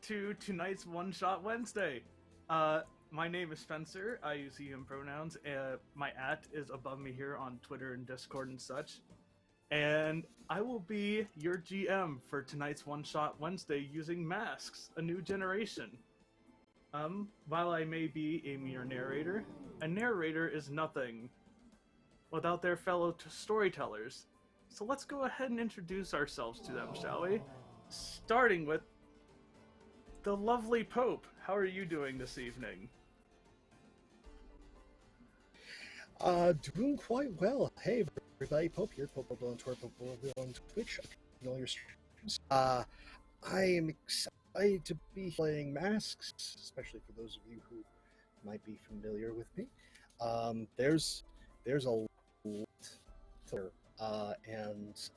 to tonight's One Shot Wednesday. My name is Spencer. I use he/him pronouns. My @ is above me here on Twitter and Discord and such. And I will be your GM for tonight's One Shot Wednesday using masks, a new generation. While I may be a mere narrator, a narrator is nothing without their fellow storytellers. So let's go ahead and introduce ourselves to them, shall we? Starting with the lovely Pope. How are you doing this evening? Doing quite well. Hey everybody, Pope here, PopeworldBuild on Twitter, PopeworldBuild on Twitch. All your streams. I am excited to be playing Masks, especially for those of you who might be familiar with me. There's a lot to and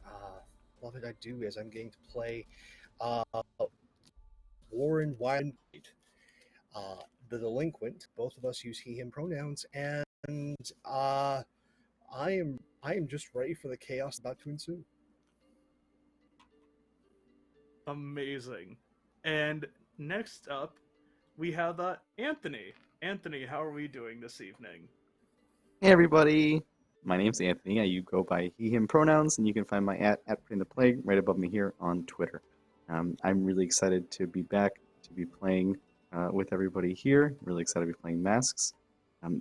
what did I do is I'm getting to play Warren Wily, the delinquent. Both of us use he/him pronouns, and I am just ready for the chaos about to ensue. Amazing. And next up, we have Anthony. Anthony, how are we doing this evening? Hey everybody, my name's Anthony. I go by he/him pronouns, and you can find my @ Prainntheplague right above me here on Twitter. I'm really excited to be back, to be playing with everybody here. Really excited to be playing Masks.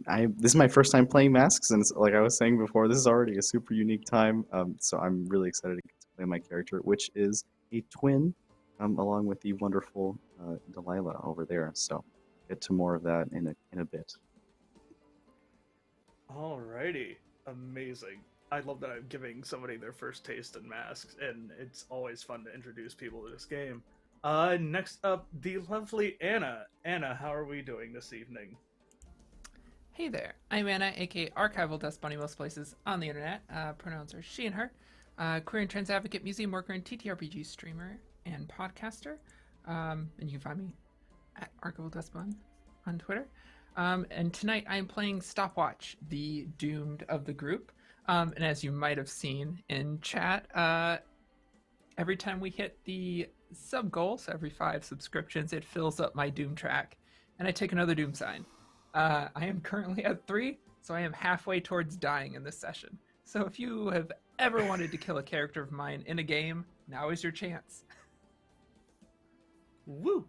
This is my first time playing Masks, and like I was saying before, this is already a super unique time. So I'm really excited to get to play my character, which is a twin, along with the wonderful Delilah over there. So get to more of that in a bit. Alrighty. Amazing. I love that I'm giving somebody their first taste in Masks, and it's always fun to introduce people to this game. Next up, the lovely Anna. Anna, how are we doing this evening? Hey there, I'm Anna, aka ArchivalDustbun in most places on the internet. Pronouns are she and her. Queer and trans advocate, museum worker, and TTRPG streamer and podcaster. And you can find me at ArchivalDustbun on Twitter. And tonight I'm playing Stopwatch, the doomed of the group. And as you might have seen in chat, every time we hit the sub goal, so every 5 subscriptions, it fills up my doom track, and I take another doom sign. I am currently at 3, so I am halfway towards dying in this session. So if you have ever wanted to kill a character of mine in a game, now is your chance. Woo!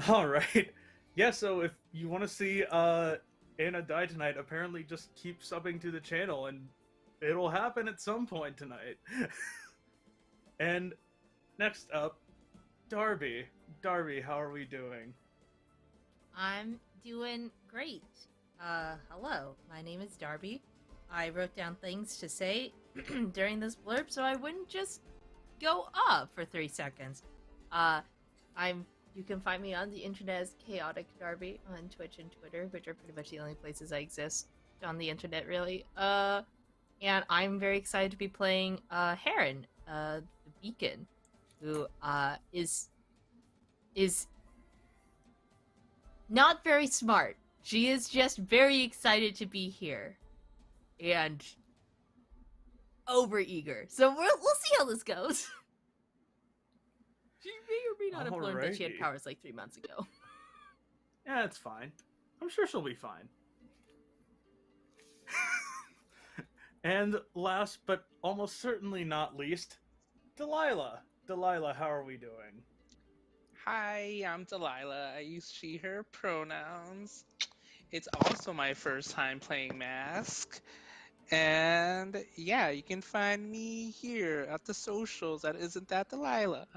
Alright. Yeah, so if you want to see Anna die tonight, apparently just keep subbing to the channel, and it'll happen at some point tonight. And next up, Darby. Darby, how are we doing? I'm doing great. Hello, my name is Darby. I wrote down things to say during this blurb so I wouldn't just go off for 3 seconds. You can find me on the internet as ChaoticDarby on Twitch and Twitter, which are pretty much the only places I exist on the internet, really. And I'm very excited to be playing Heron, the Beacon, who is not very smart. She is just very excited to be here and overeager. So we'll see how this goes. She may or may not have learned that she had powers like 3 months ago. Yeah, it's fine. I'm sure she'll be fine. And last but almost certainly not least, Delilah. Delilah, how are we doing? Hi, I'm Delilah. I use she, her pronouns. It's also my first time playing Mask. And yeah, you can find me here at the socials at Isntthatdelilah.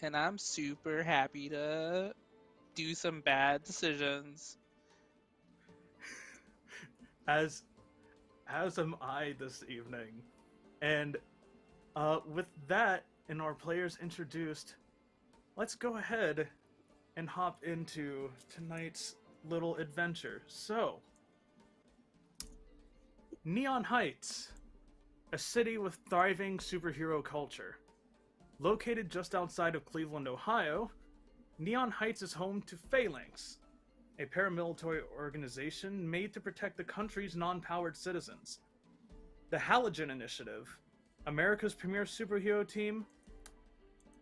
And I'm super happy to do some bad decisions. As am I this evening. And with that and our players introduced, let's go ahead and hop into tonight's little adventure. So, Neon Heights, a city with thriving superhero culture. Located just outside of Cleveland, Ohio, Neon Heights is home to Phalanx, a paramilitary organization made to protect the country's non-powered citizens. The Halogen Initiative, America's premier superhero team,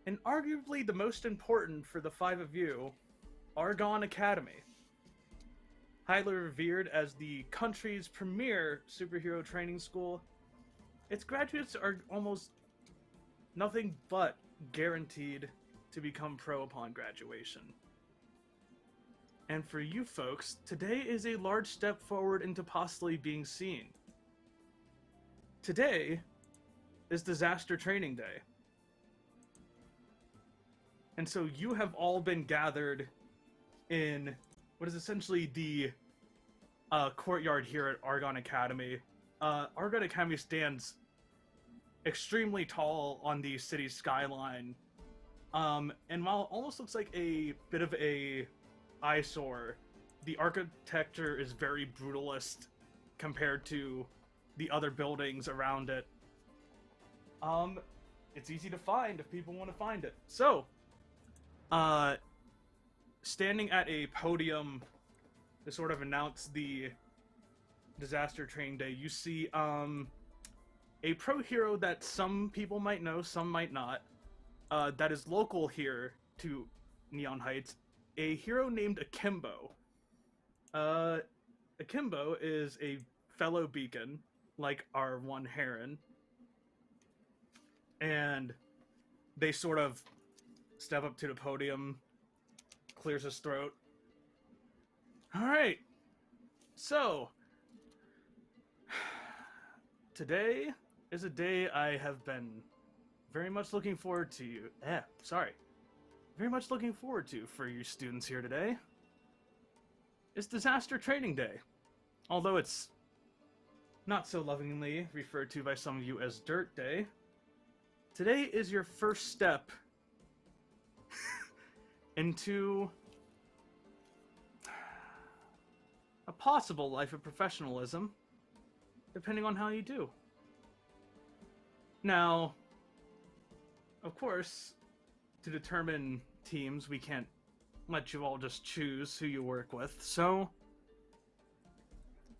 and arguably the most important for the 5 of you, Argonne Academy. Highly revered as the country's premier superhero training school, its graduates are almost nothing but guaranteed to become pro upon graduation. And for you folks, today is a large step forward into possibly being seen. Today is Disaster Training Day. And so you have all been gathered in what is essentially the courtyard here at Argonne Academy. Argonne Academy stands extremely tall on the city skyline. And while it almost looks like a bit of a eyesore, the architecture is very brutalist compared to the other buildings around it. It's easy to find if people want to find it. So, standing at a podium to sort of announce the Disaster Training Day, you see a pro hero that some people might know, some might not, that is local here to Neon Heights, a hero named Akimbo. Akimbo is a fellow beacon, like our one Heron, and they sort of step up to the podium, clears his throat. Alright, so, today is a day I have been very much looking forward to very much looking forward to for you students here today. It's Disaster Training Day, although it's not so lovingly referred to by some of you as Dirt Day. Today is your first step into a possible life of professionalism, depending on how you do. Now, of course, to determine teams, we can't let you all just choose who you work with, so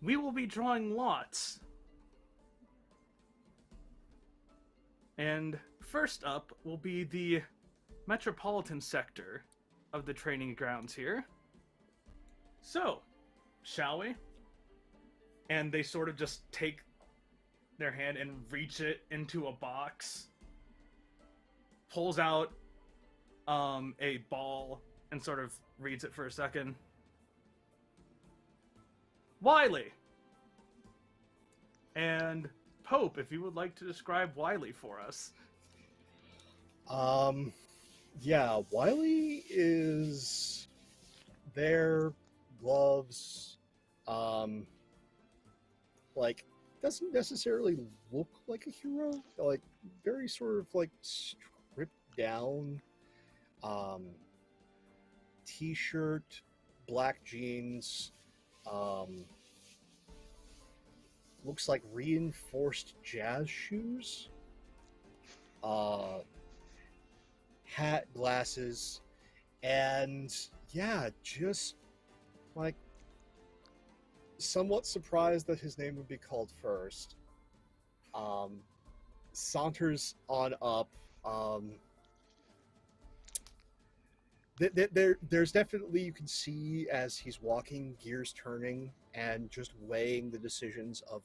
we will be drawing lots. And first up will be the metropolitan sector of the training grounds here. So, shall we? And they sort of just take their hand and reach it into a box, pulls out a ball and sort of reads it for a second. Wily! And Pope, if you would like to describe Wily for us. Yeah, Wily is there, gloves, like, doesn't necessarily look like a hero, like, very sort of, like, stripped down, t-shirt, black jeans, looks like reinforced jazz shoes, hat, glasses, and yeah, just like somewhat surprised that his name would be called first. Saunters on up. There's definitely, you can see as he's walking, gears turning and just weighing the decisions of,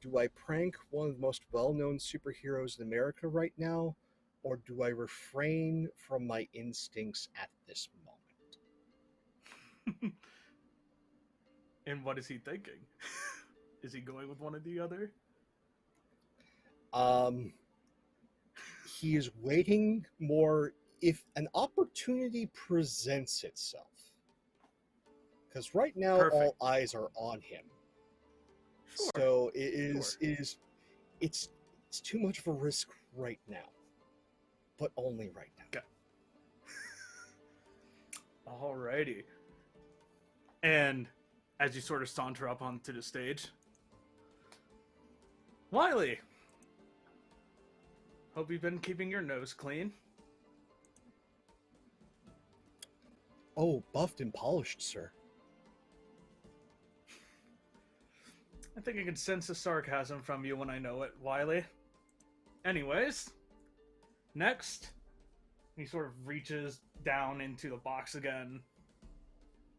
do I prank one of the most well-known superheroes in America right now, or do I refrain from my instincts at this moment? And what is he thinking? Is he going with one or the other? He is waiting more if an opportunity presents itself. Because right now, Perfect. all eyes are on him. Sure. So it's too much of a risk right now. But only right now. Okay. Alrighty. And as you sort of saunter up onto the stage, Wily! Hope you've been keeping your nose clean. Oh, buffed and polished, sir. I think I can sense the sarcasm from you when I know it, Wily. Anyways, next, He sort of reaches down into the box again,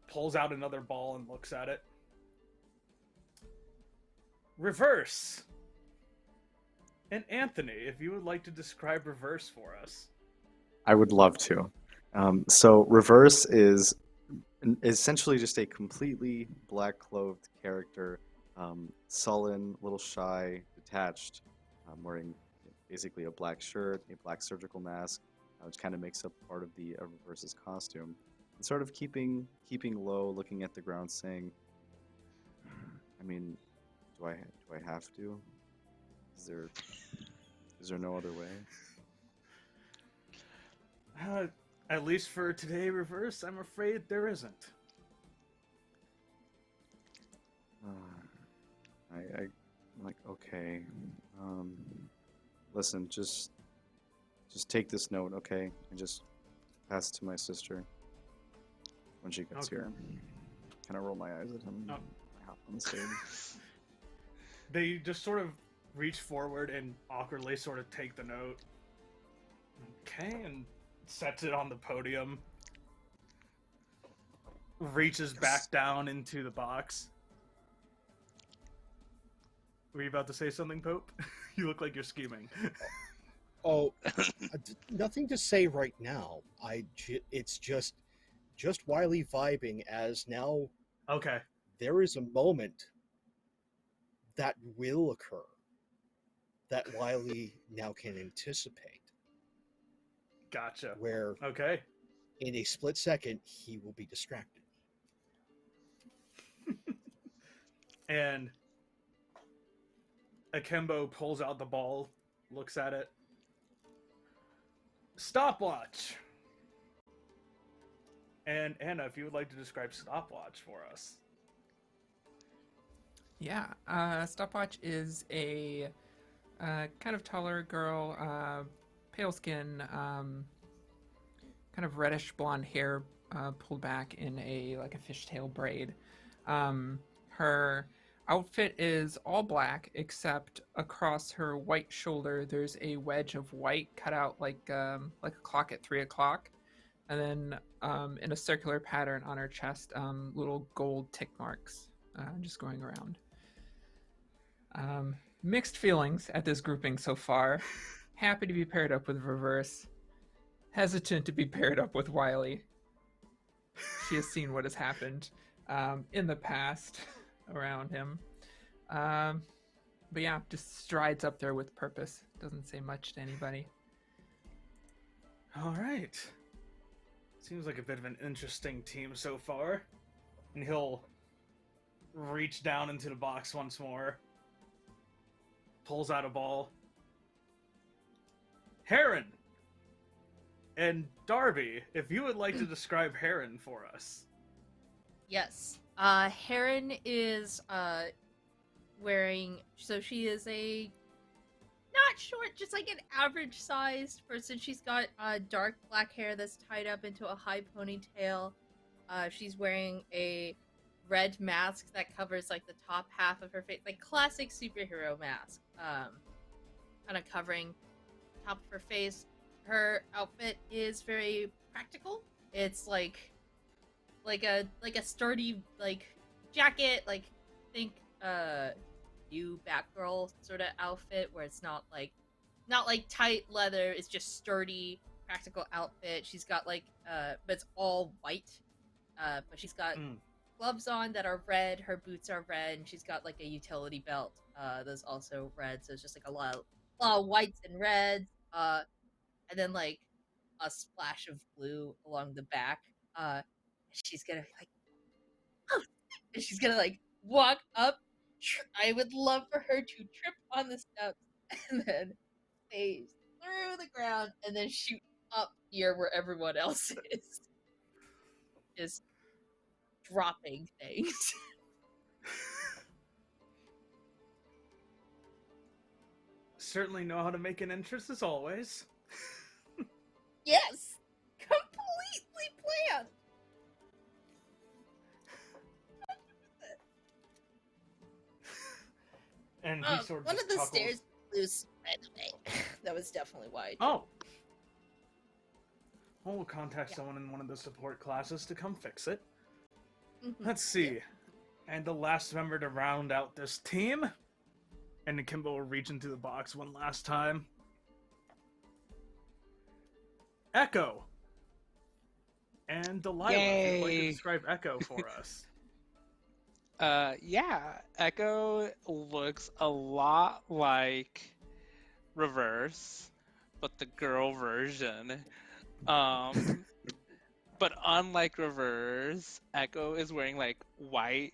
pulls out another ball and looks at it. Reverse! And Anthony, if you would like to describe reverse for us. I would love to. So reverse is essentially just a completely black-clothed character, sullen, a little shy, detached, wearing basically a black shirt, a black surgical mask, which kind of makes up part of the reverse's costume, and sort of keeping low, looking at the ground, saying, "I mean, do I have to? Is there no other way?" At least for today, reverse, I'm afraid there isn't. I'm like, okay. Listen, just take this note, okay, and just pass it to my sister when she gets here. Kind of roll my eyes at him. I hop on the stage. They just sort of reach forward and awkwardly sort of take the note. Okay, and sets it on the podium. Reaches back down into the box. Were you about to say something, Pope? You look like you're scheming. Oh, nothing to say right now. It's just Wily vibing as now. Okay. There is a moment that will occur that Wily now can anticipate. Gotcha. Where, okay, in a split second, he will be distracted. And Akimbo pulls out the ball, looks at it. Stopwatch! And Anna, if you would like to describe Stopwatch for us. Yeah, Stopwatch is a kind of taller girl, pale skin, kind of reddish blonde hair pulled back in a fishtail braid. Her outfit is all black, except across her white shoulder there's a wedge of white cut out like a clock at 3 o'clock, and then in a circular pattern on her chest, little gold tick marks just going around. Mixed feelings at this grouping so far. Happy to be paired up with Reverse. Hesitant to be paired up with Wily. She has seen what has happened in the past around him. But yeah, just strides up there with purpose. Doesn't say much to anybody. All right. Seems like a bit of an interesting team so far. And he'll reach down into the box once more. Pulls out a ball. Heron! And Darby, if you would like to describe Heron for us. Yes. Heron is wearing, so she is a not short, just like an average sized person. She's got dark black hair that's tied up into a high ponytail. She's wearing a red mask that covers like the top half of her face, like classic superhero mask, kind of covering the top of her face. Her outfit is very practical. It's like a sturdy jacket, think you Batgirl sort of outfit where it's not like tight leather. It's just sturdy, practical outfit. She's got but it's all white. But she's got gloves on that are red. Her boots are red, and she's got like a utility belt that's also red. So it's just like a lot of whites and reds. And then like a splash of blue along the back. She's gonna be like, oh, and she's gonna walk up. I would love for her to trip on the steps and then phase through the ground and then shoot up here where everyone else is. Just dropping things. Certainly know how to make an entrance as always. Yes! Completely planned! And he sort of one just of the chuckles. stairs loose, by the way. That was definitely why. Oh. We'll contact Yeah. someone in one of the support classes to come fix it. Mhm. Let's see. And the last member to round out this team. And Akimbo will reach into the box one last time. Echo. And Delilah, if you'd like to Yay. describe Echo for us. Yeah, Echo looks a lot like Reverse, but the girl version. Um, but unlike Reverse, Echo is wearing like white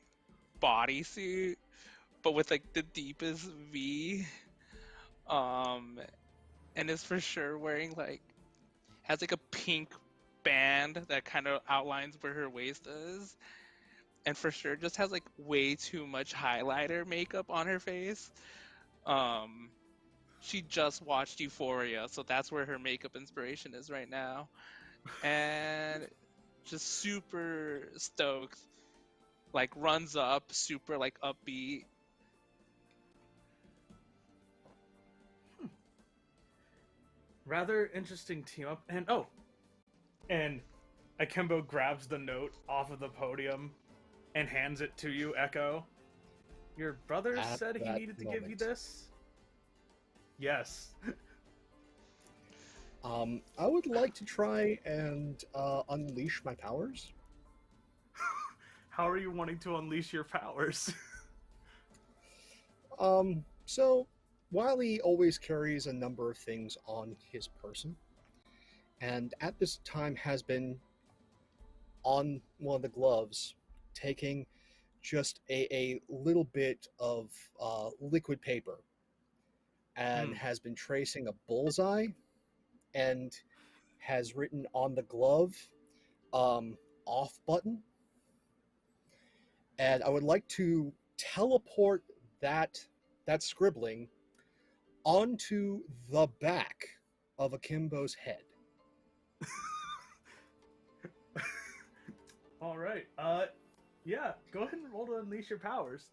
bodysuit, but with like the deepest V. Um, and is for sure wearing like has like a pink band that kind of outlines where her waist is, and for sure just has like way too much highlighter makeup on her face. Um, she just watched Euphoria, so that's where her makeup inspiration is right now, and just super stoked. Like runs up, super like upbeat. Rather interesting team up. And Akimbo grabs the note off of the podium and hands it to you, Echo. Your brother At said he that needed to give you moment. this? Yes. I would like to try and unleash my powers. How are you wanting to unleash your powers? So Wily always carries a number of things on his person, and at this time has been on one of the gloves, taking just a little bit of liquid paper, and has been tracing a bullseye, and has written on the glove, off button, and I would like to teleport that scribbling onto the back of Akimbo's head. All right. Yeah. Go ahead and roll to unleash your powers.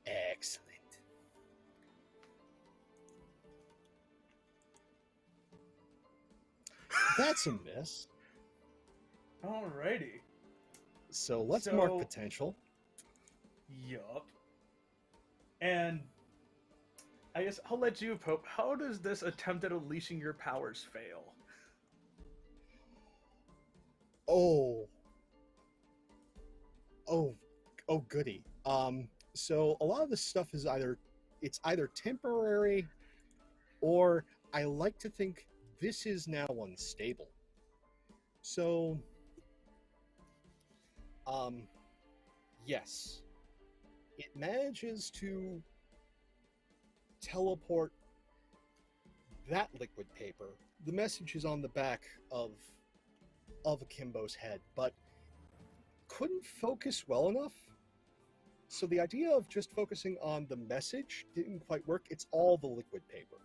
Excellent. That's a miss. Alrighty. So let's mark So- potential. Yup. And I guess I'll let you, Pope. How does this attempt at unleashing your powers fail? Oh, goody. So a lot of this stuff is either temporary, or I like to think this is now unstable. So, yes, it manages to teleport that liquid paper. The message is on the back of Akimbo's head, but couldn't focus well enough. So the idea of just focusing on the message didn't quite work. It's all the liquid paper.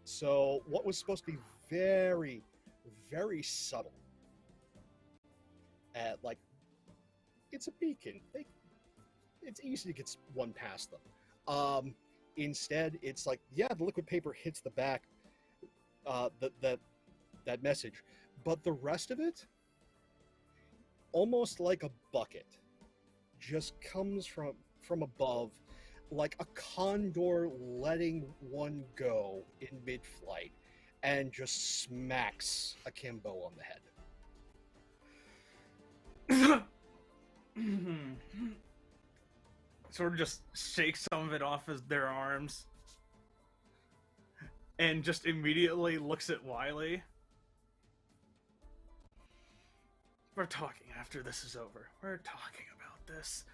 So what was supposed to be very, very subtle, like it's a beacon. It's easy to get one past them. Instead, it's like, yeah, the liquid paper hits the back, that message, but the rest of it, almost like a bucket, just comes from above, like a condor letting one go in mid-flight, and just smacks Akimbo on the head. Sort of just shakes some of it off as their arms. And just immediately looks at Wily. We're talking after this is over. We're talking about this.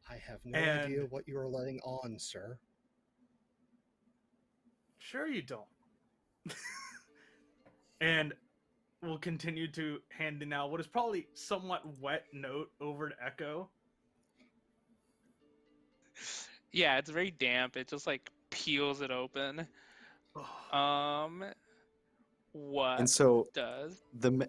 I have no And- idea what you are letting on, sir. Sure you don't. And we'll continue to hand in now what is probably somewhat wet note over to Echo. Yeah, it's very damp. It just like peels it open. Oh, What And so does? the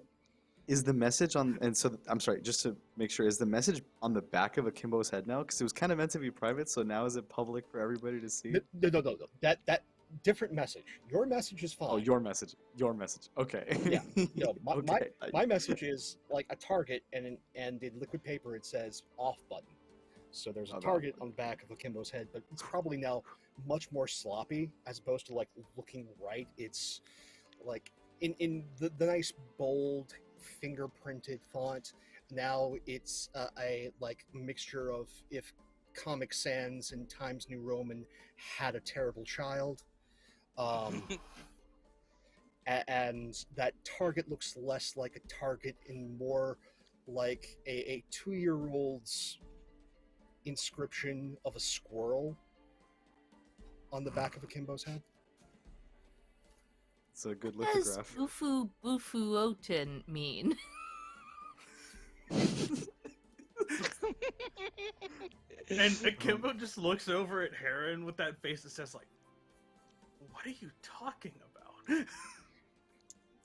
Is the message on? And so I'm sorry, just to make sure, is the message on the back of Akimbo's head now? Because it was kind of meant to be private, so now is it public for everybody to see? No. That different message. Your message is fine. Oh, your message. Your message. Okay. Yeah. No, Okay. my message is like a target, and in liquid paper it says off button. So there's a Oh, target on the back of Akimbo's head, but it's probably now much more sloppy as opposed to like looking right. It's like in the nice bold fingerprinted font. Now it's a like mixture of if Comic Sans and Times New Roman had a terrible child. And that target looks less like a target and more like a 2-year-old's inscription of a squirrel on the back of Akimbo's head. It's a good What does lithograph. Bufu Bufuoten mean? And Akimbo just looks over at Heron with that face that says, like, what are you talking about?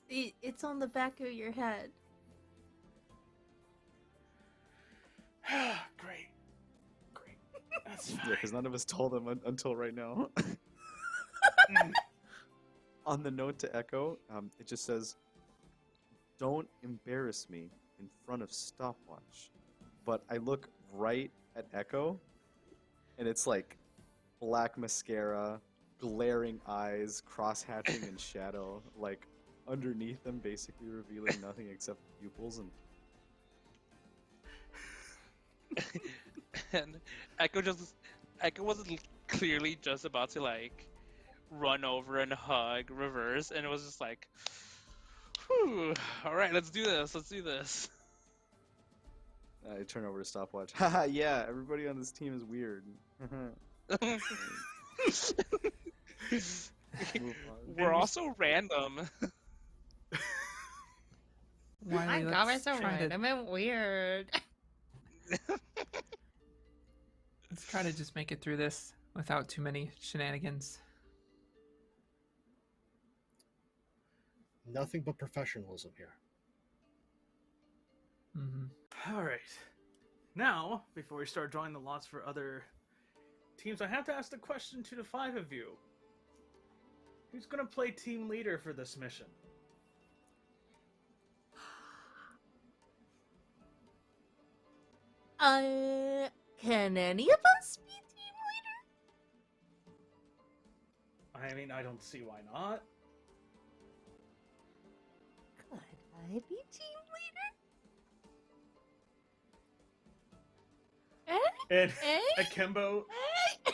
It's on the back of your head. Great. That's fine. Yeah, because none of us told him until right now. On the note to Echo, it just says, "Don't embarrass me in front of Stopwatch." But I look right at Echo, and it's like black mascara, glaring eyes, cross-hatching in shadow, like underneath them, basically revealing nothing except pupils. And Echo was clearly just about to like run over and hug reverse, and it was just like, whew, all right, let's do this. I turn over to Stopwatch. Haha, yeah, everybody on this team is weird. We're also random. Wily, My God, we're so try to- random and weird. Let's try to just make it through this without too many shenanigans. Nothing but professionalism here. Mm-hmm. All right. Now, before we start drawing the lots for other teams, I have to ask the question to the 5 of you. Who's going to play team leader for this mission? Can any of us be team leader? I mean, I don't see why not. Could I be team leader? And Eh?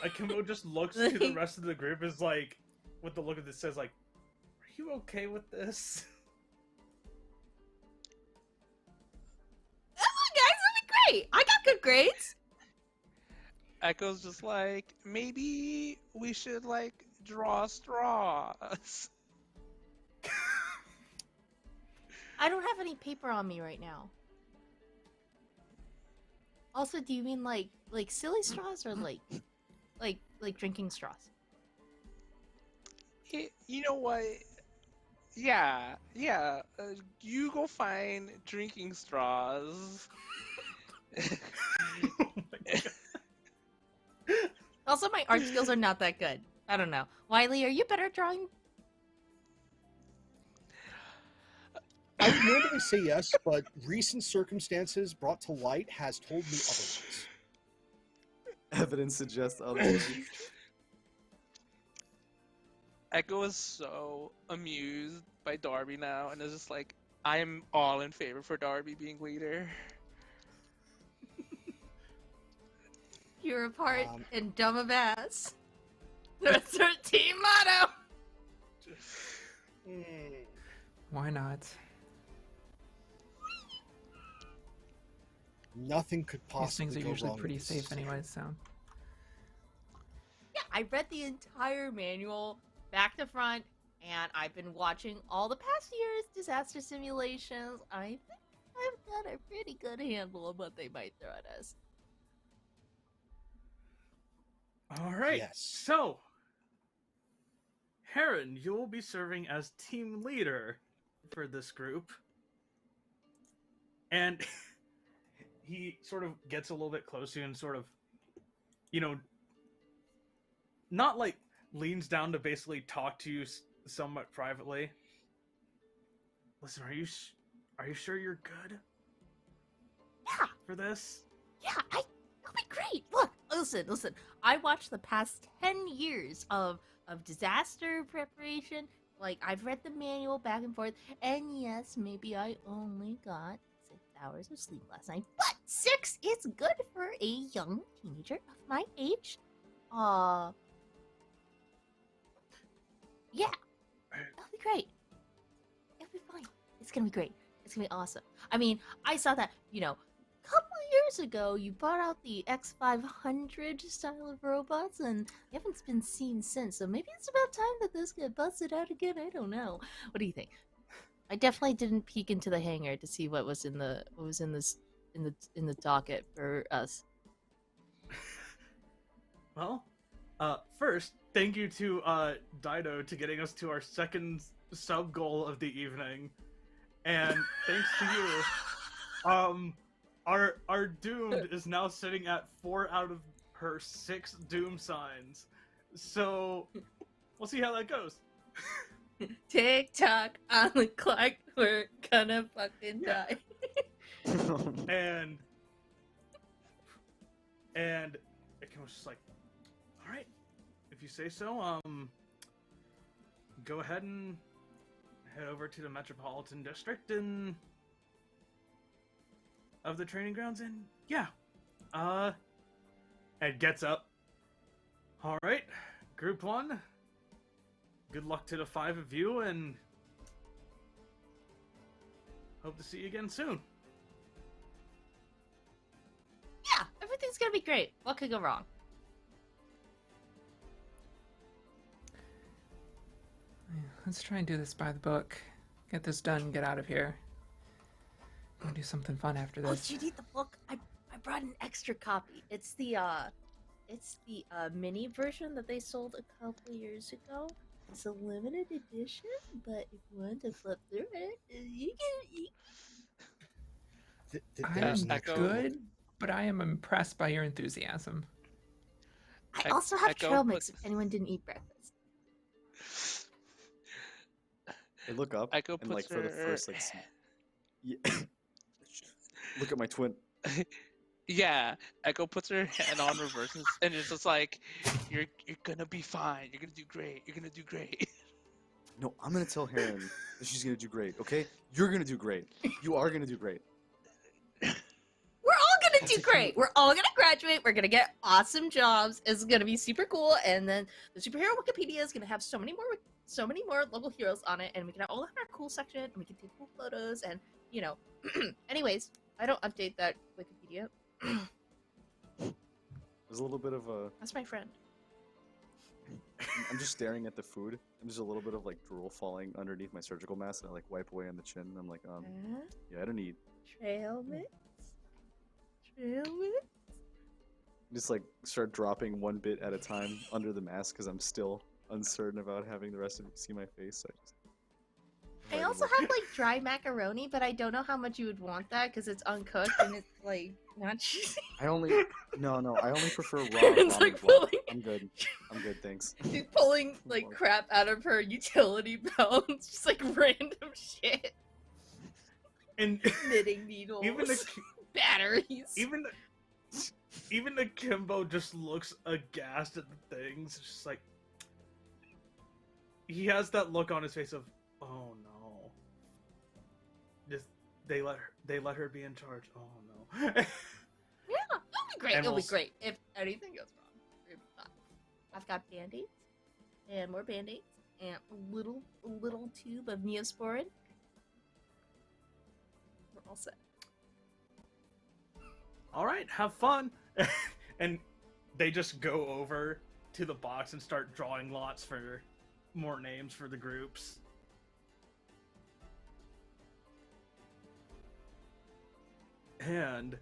Akimbo just looks to the rest of the group is like, with the look of this says like, are you okay with this? Oh, guys, that'd be great. I got good grades. Echo's just like, maybe we should like draw straws. I don't have any paper on me right now. Also, do you mean like silly straws or like drinking straws? You know what? Yeah. You go find drinking straws. Oh my God. Also, my art skills are not that good. I don't know. Wily, are you better at drawing? I would normally say yes, but recent circumstances brought to light has told me otherwise. Evidence suggests otherwise. Echo is so amused by Darby now, and is just like, I am all in favor for Darby being leader. You're a part and dumb of ass. That's our team motto. Why not? Nothing could These possibly things are go usually wrong pretty with safe this. anyways, so. Yeah, I read the entire manual back to front, and I've been watching all the past year's disaster simulations. I think I've got a pretty good handle on what they might throw at us. All right. Yes. So, Heron, you will be serving as team leader for this group. And he sort of gets a little bit closer and sort of, you know, not like leans down to basically talk to you somewhat privately. Listen, are you sure you're good Yeah, for this? yeah, it'll be great. Look, listen. I watched the past 10 years of disaster preparation. Like, I've read the manual back and forth, and yes, maybe I only got 6 hours of sleep last night, but 6 is good for a young teenager of my age. Yeah, it'll be great. It'll be fine. It's gonna be great. It's gonna be awesome. I mean, I saw that, a couple of years ago, you brought out the X500 style of robots, and they haven't been seen since. So maybe it's about time that those get busted out again. I don't know. What do you think? I definitely didn't peek into the hangar to see what was in the docket for us. Well, first, thank you to Dido to getting us to our second sub goal of the evening, and thanks to you, our doomed is now sitting at 4 out of her 6 doom signs. So we'll see how that goes. Tick tock on the clock, we're gonna fucking die. and it was just like, all right, if you say so, go ahead and head over to the Metropolitan District and of the training grounds, and yeah, Ed gets up. All right, Group 1, good luck to the 5 of you, and hope to see you again soon. Yeah, everything's gonna be great. What could go wrong? Let's try and do this by the book. Get this done, get out of here. Go do something fun after Oh, this. do you need the book? I brought an extra copy. It's the mini version that they sold a couple years ago. It's a limited edition, but if you want to flip through it, you can. I'm good, but I am impressed by your enthusiasm. I also have trail mix if anyone didn't eat breakfast. I look up and like for the first like yeah. Look at my twin. Yeah, Echo puts her hand on reverse and it's just like, you're gonna be fine. You're gonna do great. You're gonna do great. No, I'm gonna tell Heron that she's gonna do great. Okay, you're gonna do great. You are gonna do great. We're all gonna do great. We're all gonna graduate. We're gonna get awesome jobs. It's gonna be super cool. And then the superhero Wikipedia is gonna have so many more local heroes on it, and we can all have our cool section, and we can take cool photos, and Anyways, I don't update that Wikipedia. There's a little bit of a. That's my friend. I'm just staring at the food, and there's a little bit of like drool falling underneath my surgical mask, and I like wipe away on the chin, and I'm like, yeah, I don't eat. Trail mix. Just like start dropping one bit at a time under the mask because I'm still uncertain about having the rest of it see my face. So I also have like dry macaroni, but I don't know how much you would want that because it's uncooked and it's like not cheesy. I only prefer raw. It's like pulling. I'm good, thanks. She's pulling like crap out of her utility belt. It's just like random shit. And knitting needles. Even the batteries. Even the Kimbo just looks aghast at the things. It's just like he has that look on his face of, oh no. Just they let her be in charge. Oh no. Yeah, it'll be great. It'll be great if anything goes wrong. It'll be fine. I've got band-aids and more band-aids and a little tube of Neosporin. We're all set. All right, have fun. And they just go over to the box and start drawing lots for more names for the groups. And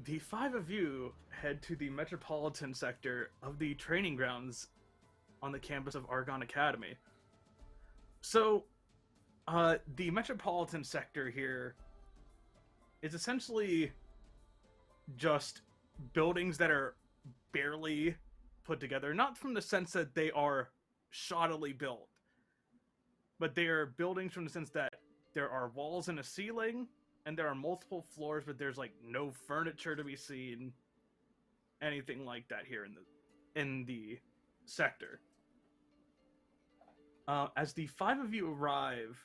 the 5 of you head to the metropolitan sector of the training grounds on the campus of Argon Academy. So, the metropolitan sector here is essentially just buildings that are barely put together, not from the sense that they are shoddily built, but they are buildings from the sense that there are walls and a ceiling, and there are multiple floors, but there's like no furniture to be seen, anything like that here in the sector. As the 5 of you arrive,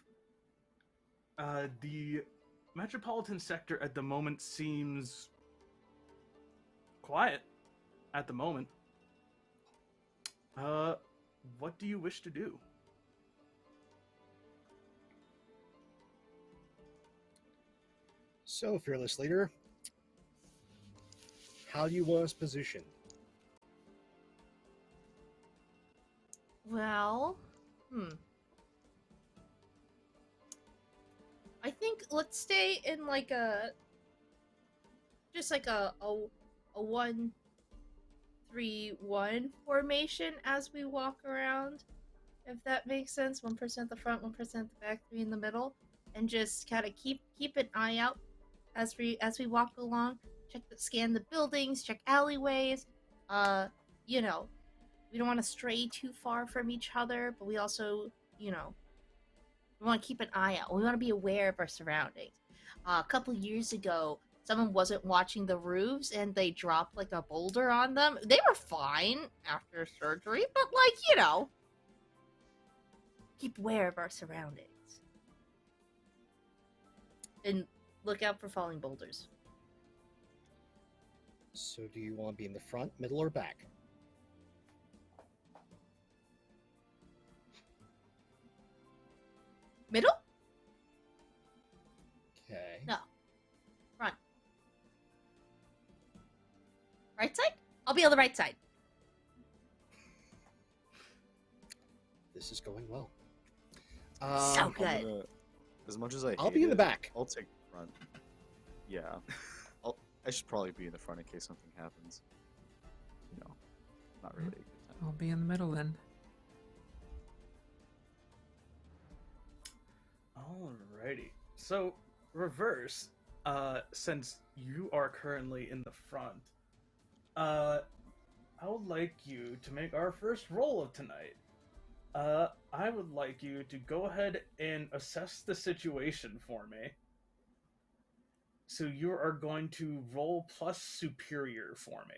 the metropolitan sector at the moment seems quiet at the moment. What do you wish to do? So, fearless leader, how do you want us positioned? Well, I think let's stay in like a 1-3-1 formation as we walk around, if that makes sense. 1% at the front, 1% at the back, 3 in the middle, and just kind of keep an eye out as we walk along. Scan the buildings, check alleyways. You know, we don't want to stray too far from each other, but we also, we want to keep an eye out. We want to be aware of our surroundings. A couple years ago, someone wasn't watching the roofs and they dropped like a boulder on them. They were fine after surgery, but keep aware of our surroundings. And look out for falling boulders. So do you want to be in the front, middle, or back? Middle? Okay. No. Front. Right side? I'll be on the right side. This is going well. So good. As much as I'll be in the back. I'll take the front. Yeah. I should probably be in the front in case something happens. Not really a good time. I'll be in the middle then. Alrighty. So, reverse, since you are currently in the front, I would like you to make our first roll of tonight. I would like you to go ahead and assess the situation for me. So you are going to roll plus superior for me.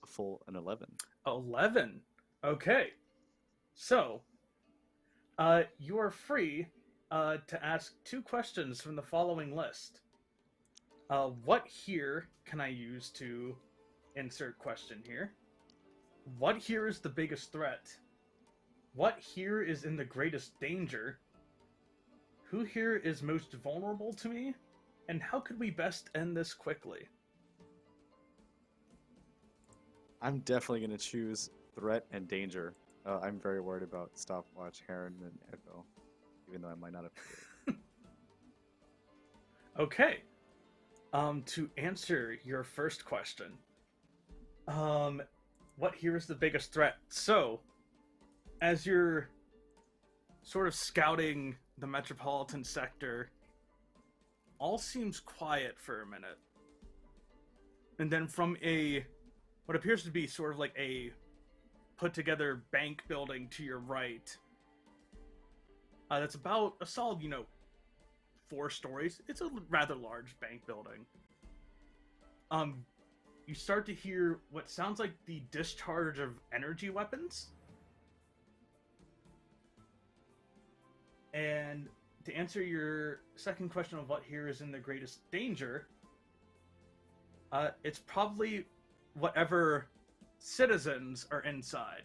A full 11. 11. Okay. So, you are free to ask 2 questions from the following list. What here can I use to insert question here? What here is the biggest threat? What here is in the greatest danger? Who here is most vulnerable to me? And how could we best end this quickly? I'm definitely going to choose threat and danger. I'm very worried about Stopwatch, Heron, and Echo, even though I might not have. Okay. To answer your first question, what here is the biggest threat? So, as you're sort of scouting the metropolitan sector, all seems quiet for a minute. And then from what appears to be sort of like a put-together bank building to your right, that's about a solid, 4 stories. It's a rather large bank building. You start to hear what sounds like the discharge of energy weapons. And to answer your second question of what here is in the greatest danger, it's probably whatever citizens are inside.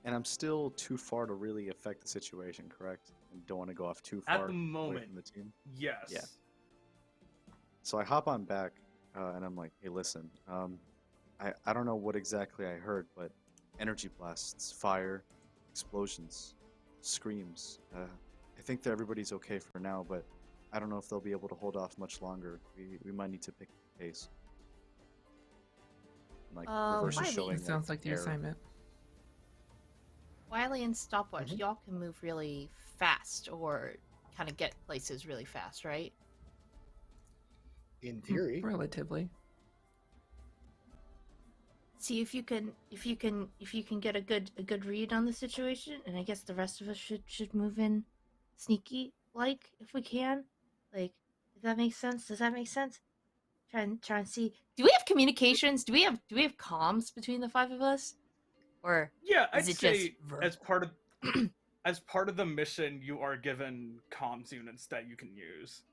And I'm still too far to really affect the situation, correct? And don't want to go off too far At the moment, away from the team. yes. Yeah. So I hop on back, and I'm like, hey, listen, I don't know what exactly I heard, but energy blasts, fire, explosions, screams. I think that everybody's okay for now, but I don't know if they'll be able to hold off much longer. We might need to pick the pace. like Wily. versus showing. It sounds like the air. assignment. Wily and Stopwatch, Mhm. y'all can move really fast or kind of get places really fast, right? In theory. Relatively. See if you can get a good read on the situation, and I guess the rest of us should move in sneaky like if we can. Like, does that make sense? Does that make sense? Try and see. Do we have communications? Do we have comms between the five of us? Or Yeah, I'd is it say just verbal? as part of the mission, you are given comms units that you can use.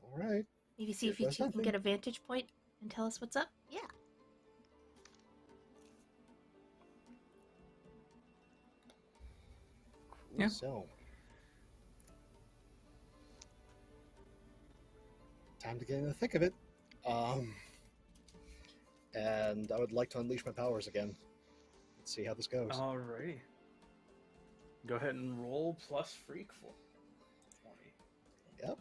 All right. Maybe see Here if you goes two can nothing. get a vantage point and tell us what's up? Yeah. Cool. Yeah. So, time to get in the thick of it. And I would like to unleash my powers again. Let's see how this goes. Alrighty. Go ahead and roll plus freak for 20. Yep.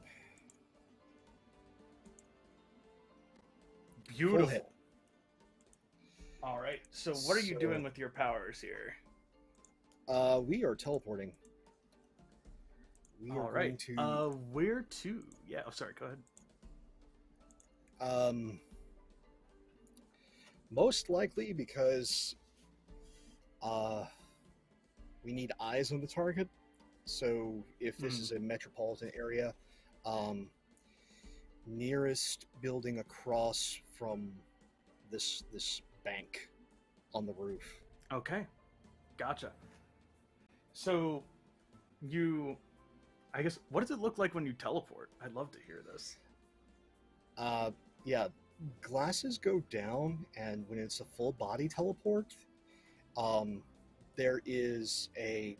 Beautiful. Full hit. All right. So what are you So- doing with your powers here? We are teleporting. We are All right. going to. Where to? Yeah. Oh, sorry. Go ahead. Most likely because we need eyes on the target. So if this is a metropolitan area, nearest building across from this bank on the roof. Okay. Gotcha. So I guess, what does it look like when you teleport? I'd love to hear this. Yeah, glasses go down, and when it's a full body teleport, there is a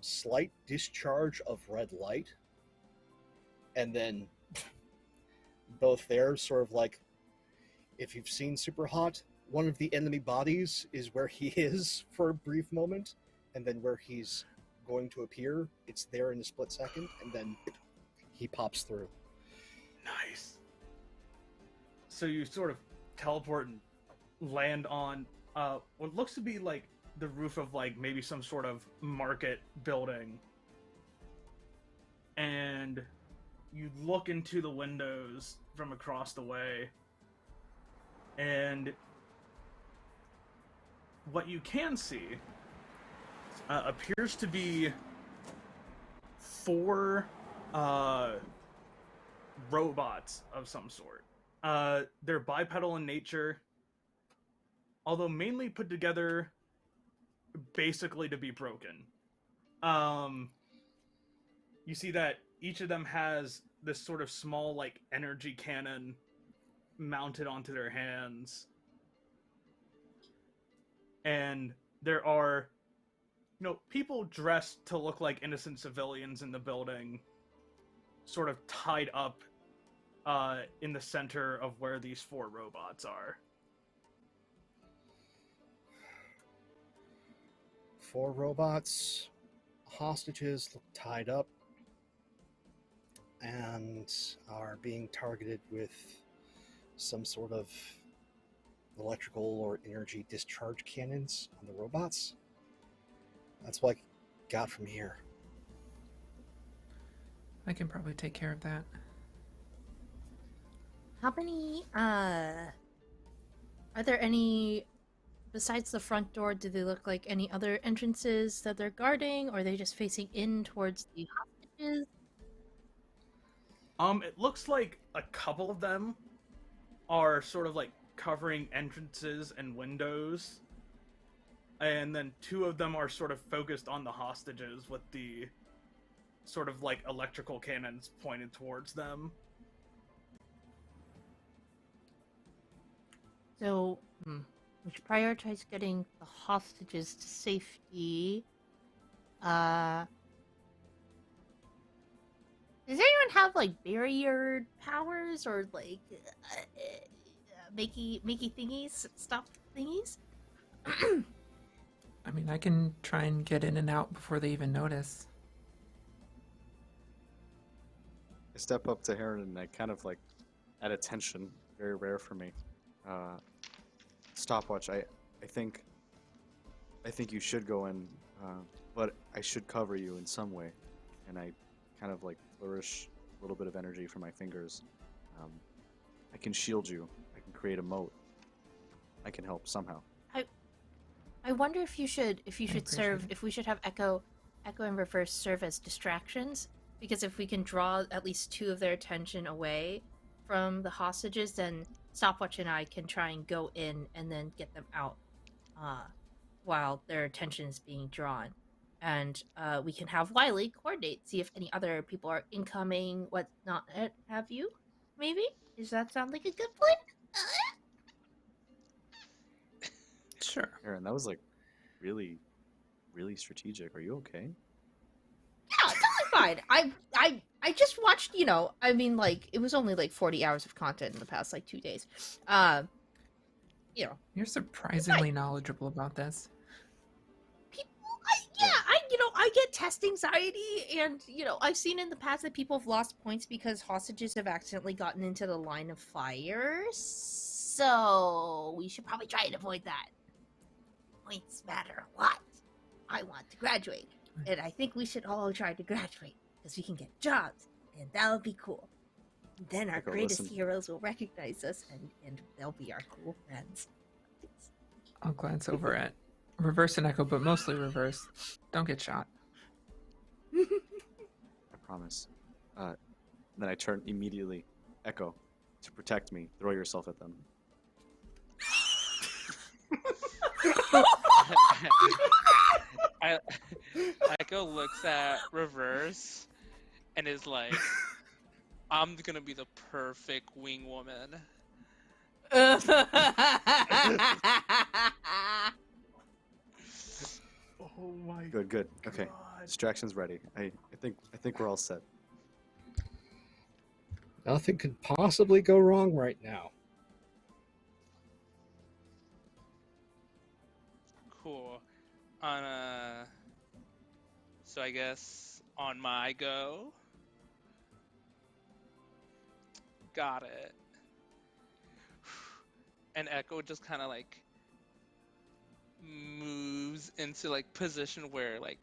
slight discharge of red light, and then both there, sort of like, if you've seen Super Hot, one of the enemy bodies is where he is for a brief moment, and then where he's going to appear, it's there in a split second, and then he pops through. Nice. So you sort of teleport and land on what looks to be like the roof of like maybe some sort of market building. And you look into the windows from across the way, and what you can see appears to be 4 robots of some sort. They're bipedal in nature, although mainly put together basically to be broken. You see that each of them has this sort of small, like, energy cannon mounted onto their hands. And there are, people dressed to look like innocent civilians in the building, sort of tied up in the center of where these 4 robots are. 4 robots, hostages, look tied up, and are being targeted with some sort of electrical or energy discharge cannons on the robots. That's what I got from here. I can probably take care of that. How many, are there any, besides the front door, do they look like any other entrances that they're guarding, or are they just facing in towards the hostages? It looks like a couple of them are sort of like covering entrances and windows, and then 2 of them are sort of focused on the hostages with the sort of like electrical cannons pointed towards them. So, we should prioritize getting the hostages to safety. Does anyone have, like, barrier powers or, like, makey thingies? Stop thingies? I mean, I can try and get in and out before they even notice. I step up to Heron and I kind of like at attention. Very rare for me. Stopwatch. I think you should go in, but I should cover you in some way. And I kind of like flourish a little bit of energy from my fingers. I can shield you. I can create a moat. I can help somehow. I wonder if we should have Echo and Reverse serve as distractions, because if we can draw at least two of their attention away from the hostages, then Stopwatch and I can try and go in and then get them out while their attention is being drawn. And we can have Wily coordinate, see if any other people are incoming, whatnot, have you? Maybe? Does that sound like a good plan? Sure. Heron, that was like really, really strategic. Are you okay? Yeah, totally fine. I just watched, it was only like 40 hours of content in the past like 2 days. You're surprisingly knowledgeable about this. I get test anxiety, and I've seen in the past that people have lost points because hostages have accidentally gotten into the line of fire. So we should probably try and avoid that. Points matter a lot. I want to graduate, and I think we should all try to graduate because we can get jobs, and that would be cool. Then our greatest heroes will recognize us, and they'll be our cool friends. I'll glance over at Reverse and Echo, but mostly Reverse. Don't get shot. I promise. Then I turn immediately. Echo, to protect me, throw yourself at them. Echo looks at Reverse and is like, I'm gonna be the perfect wing woman. Oh my Good. Okay. God. Distraction's ready. I think we're all set. Nothing could possibly go wrong right now. Cool. So I guess on my go. Got it. And Echo just kind of like moves into like position where like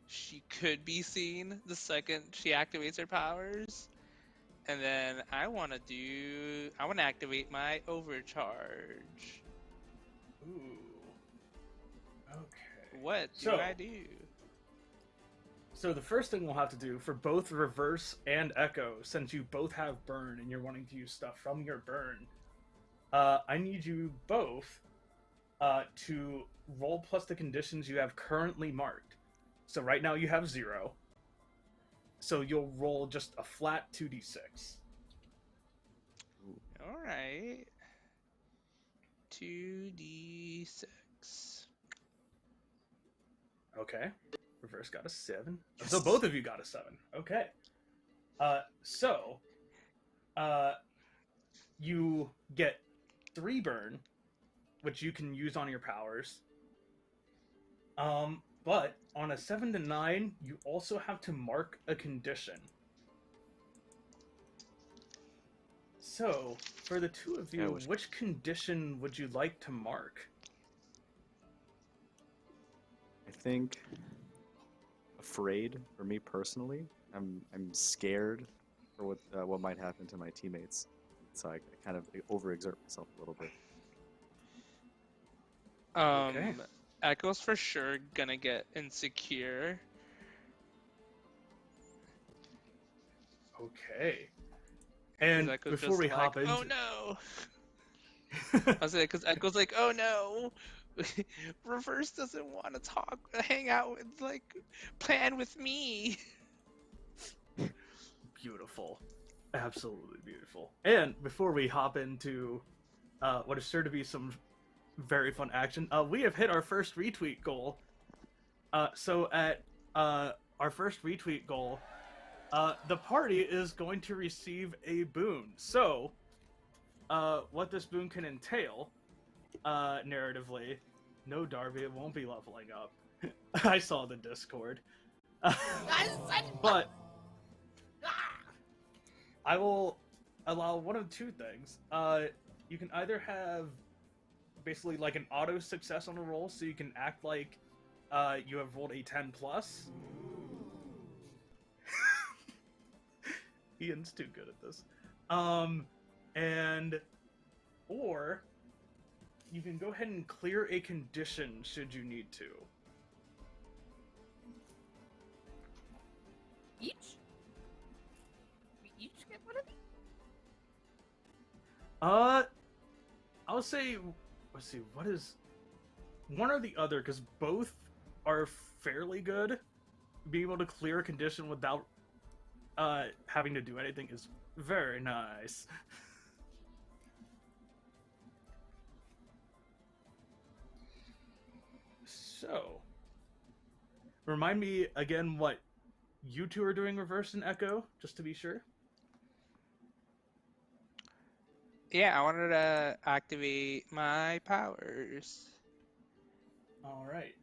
she could be seen the second she activates her powers. And then I want to activate my overcharge. Ooh. Okay. What do I do? So the first thing we'll have to do for both Reverse and Echo, since you both have burn and you're wanting to use stuff from your burn, I need you both to roll plus the conditions you have currently marked. So right now you have 0. So you'll roll just a flat 2d6. Alright. 2d6. Okay. Reverse got a 7. Yes. So both of you got a 7. Okay. You get 3 burn, which you can use on your powers. But on a 7 to 9, you also have to mark a condition. So, for the two of you, which condition would you like to mark? I think afraid for me personally. I'm scared for what might happen to my teammates, so I kind of overexert myself a little bit. Okay. Echo's for sure gonna get insecure. Okay. And before we hop into... Oh no! I was like, because Echo's like, oh no! Reverse doesn't want to hang out with, plan with me. Beautiful. Absolutely beautiful. And before we hop into what is sure to be some very fun action, we have hit our first retweet goal. So at our first retweet goal, the party is going to receive a boon. So, what this boon can entail, narratively, no Darby, it won't be leveling up. I saw the Discord. But I will allow one of two things. You can either have basically like an auto success on a roll, so you can act like you have rolled a 10 plus. Ian's too good at this. Or you can go ahead and clear a condition should you need to. Each? We each get one of these? I would say, let's see, what is one or the other, because both are fairly good. Being able to clear a condition without having to do anything is very nice. So, remind me again what you two are doing reverse and echo, just to be sure. Yeah, I wanted to activate my powers. All right.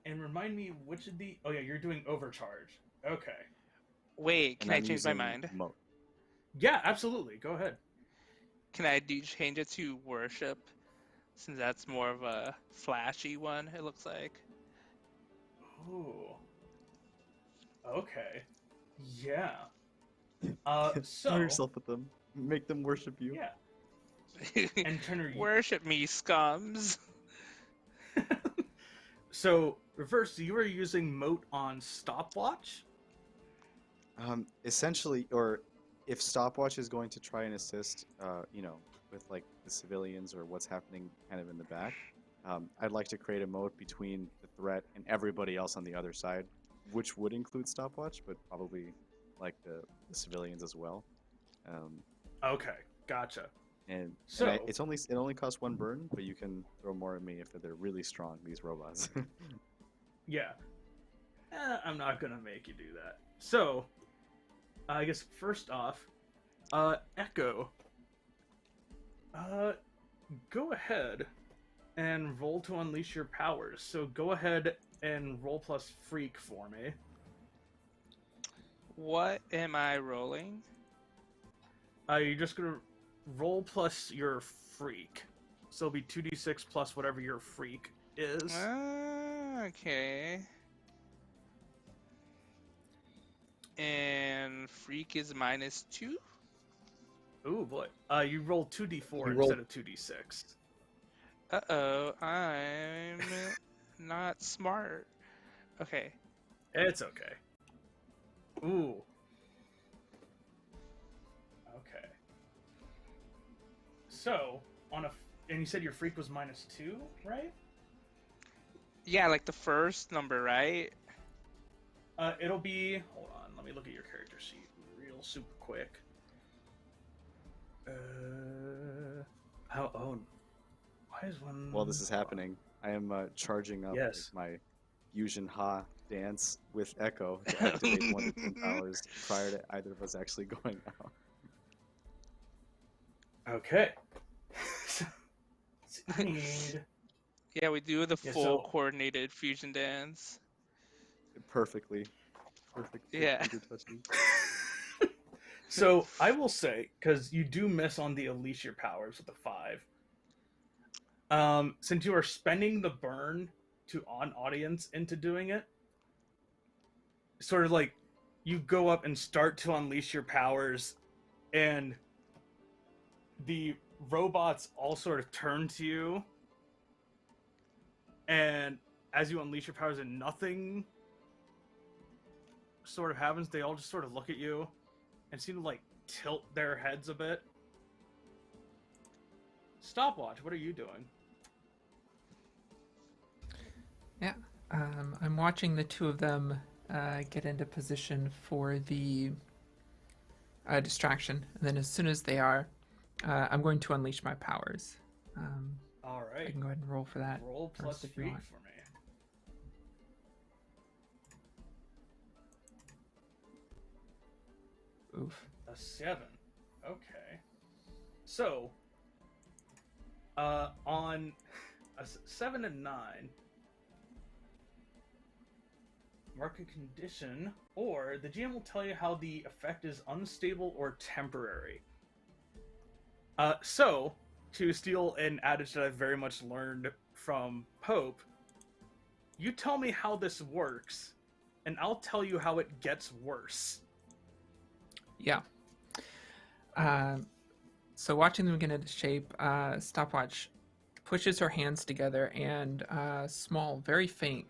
And remind me which of the... Oh, yeah, you're doing overcharge. Okay. Wait, can And I I'm change my using mind? Moat. Yeah, absolutely. Go ahead. Can I change it to worship? Since that's more of a flashy one, it looks like. Ooh. Okay. Yeah. So... Throw yourself at them. Make them worship you. Yeah. And Turner, Worship me, scums. So, reverse, you were using Moat on Stopwatch? Essentially, or if Stopwatch is going to try and assist, with like the civilians or what's happening kind of in the back, I'd like to create a moat between the threat and everybody else on the other side, which would include Stopwatch, but probably like the civilians as well. Okay, gotcha. And So it only costs 1 burn, but you can throw more at me if they're really strong, these robots. yeah, I'm not gonna make you do that. So, I guess first off, Echo, go ahead and roll to unleash your powers. So go ahead and roll plus freak for me. What am I rolling? You're just gonna roll plus your freak. So it'll be 2d6 plus whatever your freak is. Okay. And freak is -2? Ooh boy. You roll 2d4 You instead of 2d6. Uh-oh, I'm not smart. Okay. It's okay. Ooh. Okay. So, and you said your freak was -2, right? Yeah, like the first number, right? It'll be, hold on, let me look at your character sheet real super quick. Why is one... While this is happening, I am charging up Yes. my Fusion Ha dance with Echo to activate one of the powers prior to either of us actually going out. Okay. I need... Yeah, we do the Yeah, full so- coordinated fusion dance. Perfectly. Perfect. Yeah. Touching. So, I will say, because you do miss on the unleash your powers with the 5. Since you are spending the burn to on audience into doing it, sort of like you go up and start to unleash your powers, and the robots all sort of turn to you, and as you unleash your powers and nothing sort of happens, they all just sort of look at you and seem to like tilt their heads a bit. Stopwatch, what are you doing? Yeah, I'm watching the two of them get into position for the distraction, and then as soon as they are, I'm going to unleash my powers. All I right. can go ahead and roll for that. Roll plus first if you freak want. for me. Oof. A 7. Okay. So, on a 7 and 9, mark a condition, or the GM will tell you how the effect is unstable or temporary. So, to steal an adage that I've very much learned from Pope, you tell me how this works, and I'll tell you how it gets worse. Yeah. So watching them get into shape, Stopwatch pushes her hands together, and small, very faint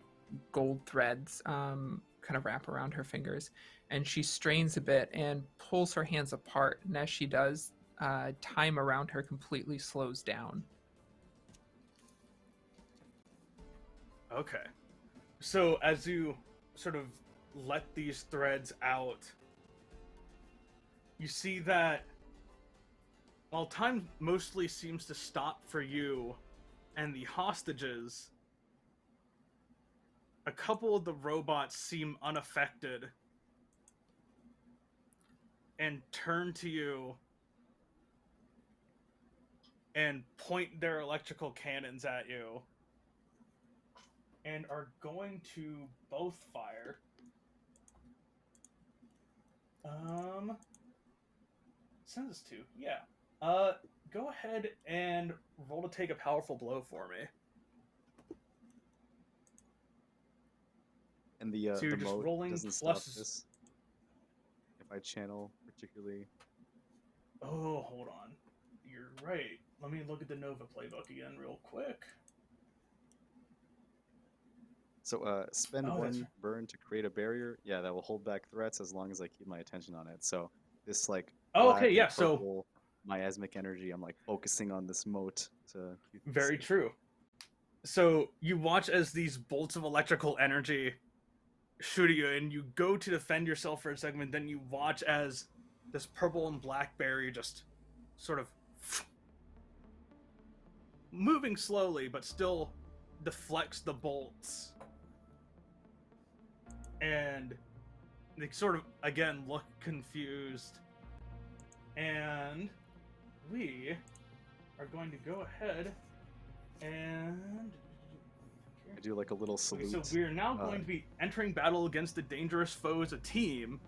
gold threads kind of wrap around her fingers, and she strains a bit and pulls her hands apart, and as she does, time around her completely slows down. Okay. So as you sort of let these threads out, you see that while time mostly seems to stop for you and the hostages, a couple of the robots seem unaffected and turn to you and point their electrical cannons at you and are going to both fire. Send this to, yeah. Go ahead and roll to take a powerful blow for me. And the So you're just mode rolling doesn't stop plus- this. If I channel particularly. Oh, hold on. You're right. Let me look at the Nova playbook again real quick. So spend Oh, that's one right. burn to create a barrier. Yeah, that will hold back threats as long as I keep my attention on it. So this like Oh, black okay, and yeah, so- purple miasmic energy, I'm like focusing on this moat to keep it Very safe. true. So you watch as these bolts of electrical energy shoot at you, and you go to defend yourself for a segment, then you watch as this purple and black barrier just sort of moving slowly, but still deflects the bolts. And they sort of, again, look confused. And we are going to go ahead and... I do like a little Okay, salute. so we are now going to be entering battle against a dangerous foe as a team.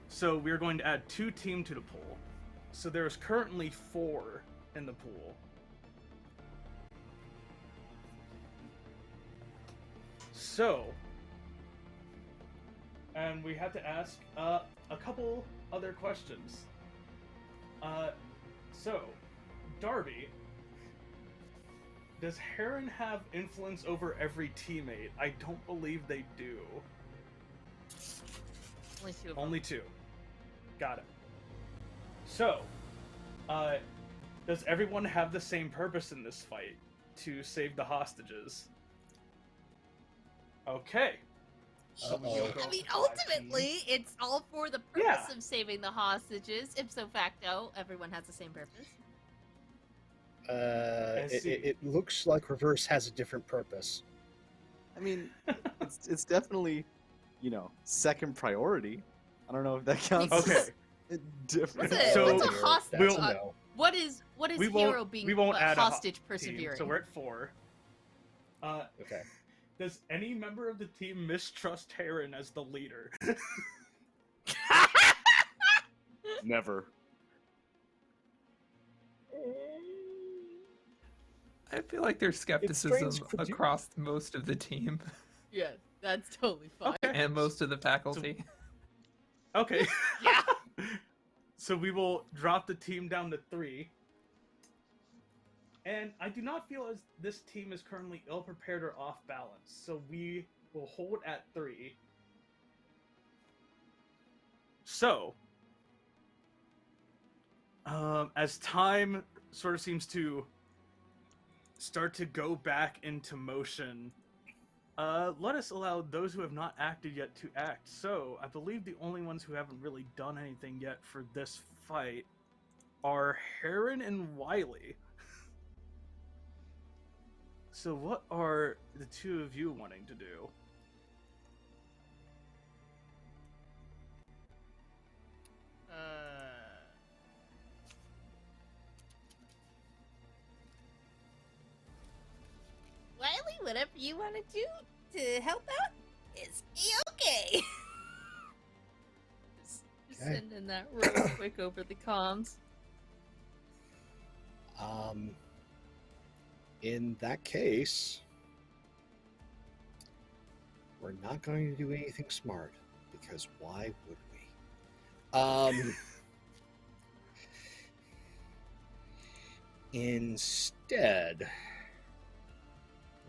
So we're going to add 2 team to the pool. So there's currently 4 in the pool. So, and we have to ask a couple other questions. So, Darby, does Heron have influence over every teammate? I don't believe they do. Only 2 of them. Only 2. Got it. So, does everyone have the same purpose in this fight? To save the hostages? Okay. So we Uh-oh. go I mean, for 5 ultimately, teams. it's all for the purpose Yeah. of saving the hostages. Ipso facto, everyone has the same purpose. see. It looks like Reverse has a different purpose. I mean, it's definitely, second priority. I don't know if that counts. Okay. As different. What's So- what's a hostage? We'll- no. What is We hero won't- being we won't but add a hostage team, persevering? so we're at 4. Okay. Does any member of the team mistrust Heron as the leader? Never. I feel like there's skepticism strains credi- across most of the team Yeah, that's totally fine. Okay. and most of the faculty. Okay. Yeah. So we will drop the team down to 3. And I do not feel as this team is currently ill-prepared or off-balance, so we will hold at 3. So, as time sort of seems to start to go back into motion, let us allow those who have not acted yet to act. So, I believe the only ones who haven't really done anything yet for this fight are Heron and Wily. So what are the 2 of you wanting to do? Wily, whatever you want to do to help out is okay. Sending that real quick over the comms. In that case, we're not going to do anything smart, because why would we? Instead,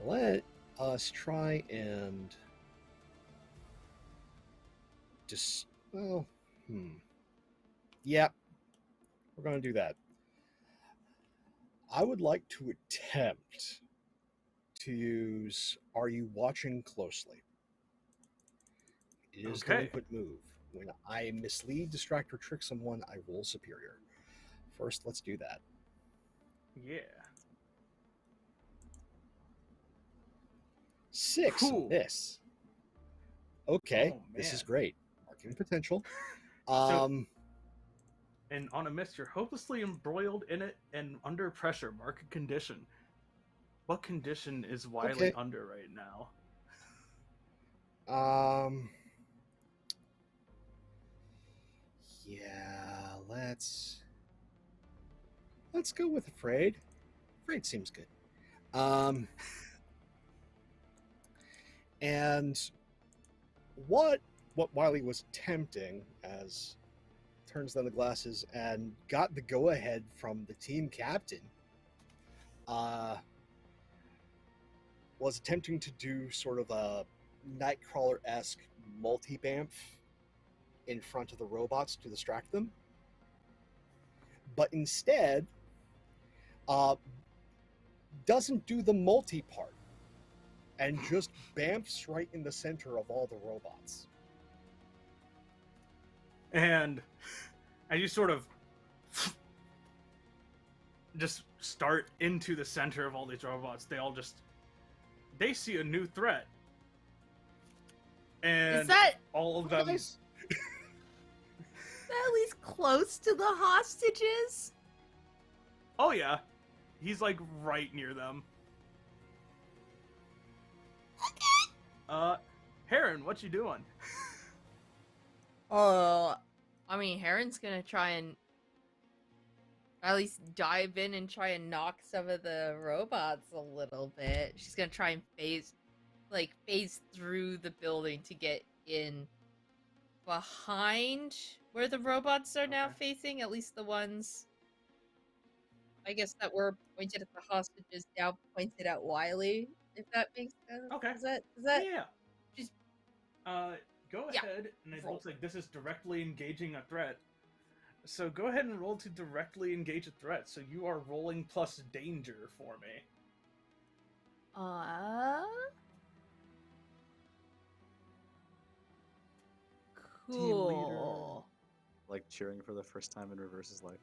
let us try and just, yeah, we're going to do that. I would like to attempt to use Are You Watching Closely? It is Okay. delinquent move. When I mislead, distract, or trick someone, I roll superior. First, let's do that. Yeah. 6. Cool. Miss. Okay, Oh, this is man. great. Marking potential. And on a miss, you're hopelessly embroiled in it and under pressure. Mark a condition. What condition is Wily Okay. under right now? Yeah, let's go with afraid. Afraid seems good. And what Wily was attempting, as turns down the glasses and got the go-ahead from the team captain, was attempting to do sort of a Nightcrawler-esque multi-bamf in front of the robots to distract them, but instead doesn't do the multi part and just bamfs right in the center of all the robots. And you sort of just start into the center of all these robots. They see a new threat. And Is that all of them... Guys, at least close to the hostages? Oh yeah. He's like right near them. Heron, what you doing? I mean, Heron's gonna try and at least dive in and try and knock some of the robots a little bit. She's gonna try and phase through the building to get in behind where the robots are now facing, at least the ones, I guess, that were pointed at the hostages now pointed at Wily, if that makes sense. Okay. Is that Yeah. just Go Yeah. ahead, and it Roll. looks like this is directly engaging a threat. So go ahead and roll to directly engage a threat. So you are rolling plus danger for me. Cool. Like cheering for the first time in Reverse's life.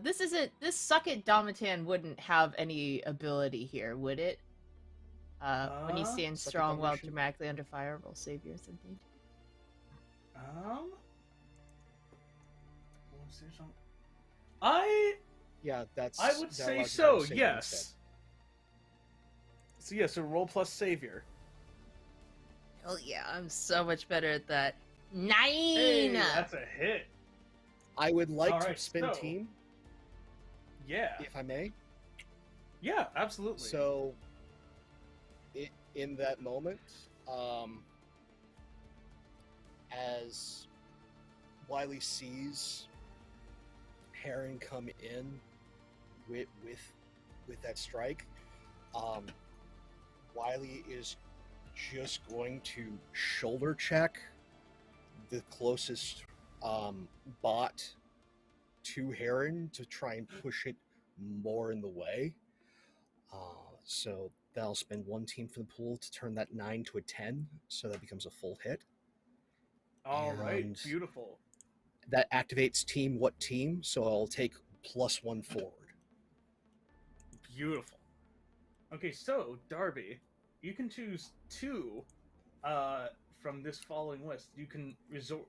This Suck It Domatan wouldn't have any ability here, would it? When you stand Suck It strong while Domination? dramatically under fire, roll savior or something. Let's see something. yeah, that's. I would that say allows you to so, have a saving yes. So yeah, so roll plus savior. Hell yeah, I'm so much better at that. 9! Hey, that's a hit. I would like Alright, to spin so- team, Yeah. if I may. Yeah, absolutely. So, in that moment, as Wily sees Heron come in with that strike, Wily is just going to shoulder check the closest bot to Heron to try and push it more in the way. So that'll spend one team from the pool to turn that 9 to a 10, so that becomes a full hit. All right, and- beautiful. That activates team what team, so I'll take +1 forward. Beautiful. Okay, so Darby, you can choose 2 from this following list. You can resist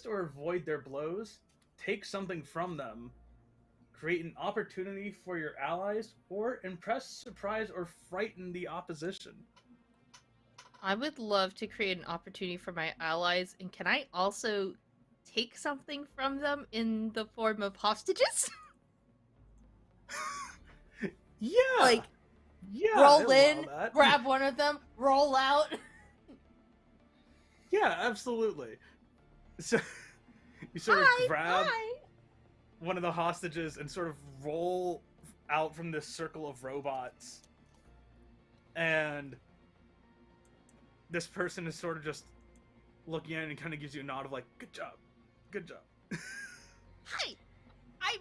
or avoid their blows, take something from them, create an opportunity for your allies, or impress, surprise, or frighten the opposition. I would love to create an opportunity for my allies, and can I also take something from them in the form of hostages? Yeah. Like, yeah, roll I'll allow in, that. grab one of them, roll out. Yeah, absolutely. So you sort of grab one of the hostages and sort of roll out from this circle of robots, and this person is sort of just looking at it and kind of gives you a nod of like, good job, good job. Hi, I'm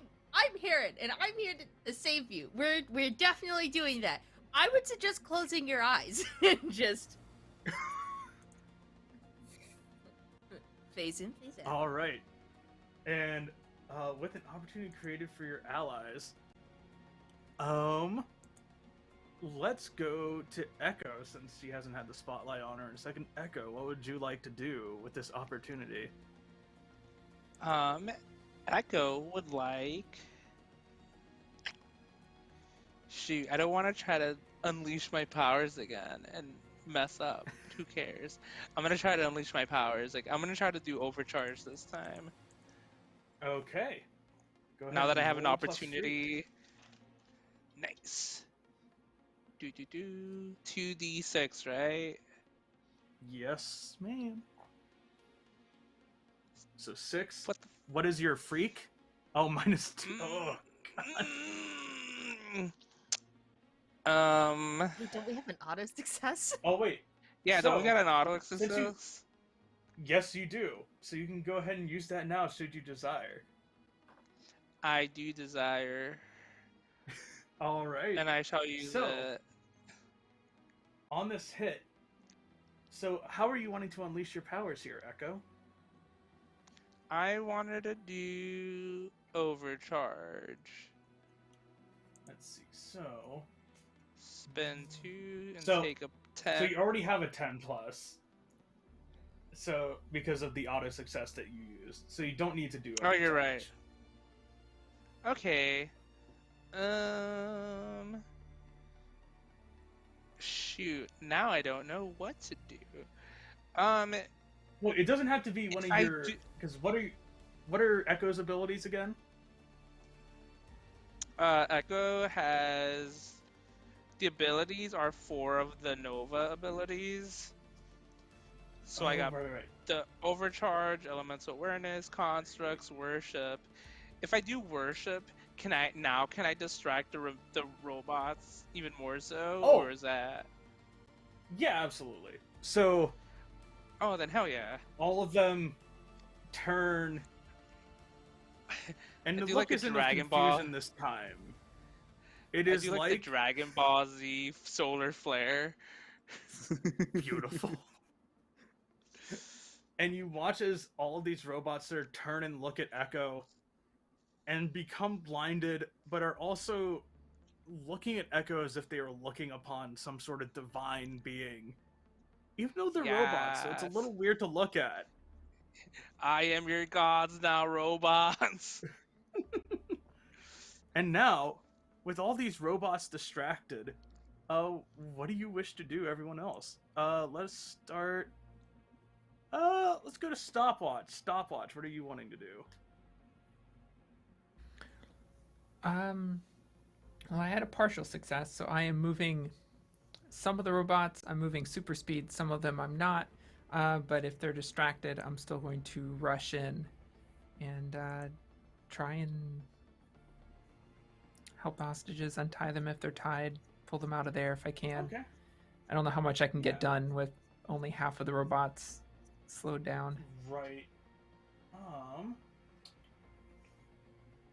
Heron, and I'm here to save you. We're definitely doing that. I would suggest closing your eyes and just phase in, phase out. All right, and with an opportunity created for your allies, let's go to Echo, since she hasn't had the spotlight on her in a second. Echo, what would you like to do with this opportunity? Echo would like... Shoot, I don't want to try to unleash my powers again and mess up. Who cares? I'm gonna try to unleash my powers. Like, I'm gonna try to do overcharge this time. Okay. Go ahead Now that I and have an roll +3. opportunity. Nice. 2d6, right? Yes, ma'am. So 6. What the What is your freak? Oh, -2. Oh, Wait, don't we have an auto success? oh wait. Yeah, So, don't we got an auto since you- success? Yes, you do. So you can go ahead and use that now, should you desire. I do desire, All right. and I shall use So- it. On this hit. So how are you wanting to unleash your powers here, Echo? I wanted to do overcharge. Let's see. So Spend 2 and So- take a 10. So you already have a 10 plus. So because of the auto success that you used, so you don't need to do. Oh, you're overcharge. right. Okay. Shoot. Now I don't know what to do. Well, it doesn't have to be one of I your. do- Because what are Echo's abilities again? Echo has... The abilities are 4 of the Nova abilities. So I got right. the Overcharge, Elemental Awareness, Constructs, Worship. If I do Worship, can I distract the robots even more so? Oh. Or is that... Yeah, absolutely. So Oh, then hell yeah. all of them turn, and I the do look like the isn't Dragon of Ball. confusion this time. It I is do like the Dragon Ball Z Solar Flare. beautiful. And you watch as all of these robots sort of turn and look at Echo and become blinded, but are also looking at Echo as if they were looking upon some sort of divine being. Even though they're robots, so it's a Yes. little weird to look at. I am your gods now, robots. And now, with all these robots distracted, what do you wish to do, everyone else? Let's start... let's go to Stopwatch. Stopwatch, what are you wanting to do? Well, I had a partial success, so I am moving some of the robots. I'm moving super speed. Some of them I'm not. But if they're distracted, I'm still going to rush in and try and help the hostages, untie them if they're tied, pull them out of there if I can. Okay. I don't know how much I can get Yeah. done with only half of the robots slowed down. Right.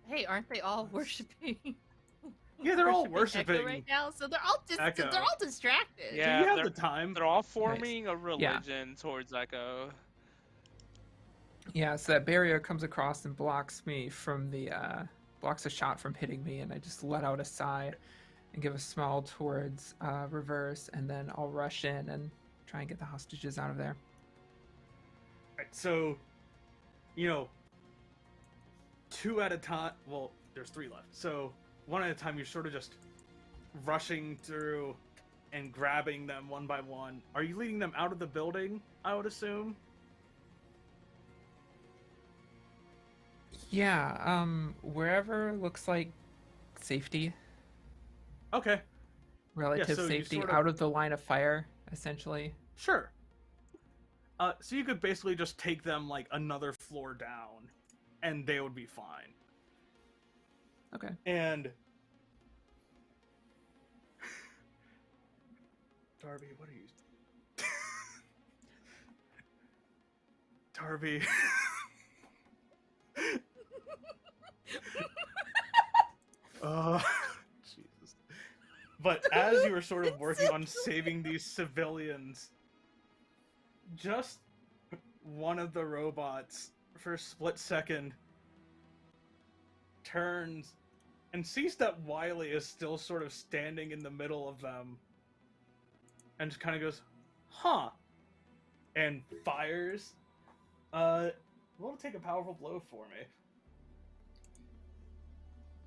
Hey, aren't they all worshiping? Yeah, they're all Echo worshiping. right now, so they're all Echo. they're all distracted. Yeah. Do you have they're- the time? They're all forming a religion towards Echo. Yeah, so that barrier comes across and blocks me from the blocks a shot from hitting me, and I just let out a sigh and give a smile towards reverse, and then I'll rush in and try and get the hostages out of there. Right, so, 2 at a time. Well, there's 3 left. So 1 at a time. You're sort of just rushing through, and grabbing them one by one. Are you leading them out of the building, I would assume? Yeah, wherever looks like safety, Okay, relative so you safety, sort of- out of the line of fire, essentially. sure. So you could basically just take them like another floor down, and they would be fine. Okay. And Darby, what are you? Darby. Jesus. But as you were sort of working on saving these civilians, just one of the robots, for a split second, turns and sees that Wily is still sort of standing in the middle of them, and just kind of goes, huh, and fires. Roll to take a powerful blow for me.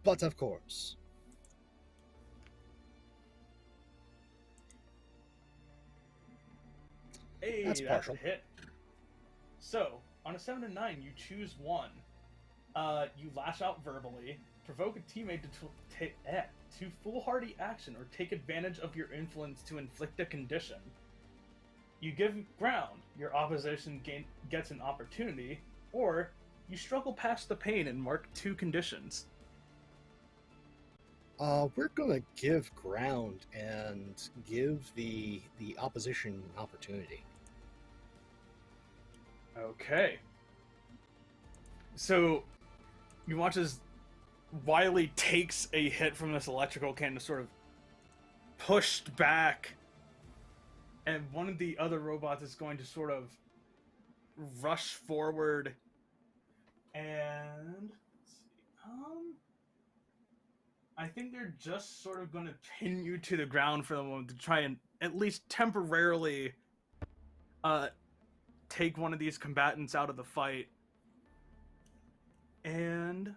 But of course. Hey, That's that's partial. a hit. So, on a 7 and 9, you choose one. You lash out verbally, provoke a teammate to foolhardy action or take advantage of your influence to inflict a condition. You give ground, your opposition gets an opportunity, or you struggle past the pain and mark 2 conditions. We're gonna give ground and give the opposition an opportunity. Okay. So, you watch as Wily takes a hit from this electrical cannon, sort of pushed back, and one of the other robots is going to sort of rush forward and let's see, I think they're just sort of going to pin you to the ground for the moment to try and at least temporarily take one of these combatants out of the fight. And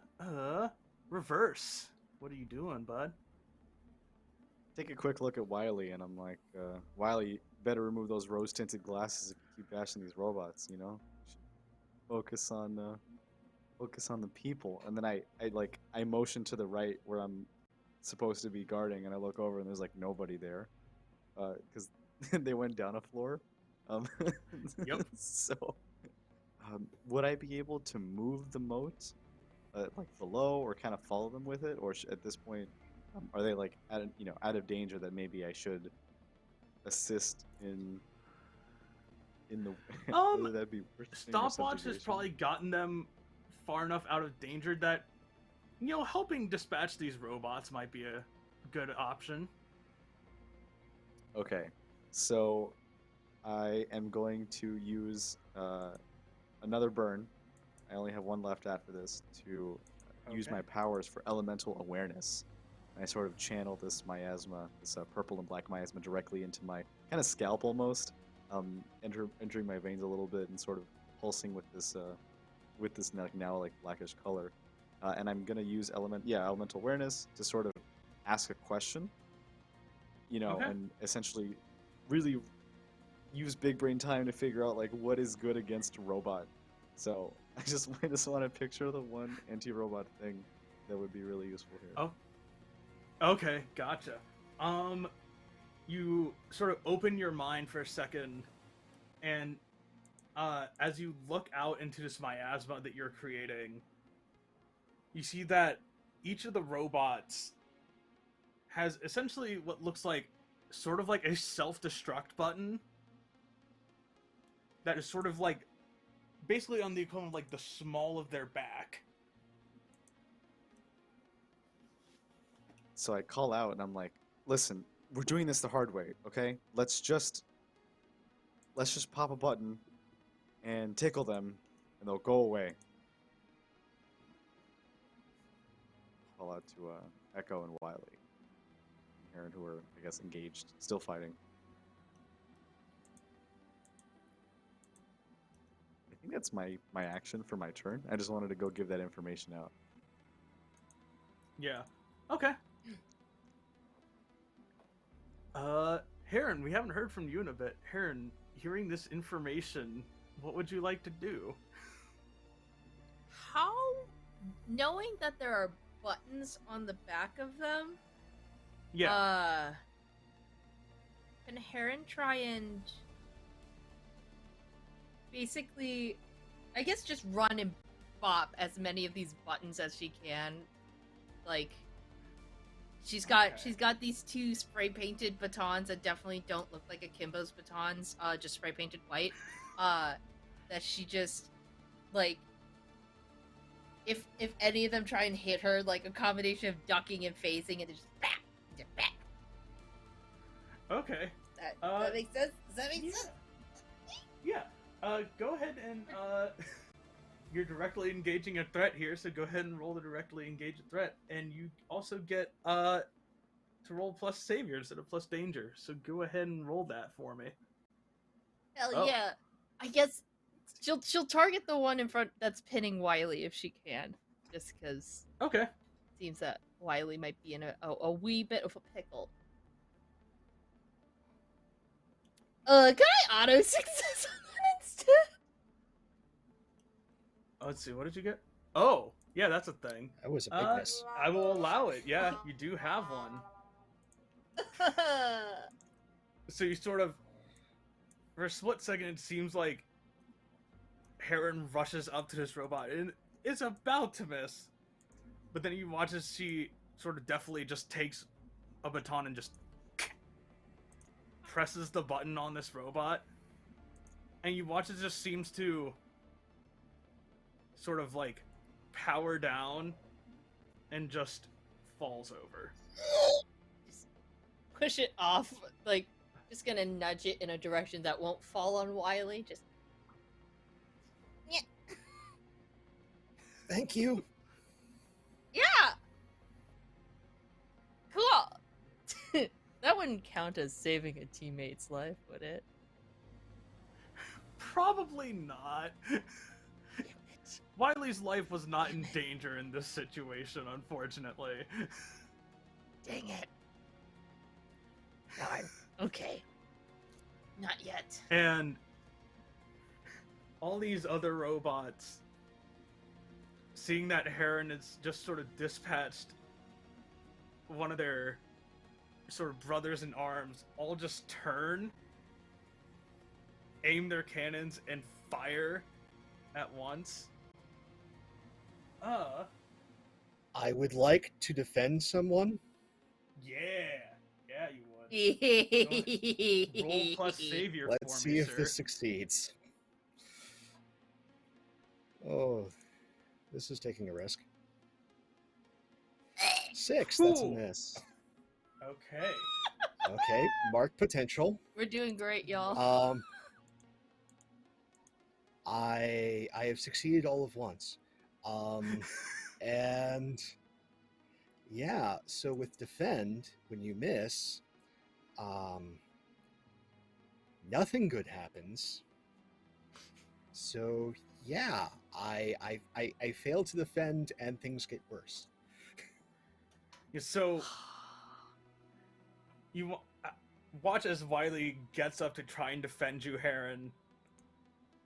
reverse. What are you doing, bud? Take a quick look at Wily, and I'm like, Wily, better remove those rose-tinted glasses if you keep bashing these robots. You know, focus on the people. And then I motion to the right where I'm supposed to be guarding, and I look over and there's like nobody there, because they went down a floor. Yep. So, would I be able to move the moat, like below, or kind of follow them with it, or at this point, are they like out of danger that maybe I should assist in the whether that be Stopwatch has probably gotten them far enough out of danger that, helping dispatch these robots might be a good option. Okay, so I am going to use another burn. I only have one left after this to use my powers for elemental awareness. And I sort of channel this miasma, this purple and black miasma, directly into my kind of scalp almost, entering my veins a little bit and sort of pulsing with this now like blackish color. And I'm gonna use elemental awareness to sort of ask a question, Okay. and essentially really use big brain time to figure out like what is good against a robot. So I just want to picture the one anti-robot thing that would be really useful here. Oh, okay, gotcha. You sort of open your mind for a second, and as you look out into this miasma that you're creating, you see that each of the robots has essentially what looks like sort of like a self-destruct button that is sort of like basically on the equivalent of like the small of their back. So I call out and I'm like, listen, we're doing this the hard way, okay? Let's just pop a button and tickle them and they'll go away. Call out to Echo and Wily. Heron, who are, I guess, engaged, still fighting. I think that's my action for my turn. I just wanted to go give that information out. Yeah. Okay. Heron, we haven't heard from you in a bit. Heron, hearing this information, what would you like to do? How, knowing that there are buttons on the back of them, Yeah. can Heron try and basically, I guess, just run and bop as many of these buttons as she can? Like, she's got these 2 spray painted batons that definitely don't look like Akimbo's batons, just spray painted white. That she just, like, if any of them try and hit her, like a combination of ducking and phasing, and just back. Okay. That makes sense? Does that make sense? Yeah. Go ahead and you're directly engaging a threat here, so go ahead and roll to directly engage a threat, and you also get to roll plus savior instead of plus danger. So go ahead and roll that for me. Hell yeah! I guess she'll target the one in front that's pinning Wily if she can, just because. Okay. It seems that Wily might be in a wee bit of a pickle. Can I auto success on that instead? Let's see, what did you get? Oh, yeah, that's a thing. That was a big miss. I will allow it. Yeah, you do have one. So you sort of, for a split second, it seems like Heron rushes up to this robot and is about to miss, but then you watch as she sort of deftly just takes a baton and just presses the button on this robot, and you watch it just seems to sort of like power down and just falls over. Just push it off, like, just gonna nudge it in a direction that won't fall on Wily. Just. Yeah. Thank you. Yeah! Cool! That wouldn't count as saving a teammate's life, would it? Probably not. Wily's life was not in danger in this situation, unfortunately. Dang it. Darn. Okay. Not yet. And all these other robots, seeing that Heron is just sort of dispatched one of their sort of brothers in arms, all just turn, aim their cannons, and fire at once. I would like to defend someone. Yeah, you would. Roll plus savior Let's for see me, if sir. this succeeds. Oh, this is taking a risk. 6, that's a Ooh. miss. Okay. Okay, mark potential. We're doing great, y'all. I have succeeded all of once. And yeah, so with defend, when you miss, nothing good happens. So yeah, I fail to defend and things get worse. Yeah, so you watch as Wily gets up to try and defend you, Heron,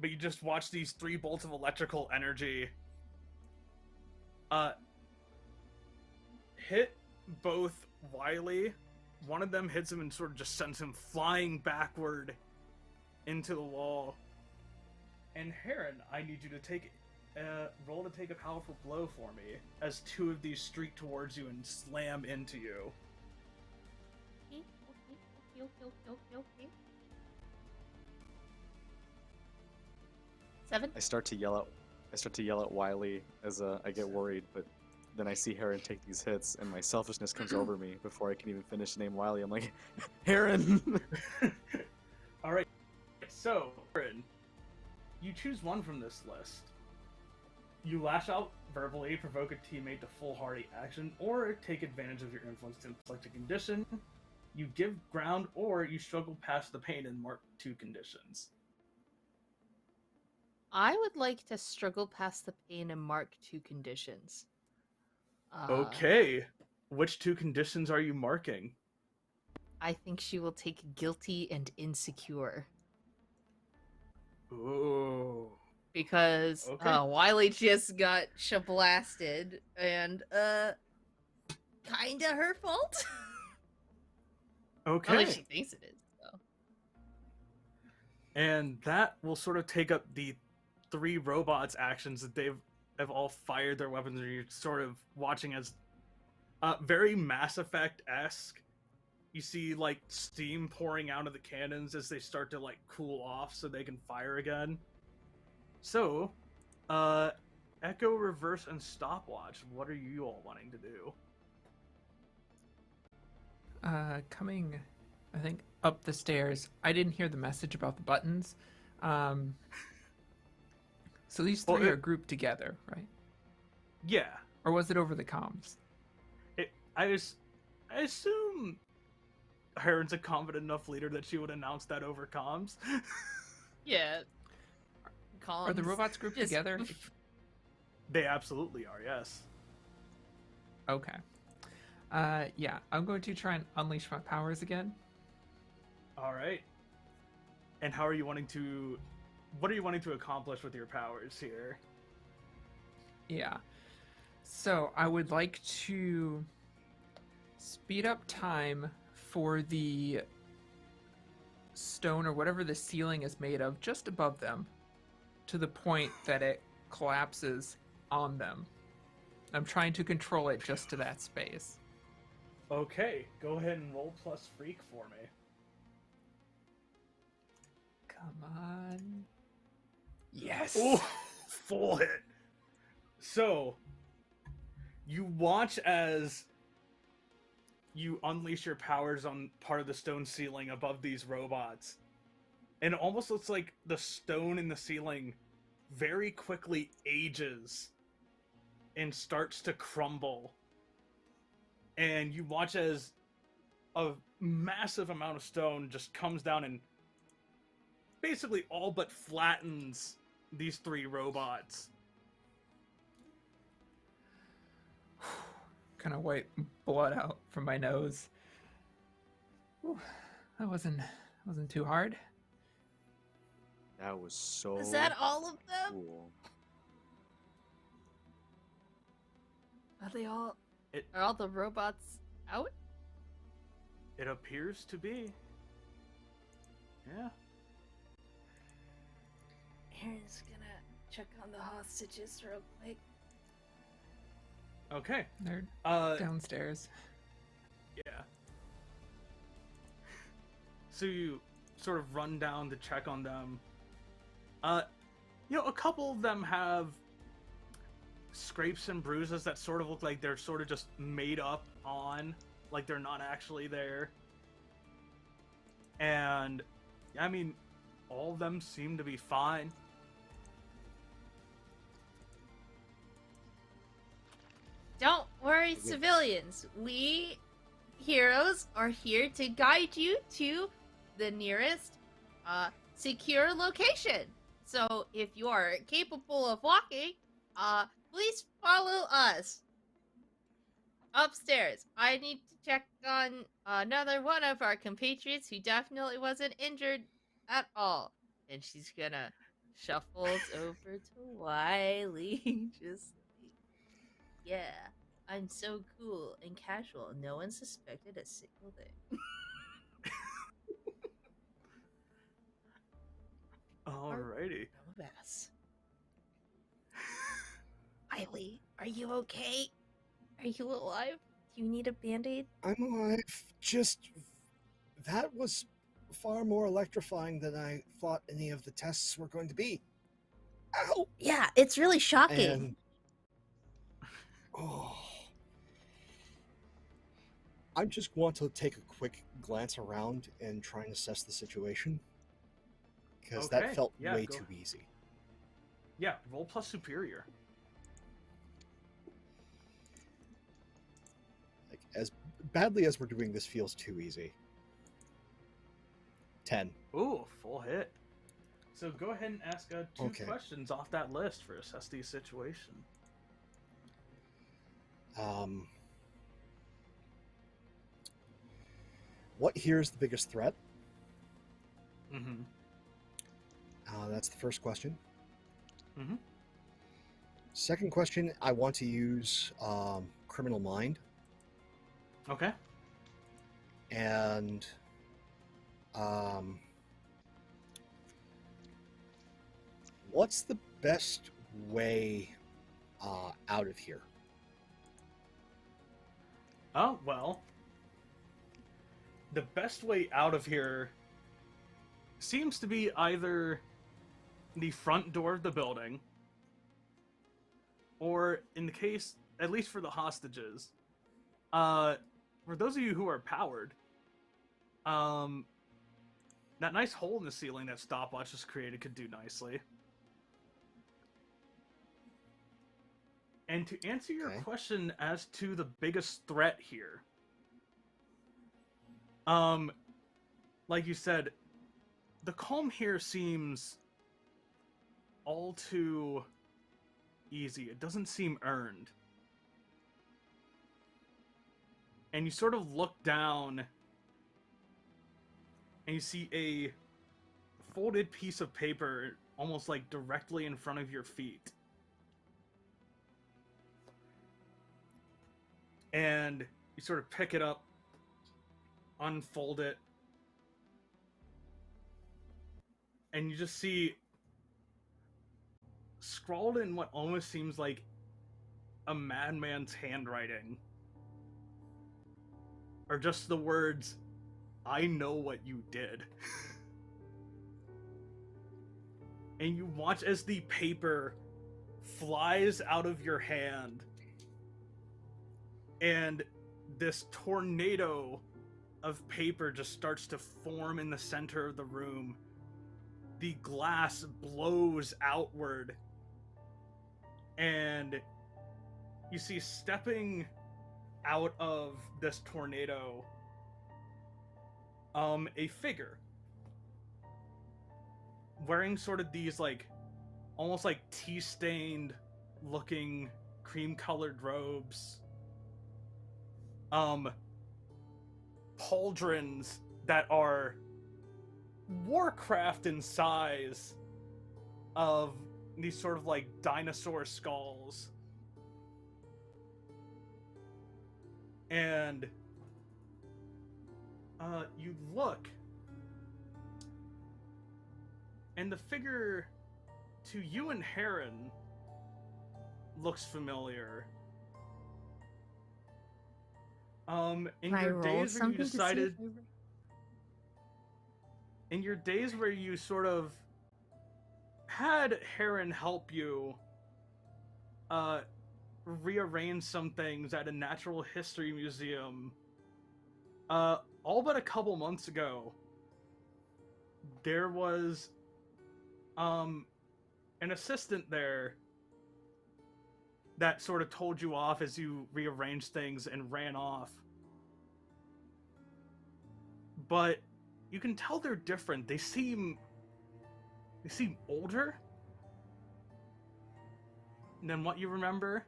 but you just watch these 3 bolts of electrical energy hit both Wily. One of them hits him and sort of just sends him flying backward into the wall. And Heron, I need you to take roll to take a powerful blow for me as 2 of these streak towards you and slam into you. Okay. 7? I start to yell at Wily as I get worried, but then I see Heron take these hits, and my selfishness comes over me before I can even finish the name Wily. I'm like, Heron! All right, so Heron, you choose one from this list. You lash out verbally, provoke a teammate to foolhardy action, or take advantage of your influence to inflict a condition. You give ground, or you struggle past the pain and mark 2 conditions. I would like to struggle past the pain and mark 2 conditions. Okay, which 2 conditions are you marking? I think she will take guilty and insecure. Ooh. Because Okay. Wily just got shablasted, and kinda her fault. Okay. At least she thinks it is. So. And that will sort of take up the 3 robots' actions that have all fired their weapons, and you're sort of watching as very Mass Effect-esque. You see like steam pouring out of the cannons as they start to like cool off so they can fire again. So, Echo, Reverse, and Stopwatch, what are you all wanting to do? Coming, I think, up the stairs. I didn't hear the message about the buttons. So these 3 are grouped together, right? Yeah. Or was it over the comms? I assume Heron's a confident enough leader that she would announce that over comms. Yeah. Are the robots grouped together? They absolutely are, yes. Okay. Yeah, I'm going to try and unleash my powers again. All right. And what are you wanting to accomplish with your powers here? Yeah. So I would like to speed up time for the stone or whatever the ceiling is made of just above them to the point that it collapses on them. I'm trying to control it just to that space. Okay, go ahead and roll plus freak for me. Come on. Yes. Oh, full hit. So, you watch as you unleash your powers on part of the stone ceiling above these robots. And it almost looks like the stone in the ceiling very quickly ages and starts to crumble. And you watch as a massive amount of stone just comes down and basically all but flattens these 3 robots. Kind of wipe blood out from my nose. Whew, that wasn't too hard. That was so Is that all of them? cool. Are they all? Are all the robots out? It appears to be. Yeah. Aaron's gonna check on the hostages real quick. Okay. They're downstairs. Yeah. So you sort of run down to check on them. A couple of them have scrapes and bruises that sort of look like they're sort of just made up on, like they're not actually there. And, I mean, all of them seem to be fine. Don't worry, civilians. We heroes are here to guide you to the nearest secure location. So if you are capable of walking, please follow us. Upstairs, I need to check on another one of our compatriots who definitely wasn't injured at all. And she's gonna shuffles over to Wily. Just like, yeah, I'm so cool and casual. No one suspected a single thing. Alrighty. I'm a mess. Wily, are you okay? Are you alive? Do you need a band-aid? I'm alive. Just that was far more electrifying than I thought any of the tests were going to be. Ow! Yeah, it's really shocking. And I just want to take a quick glance around and try and assess the situation. Because that felt way too easy. Yeah, roll plus superior. Like, as badly as we're doing this feels too easy. 10. Ooh, full hit. So go ahead and ask 2 questions off that list for assess the situation. what here is the biggest threat? Mm-hmm. That's the first question. Mm-hmm. Second question, I want to use Criminal Mind. Okay. And what's the best way out of here? Oh, well. The best way out of here seems to be either the front door of the building, or in the case, at least for the hostages, for those of you who are powered, that nice hole in the ceiling that Stopwatch has created could do nicely. And to answer your question as to the biggest threat here, like you said, the calm here seems all too easy. It doesn't seem earned. And you sort of look down and you see a folded piece of paper almost like directly in front of your feet. And you sort of pick it up, unfold it, and you just see scrawled in what almost seems like a madman's handwriting are just the words, "I know what you did." And you watch as the paper flies out of your hand, and this tornado of paper just starts to form in the center of the room. The glass blows outward, and you see stepping out of this tornado a figure wearing sort of these like almost like tea-stained looking cream-colored robes, pauldrons that are Warcraft in size of these sort of like dinosaur skulls. And you look, and the figure to you and Heron looks familiar. In your days where you decided, in your days where you sort of had Heron help you rearrange some things at a natural history museum, all but a couple months ago, there was an assistant there that sort of told you off as you rearranged things and ran off. But you can tell they're different. They seem older than what you remember.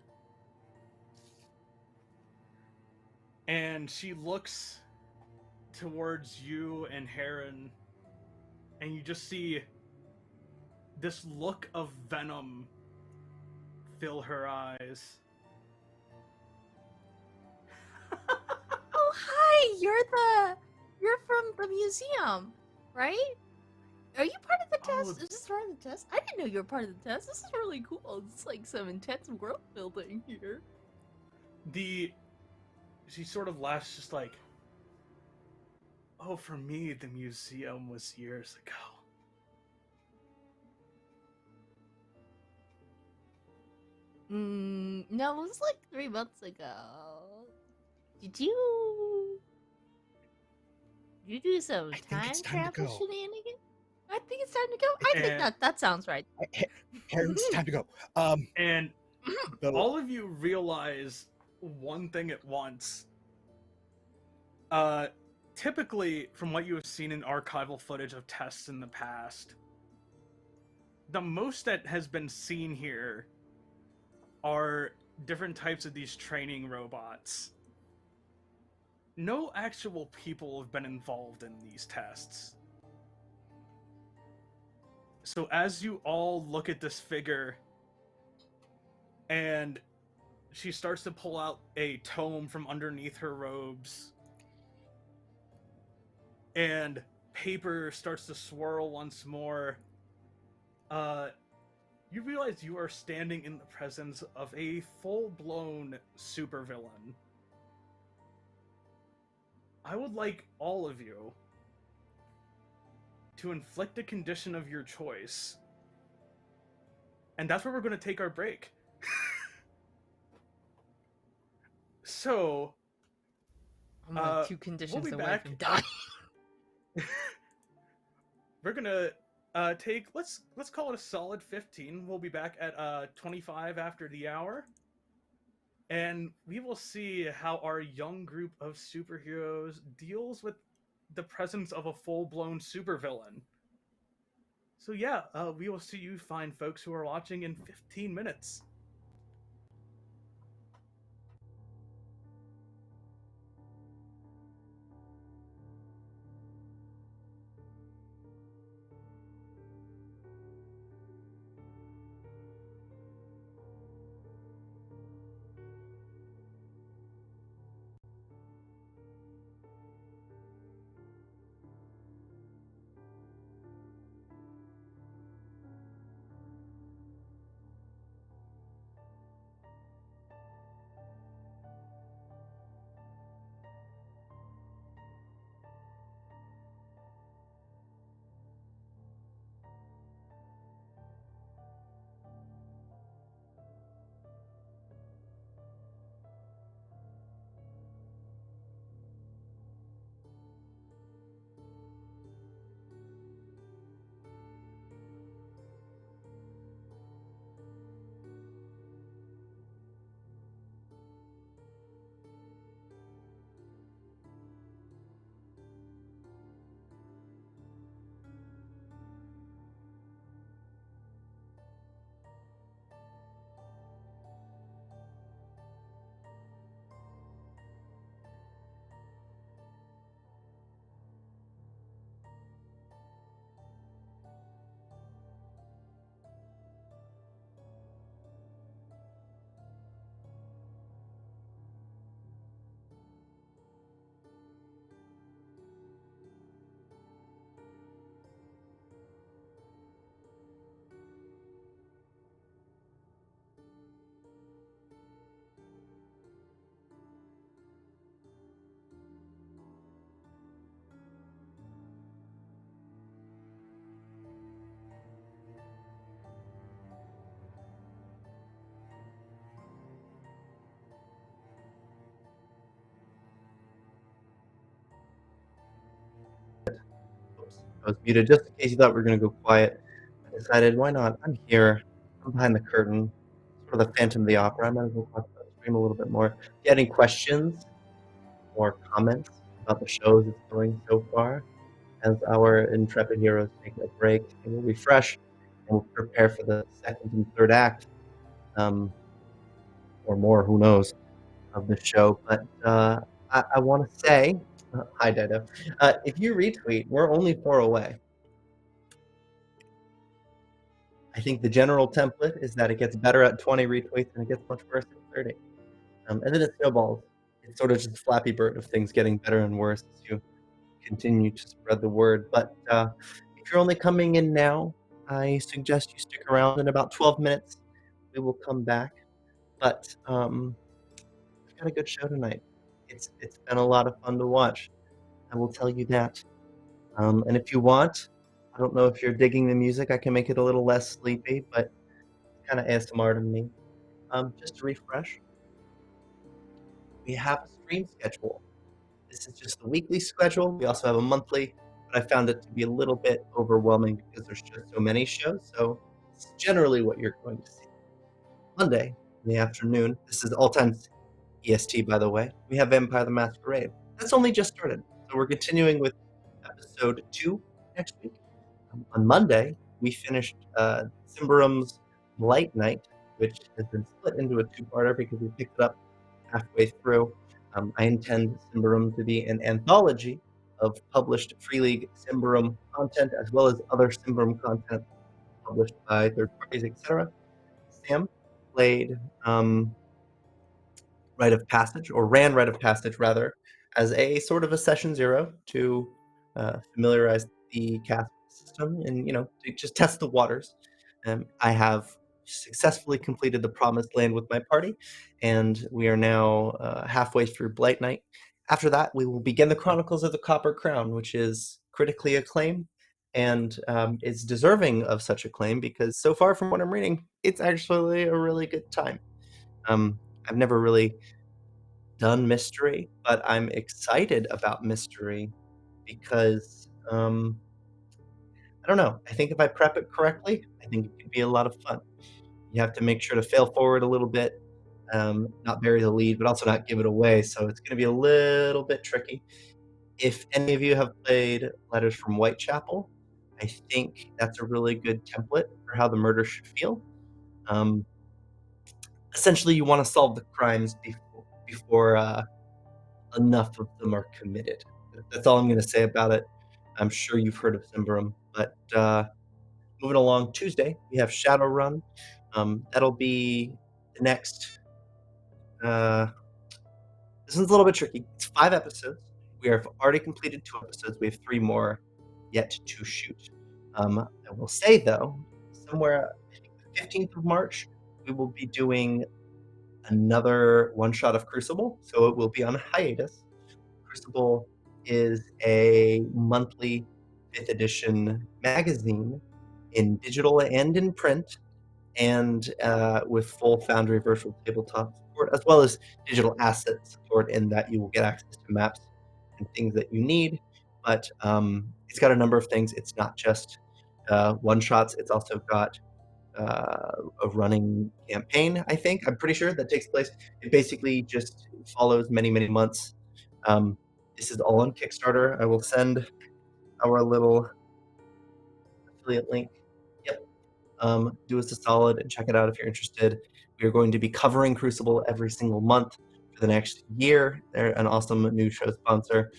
And she looks towards you and Heron, and you just see this look of venom fill her eyes. Oh, hi! You're from the museum, right? Are you part of the test? Is this part of the test? I didn't know you were part of the test. This is really cool. It's like some intense world building here. She sort of laughs, just like, oh, for me, the museum was years ago. No, it was like 3 months ago. Did you do some time travel shenanigans? I think it's time to go. I think that sounds right. Heron, it's time to go. And all of you realize one thing at once. Typically, from what you have seen in archival footage of tests in the past, the most that has been seen here are different types of these training robots no actual people have been involved in these tests. So as you all look at this figure, and she starts to pull out a tome from underneath her robes, and paper starts to swirl once more, you realize you are standing in the presence of a full-blown supervillain. I would like all of you to inflict a condition of your choice. And that's where we're going to take our break. So, I'm like 2 conditions we'll be away back. from dying. We're gonna take let's call it a solid 15. We'll be back at 25 after the hour, and we will see how our young group of superheroes deals with the presence of a full-blown supervillain. So yeah, we will see you fine folks who are watching in 15 minutes. I was muted just in case you thought we were going to go quiet. I decided, why not? I'm here. I'm behind the curtain. Sort of the Phantom of the Opera. I might as well talk about the stream a little bit more. If you had any questions or comments about the shows that's going so far, as our intrepid heroes take a break and we'll refresh and we'll prepare for the second and third act, or more, who knows, of the show. But I want to say, hi, Dido. If you retweet, we're only 4 away. I think the general template is that it gets better at 20 retweets and it gets much worse at 30. And then it snowballs. It's sort of just Flappy Bird of things getting better and worse as you continue to spread the word. But if you're only coming in now, I suggest you stick around. In about 12 minutes, we will come back. But we've got a good show tonight. It's been a lot of fun to watch. I will tell you that. And if you want, I don't know if you're digging the music. I can make it a little less sleepy, but it's kind of ASMR to me. Just to refresh, we have a stream schedule. This is just the weekly schedule. We also have a monthly, but I found it to be a little bit overwhelming because there's just so many shows. So it's generally what you're going to see. Monday in the afternoon, this is all times EST, by the way, we have Vampire the Masquerade. That's only just started. So we're continuing with episode 2 next week. On Monday, we finished Simbaram's Light Night, which has been split into a 2-parter because we picked it up halfway through. I intend Symbaroum to be an anthology of published Free League Symbaroum content, as well as other Symbaroum content published by third parties, etc. Sam played Rite of Passage, or ran Rite of Passage rather, as a sort of a session zero to familiarize the cast system and to just test the waters. I have successfully completed the Promised Land with my party, and we are now halfway through Blight Night. After that, we will begin the Chronicles of the Copper Crown, which is critically acclaimed and is deserving of such acclaim because so far from what I'm reading, it's actually a really good time. I've never really done mystery, but I'm excited about mystery because I don't know. I think if I prep it correctly, I think it could be a lot of fun. You have to make sure to fail forward a little bit, not bury the lead, but also not give it away. So it's going to be a little bit tricky. If any of you have played Letters from Whitechapel, I think that's a really good template for how the murder should feel. Essentially, you want to solve the crimes before enough of them are committed. That's all I'm going to say about it. I'm sure you've heard of Symbaroum, but moving along, Tuesday, we have Shadowrun. That'll be the next. This one's a little bit tricky. It's 5 episodes. We have already completed 2 episodes. We have 3 more yet to shoot. I will say, though, somewhere, I think the 15th of March, we will be doing another one-shot of Crucible, so it will be on hiatus. Crucible is a monthly 5th edition magazine in digital and in print, and with full Foundry virtual tabletop support, as well as digital asset support in that you will get access to maps and things that you need. But it's got a number of things. It's not just one-shots. It's also got a running campaign, I think. I'm pretty sure that takes place. It basically just follows many, many months. This is all on Kickstarter. I will send our little affiliate link. Yep. Do us a solid and check it out if you're interested. We are going to be covering Crucible every single month for the next year. They're an awesome new show sponsor.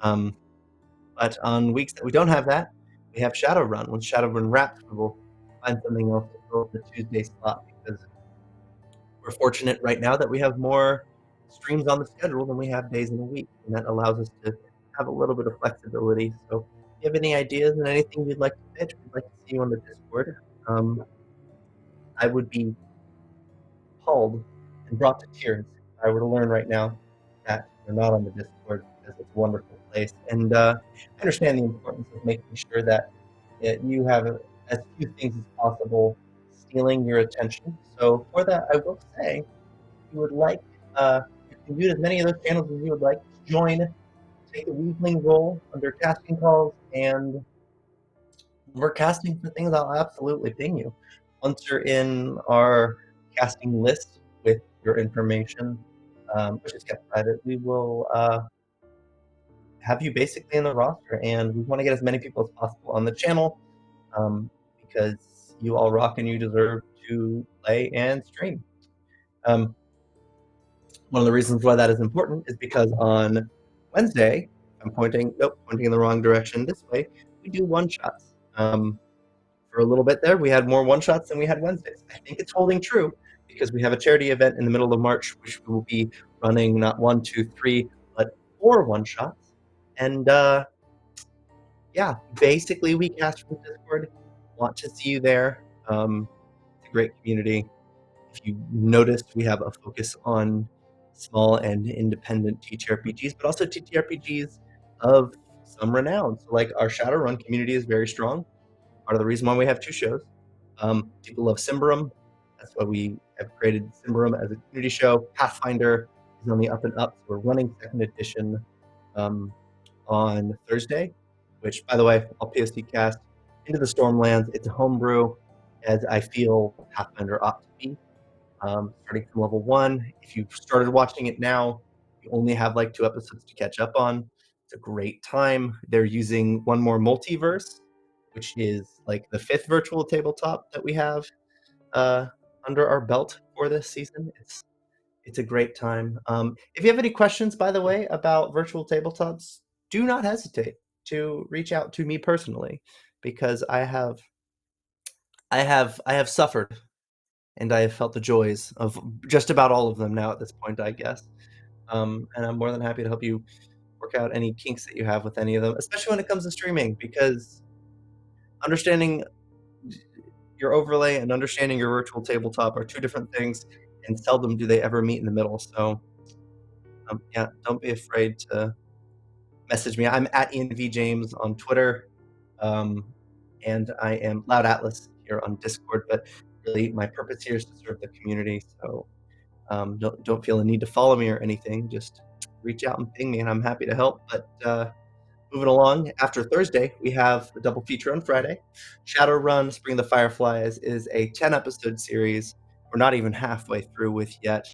But on weeks that we don't have that, we have Shadowrun. When Shadowrun wraps, we will find something else to fill the Tuesday slot because we're fortunate right now that we have more streams on the schedule than we have days in a week, and that allows us to have a little bit of flexibility. So if you have any ideas and anything you'd like to pitch, we'd like to see you on the Discord. I would be appalled and brought to tears if I were to learn right now that you're not on the Discord because it's a wonderful place. And I understand the importance of making sure that you have as few things as possible stealing your attention. So for that, I will say, if you would like, you can view as many of those channels as you would like. Join, take the weekly role under casting calls, and we're casting for things. I'll absolutely ping you. Once you're in our casting list with your information, which is kept private, we will have you basically in the roster, and we want to get as many people as possible on the channel because you all rock and you deserve to play and stream. One of the reasons why that is important is because on Wednesday, I'm pointing in the wrong direction this way, we do one-shots. For a little bit there, we had more one-shots than we had Wednesdays. I think it's holding true because we have a charity event in the middle of March, which we will be running not 1, 2, 3, but 4 one-shots. And yeah, basically we cast from Discord. Want to see you there. It's a great community. If you noticed, we have a focus on small and independent TTRPGs, but also TTRPGs of some renown. So like our Shadowrun community is very strong. Part of the reason why we have 2 shows. People love Symbaroum. That's why we have created Symbaroum as a community show. Pathfinder is on the up and up. So we're running 2nd edition on Thursday, which, by the way, I'll PST cast Into the Stormlands. It's a homebrew, as I feel Pathfinder ought to be. Starting from level 1. If you've started watching it now, you only have like 2 episodes to catch up on. It's a great time. They're using one more multiverse, which is like the 5th virtual tabletop that we have under our belt for this season. It's a great time. If you have any questions, by the way, about virtual tabletops, do not hesitate to reach out to me personally, because I have suffered, and I have felt the joys of just about all of them now at this point, I guess. And I'm more than happy to help you work out any kinks that you have with any of them, especially when it comes to streaming, because understanding your overlay and understanding your virtual tabletop are two different things, and seldom do they ever meet in the middle. So, yeah, don't be afraid to message me. I'm at IanVJames on Twitter, and I am Loud Atlas here on Discord. But really, my purpose here is to serve the community. So, don't feel a need to follow me or anything. Just reach out and ping me, and I'm happy to help. But moving along, after Thursday, we have the double feature on Friday. Shadowrun Spring of the Fireflies is a 10-episode series we're not even halfway through with yet.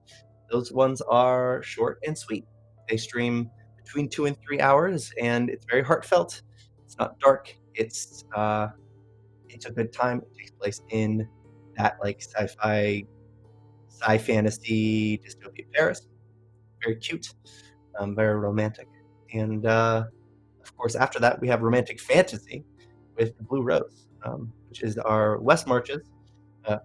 Those ones are short and sweet. They stream between 2 and 3 hours, and it's very heartfelt. It's not dark. It's a good time. It takes place in that like sci-fi, sci-fantasy dystopia Paris. Very cute, very romantic. And of course, after that, we have romantic fantasy with Blue Rose, which is our West Marches.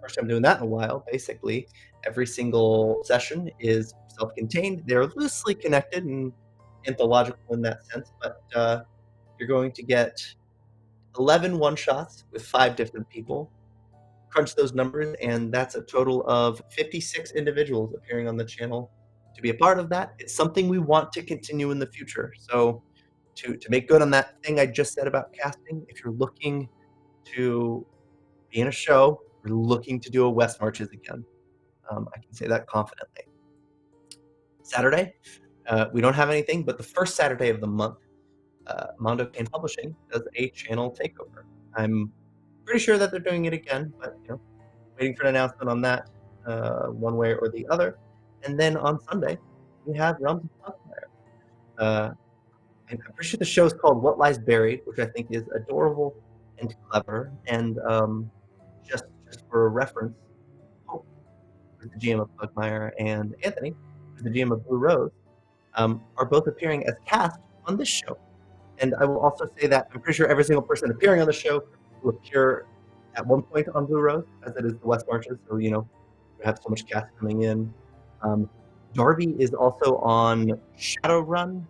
First time doing that in a while. Basically, every single session is self-contained. They're loosely connected and anthological in that sense, but you're going to get 11 one-shots with 5 different people. Crunch those numbers, and that's a total of 56 individuals appearing on the channel to be a part of that. It's something we want to continue in the future. So to make good on that thing I just said about casting, if you're looking to be in a show, you're looking to do a West Marches again, I can say that confidently. Saturday, we don't have anything, but the first Saturday of the month, Mondo Cane Publishing does a channel takeover. I'm pretty sure that they're doing it again, but waiting for an announcement on that, one way or the other. And then on Sunday, we have Realms of Pugmire. I'm pretty sure the show is called What Lies Buried, which I think is adorable and clever. And just for reference, Hope, who's the GM of Pugmire, and Anthony, who's the GM of Blue Rose, are both appearing as cast on this show. And I will also say that I'm pretty sure every single person appearing on the show will appear at one point on Blue Rose, as it is the West Marches. So, we have so much cast coming in. Darby is also on Shadowrun.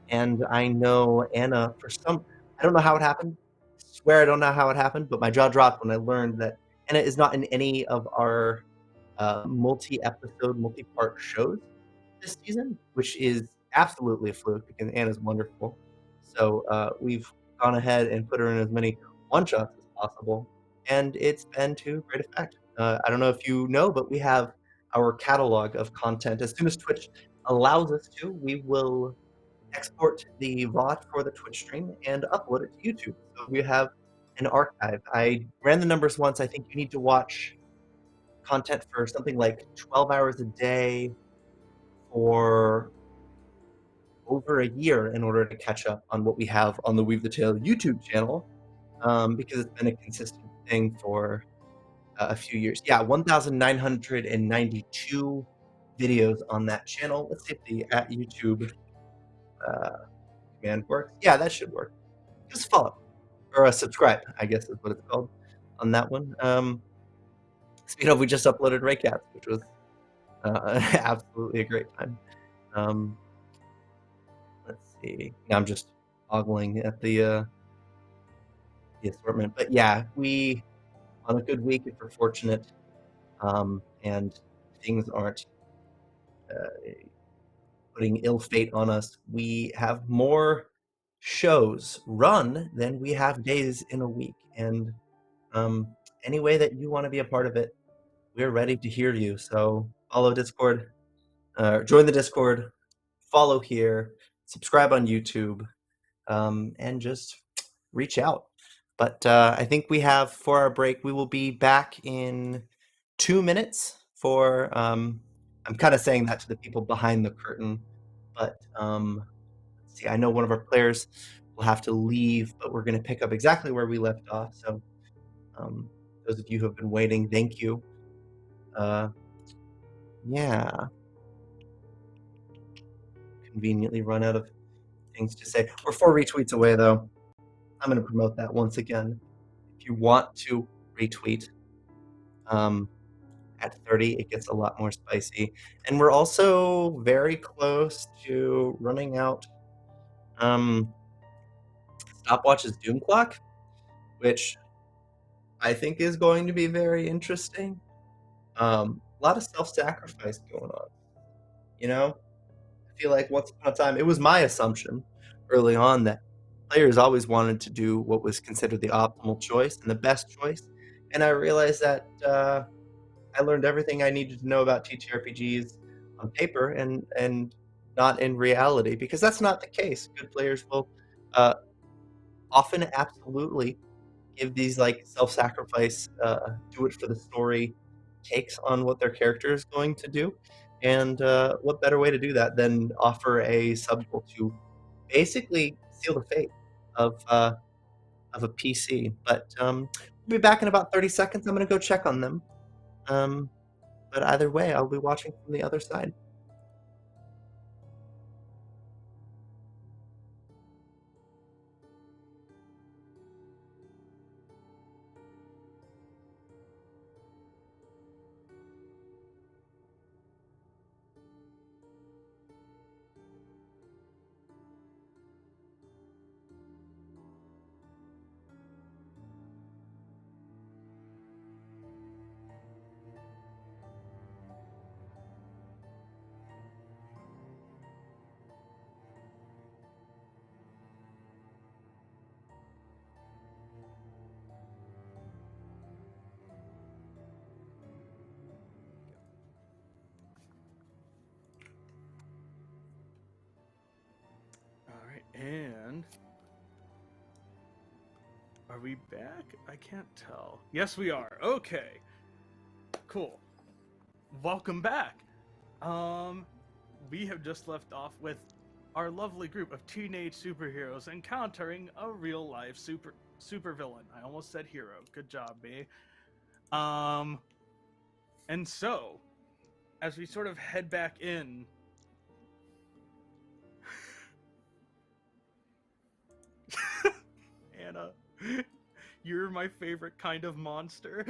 And I know Anna, I don't know how it happened. I swear I don't know how it happened, but my jaw dropped when I learned that Anna is not in any of our multi-episode, multi-part shows this season, which is absolutely a fluke because Anna's wonderful. So we've gone ahead and put her in as many one-shots as possible, and it's been to great effect. I don't know if you know, but we have our catalog of content. As soon as Twitch allows us to, we will export the VOD for the Twitch stream and upload it to YouTube. So we have an archive. I ran the numbers once. I think you need to watch content for something like 12 hours a day for over a year in order to catch up on what we have on the Weave the Tale YouTube channel, because it's been a consistent thing for a few years. Yeah, 1,992 videos on that channel. Let's see if the @YouTube command works. Yeah, that should work. Just follow or subscribe, I guess is what it's called on that one. Speaking of, we just uploaded Raycats, which was absolutely a great time. Let's see. Now I'm just ogling at the assortment, but yeah, we on a good week if we're fortunate, and things aren't putting ill fate on us, we have more shows run than we have days in a week. And any way that you want to be a part of it, we're ready to hear you. So follow Discord, join the Discord, follow here, subscribe on YouTube, and just reach out. But I think we have, for our break, we will be back in 2 minutes for, I'm kind of saying that to the people behind the curtain, but let's see, I know one of our players will have to leave, but we're going to pick up exactly where we left off. So those of you who have been waiting, thank you. Yeah. Conveniently run out of things to say. We're 4 retweets away, though. I'm going to promote that once again. If you want to retweet, at 30, it gets a lot more spicy. And we're also very close to running out Stopwatch's Doom Clock, which I think is going to be very interesting. A lot of self-sacrifice going on. You know? I feel like once upon a time, it was my assumption early on that players always wanted to do what was considered the optimal choice and the best choice. And I realized that I learned everything I needed to know about TTRPGs on paper and not in reality, because that's not the case. Good players will often absolutely give these like self-sacrifice, do it for the story takes on what their character is going to do. And what better way to do that than offer a subgoal to basically seal the fate of a PC. But we'll be back in about 30 seconds. I'm going to go check on them. But either way, I'll be watching from the other side. Alright, and are we back? I can't tell. Yes, we are. Okay. Cool. Welcome back. We have just left off with our lovely group of teenage superheroes encountering a real-life supervillain. I almost said hero. Good job, me. And so, as we sort of head back in, Anna, you're my favorite kind of monster.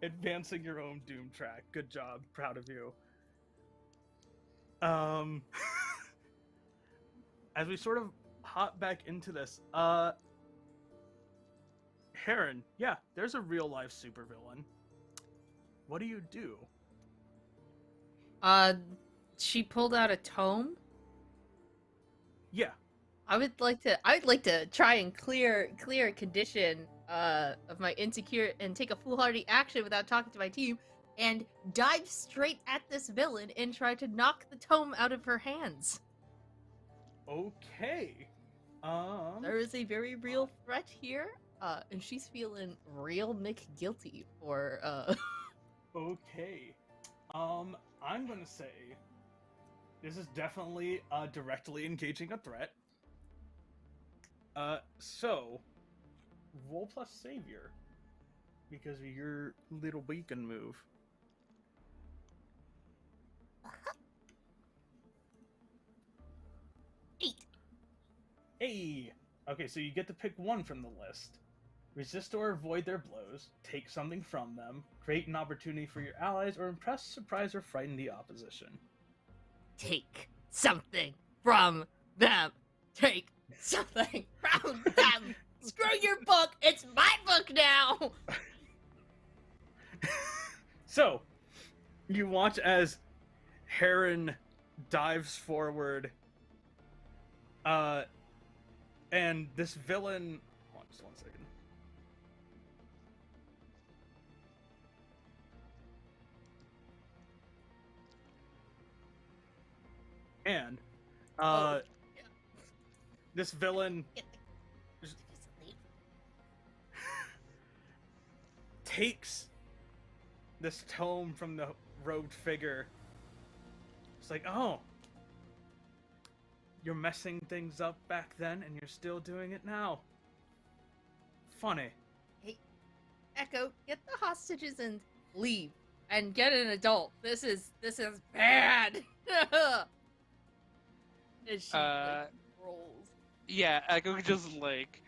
Advancing your own Doom track. Good job. Proud of you. As we sort of hop back into this, Heron, yeah, there's a real life supervillain. What do you do? She pulled out a tome. Yeah. I'd like to try and clear a condition of my insecure and take a foolhardy action without talking to my team and dive straight at this villain and try to knock the tome out of her hands. Okay. There is a very real threat here, and she's feeling real McGuilty for Okay. I'm gonna say this is definitely directly engaging a threat. So roll plus savior because of your little beacon move. Hey! Okay, so you get to pick one from the list. Resist or avoid their blows, take something from them, create an opportunity for your allies, or impress, surprise, or frighten the opposition. Take something from them. Take something from them. Screw your book. It's my book now. So, you watch as Heron dives forward, and this villain... Hold on, just 1 second. And, this villain takes this tome from the robed figure. It's like, oh, you're messing things up back then and you're still doing it now. Funny. Hey, Echo, get the hostages and leave. and get an adult. This is bad. And she like, rolls. Yeah, Echo just like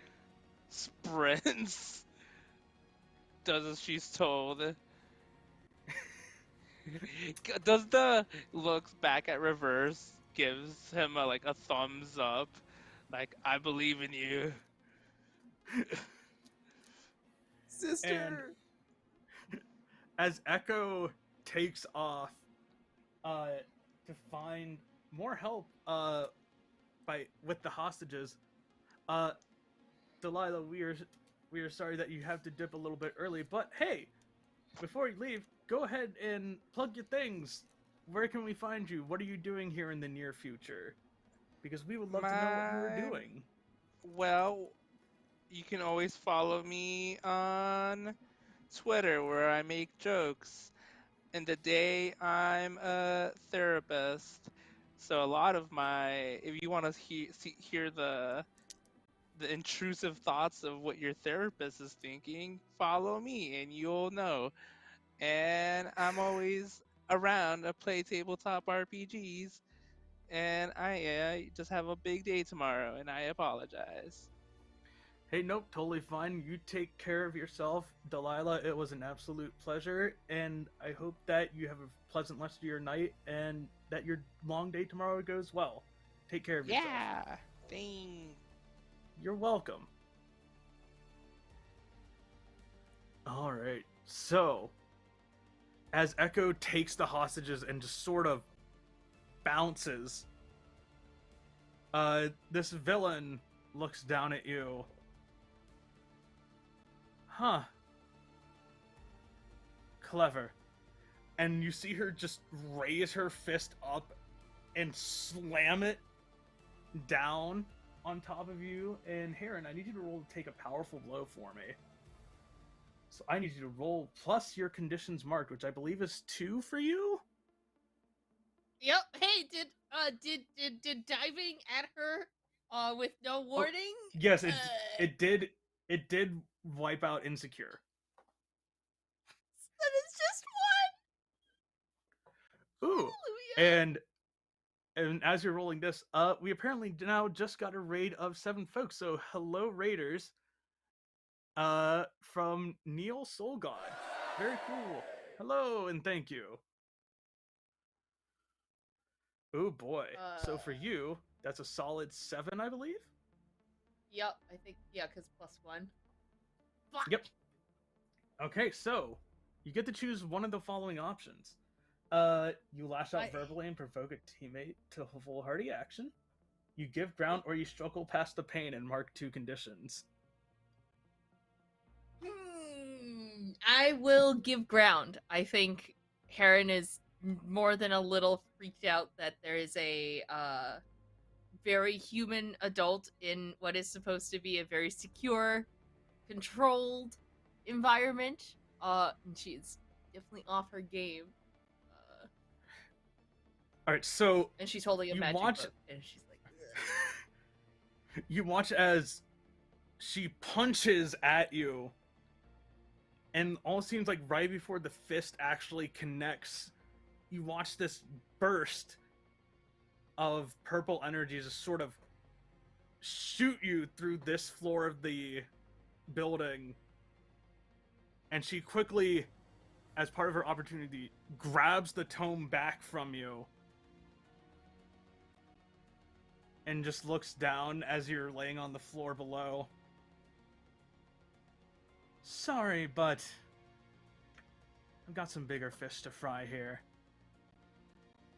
sprints, does as she's told. Does the looks back at Reverse, gives him a thumbs up, like I believe in you. Sister. And as Echo takes off to find more help with the hostages, Delilah, we are sorry that you have to dip a little bit early, but hey, before you leave, go ahead and plug your things. Where can we find you? What are you doing here in the near future? Because we would love to know what you are doing. Well, you can always follow me on Twitter where I make jokes. In the day, I'm a therapist. So a lot of if you want to hear the intrusive thoughts of what your therapist is thinking, follow me and you'll know. And I'm always around to play tabletop RPGs. And I just have a big day tomorrow, and I apologize. Hey, nope, totally fine. You take care of yourself, Delilah. It was an absolute pleasure, and I hope that you have a pleasant rest of your night and that your long day tomorrow goes well. Take care of yourself. Yeah, thanks. You're welcome. All right, so as Echo takes the hostages and just sort of bounces, this villain looks down at you. Huh. Clever. And you see her just raise her fist up and slam it down on top of you. And Heron, I need you to roll to take a powerful blow for me. So I need you to roll plus your conditions marked, which I believe is 2 for you? Yep. Hey, did diving at her with no warning? Yes, it did wipe out insecure. That is just one. Ooh. Hallelujah. And as you're rolling this, we apparently now just got a raid of 7 folks. So hello, raiders. From Neil Soul God. Very cool. Hello and thank you. Oh boy. So for you, that's a solid 7, I believe. Yep, I think because +1. Fuck. Yep. Okay, so you get to choose one of the following options. You lash out verbally and provoke a teammate to a foolhardy action. You give ground, or you struggle past the pain and mark 2 conditions. I will give ground. I think Heron is more than a little freaked out that there is a very human adult in what is supposed to be a very secure, controlled environment. And she's definitely off her game. All right, so and she's holding a magic book, and she's like, you watch as she punches at you, and almost seems like right before the fist actually connects, you watch this burst of purple energy just sort of shoot you through this floor of the building, and she quickly, as part of her opportunity, grabs the tome back from you and just looks down as you're laying on the floor below. Sorry, but I've got some bigger fish to fry here.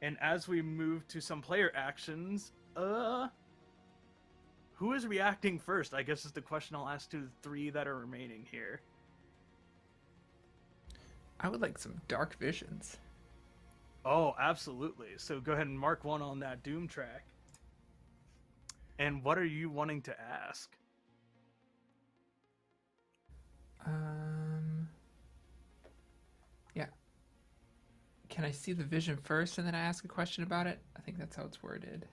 And as we move to some player actions, who is reacting first? I guess is the question I'll ask to the 3 that are remaining here. I would like some dark visions. Oh, absolutely. So go ahead and mark 1 on that Doom track. And what are you wanting to ask? Yeah. Can I see the vision first and then I ask a question about it? I think that's how it's worded.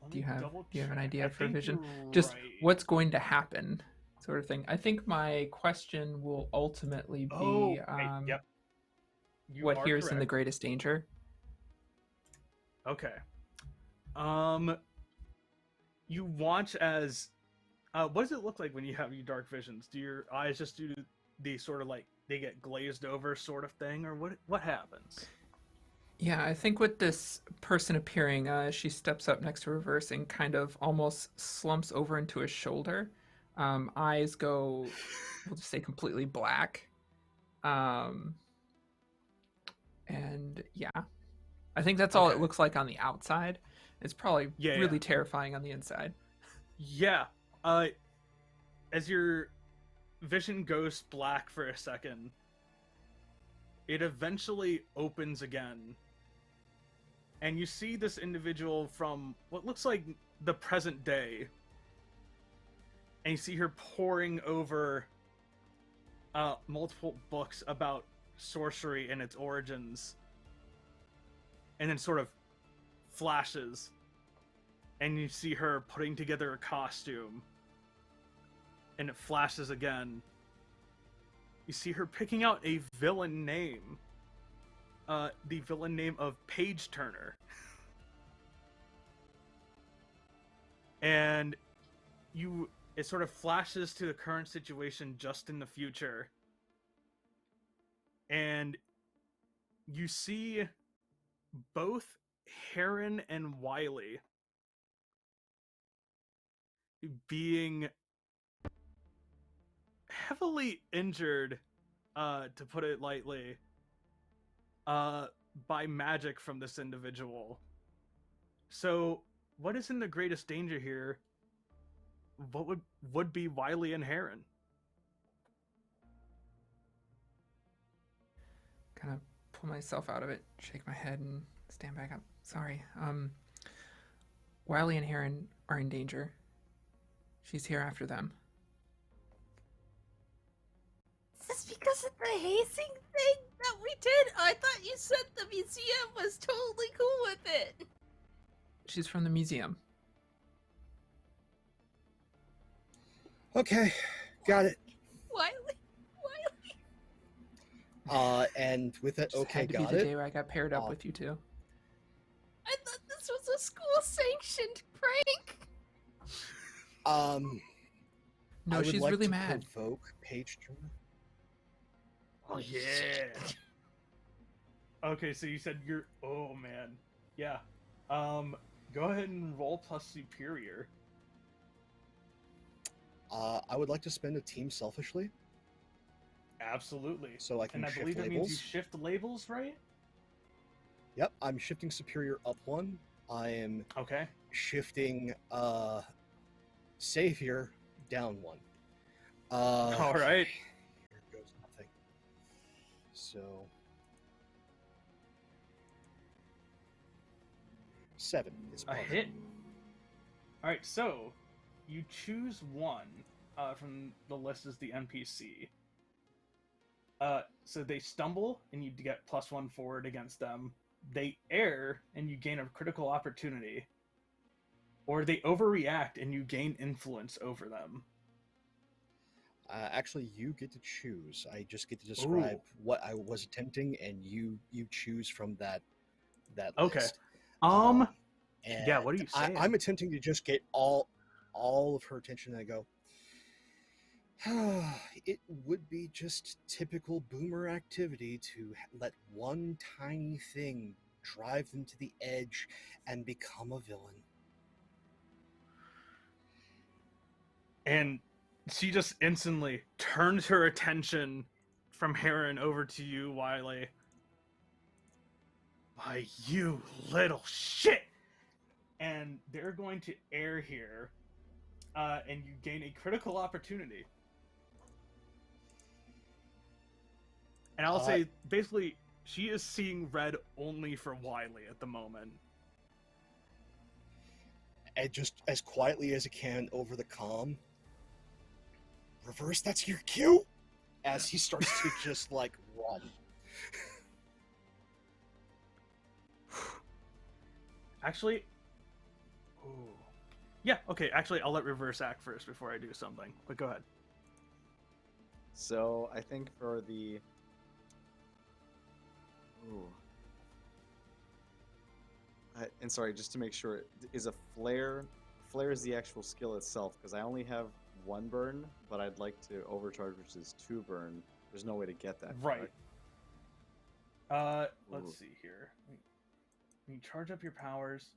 Do you have an idea for vision? Just what's going to happen, sort of thing. I think my question will ultimately be Yep. You what are here's in the correct. greatest danger? Okay. You watch as what does it look like when you have your dark visions? Do your eyes just do the sort of like they get glazed over sort of thing, or what happens? Yeah, I think with this person appearing, she steps up next to Reverse and kind of almost slumps over into his shoulder. Eyes go, we'll just say, completely black. And yeah, I think that's all it Okay. looks like on the outside. It's probably Yeah, really yeah. terrifying on the inside. Yeah. As your vision goes black for a second, it eventually opens again. And you see this individual from what looks like the present day. And you see her poring over multiple books about sorcery and its origins. And then sort of flashes. And you see her putting together a costume. And it flashes again. You see her picking out a villain name. The villain name of Page Turner. And it sort of flashes to the current situation just in the future. And you see both Heron and Wily being heavily injured, to put it lightly, by magic from this individual. So, what is in the greatest danger here? What would be Wily and Heron? Kind of pull myself out of it, shake my head, and stand back up. Sorry. Wily and Heron are in danger. She's here after them. Is this because of the hazing thing that we did? I thought you said the museum was totally cool with it. She's from the museum. Okay, got it. Wily. And with it, Just okay, had to got be the it. day where I got paired up with you two. I thought this was a school-sanctioned prank. No, I would she's like really to mad. provoke Page Turner. Oh yeah. Okay, so you said you're. Oh man. Yeah. Go ahead and roll plus superior. I would like to spend a team selfishly, Absolutely. so I can And I shift believe that means you labels. shift labels, right? Yep, I'm shifting superior up one. I am Okay. shifting savior down one. All right. Here goes nothing. So 7 is A fine. hit. All right, so you choose one from the list as the NPC. So they stumble, and you get +1 forward against them. They err, and you gain a critical opportunity. Or they overreact, and you gain influence over them. Actually, you get to choose. I just get to describe what I was attempting, and you choose from that Okay. list. Yeah, And what are you saying? I'm attempting to just get all of her attention, and I go, it would be just typical boomer activity to let one tiny thing drive them to the edge and become a villain. And she just instantly turns her attention from Heron over to you, Wily. Why, you little shit! And they're going to err here, and you gain a critical opportunity. And I'll say, basically, she is seeing red only for Wily at the moment. And just as quietly as it can over the comm, Reverse, that's your cue! As he starts to just, like, run. Actually, ooh. Yeah, okay, actually, I'll let Reverse act first before I do something. But go ahead. So I think for the Ooh. And sorry, just to make sure, is a flare is the actual skill itself? Because I only have 1 burn, but I'd like to overcharge, which is 2 burn. There's no way to get that. Right. Correct? Let's Ooh. see here. When you charge up your powers.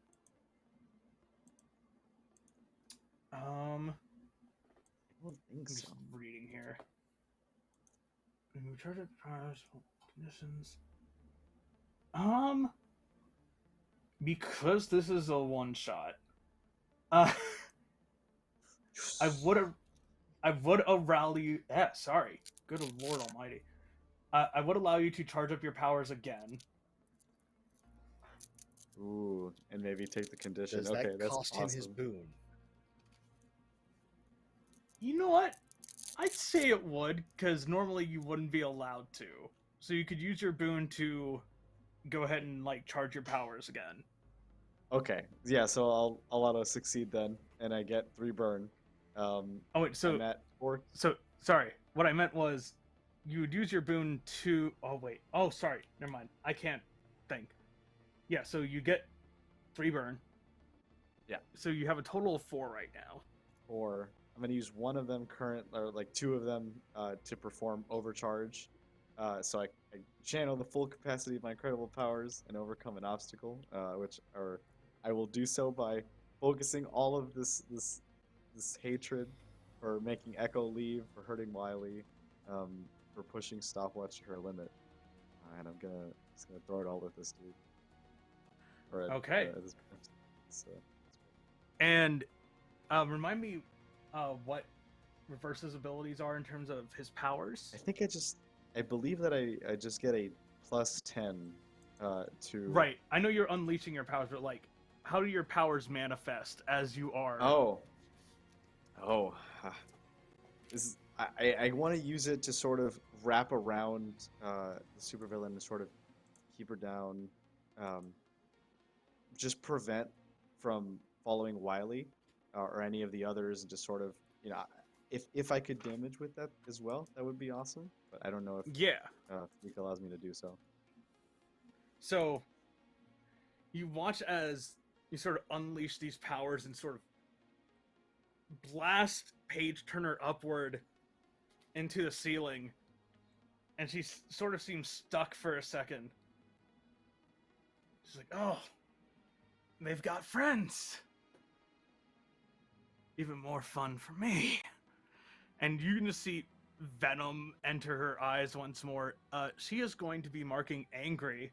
I don't think I'm just so. reading here. When you charge up your powers, conditions. Because this is a one shot. I would allow you. Yeah, sorry. Good Lord Almighty. I would allow you to charge up your powers again. Ooh, and maybe take the condition. Does Okay, that that's cost awesome. him his boon? You know what? I'd say it would, because normally you wouldn't be allowed to. So you could use your boon to go ahead and like charge your powers again. Okay, yeah. So I'll auto succeed then, and I get 3 burn. Oh wait, so I'm at 4. So sorry. What I meant was, you would use your boon to. Oh wait. Oh sorry. Never mind. I can't think. Yeah. So you get 3 burn. Yeah. So you have a total of 4 right now. 4. I'm gonna use 1 of them or like 2 of them to perform overcharge. So I channel the full capacity of my incredible powers and overcome an obstacle, I will do so by focusing all of this hatred for making Echo leave, for hurting Wily, for pushing Stopwatch to her limit, and I'm just gonna throw it all at this dude. Okay. So, And remind me what Reverse's abilities are in terms of his powers. I believe that I just get a +10 to. Right. I know you're unleashing your powers, but like, how do your powers manifest as you are? I want to use it to sort of wrap around the supervillain to sort of keep her down, just prevent from following Wily or any of the others, and just sort of, if I could damage with that as well, that would be awesome. But I don't know if Fleek allows me to do so. So you watch as you sort of unleash these powers and sort of blast Page Turner upward into the ceiling, and she sort of seems stuck for a second. She's like, oh, they've got friends. Even more fun for me. And you can just see venom enter her eyes once more. She is going to be marking angry.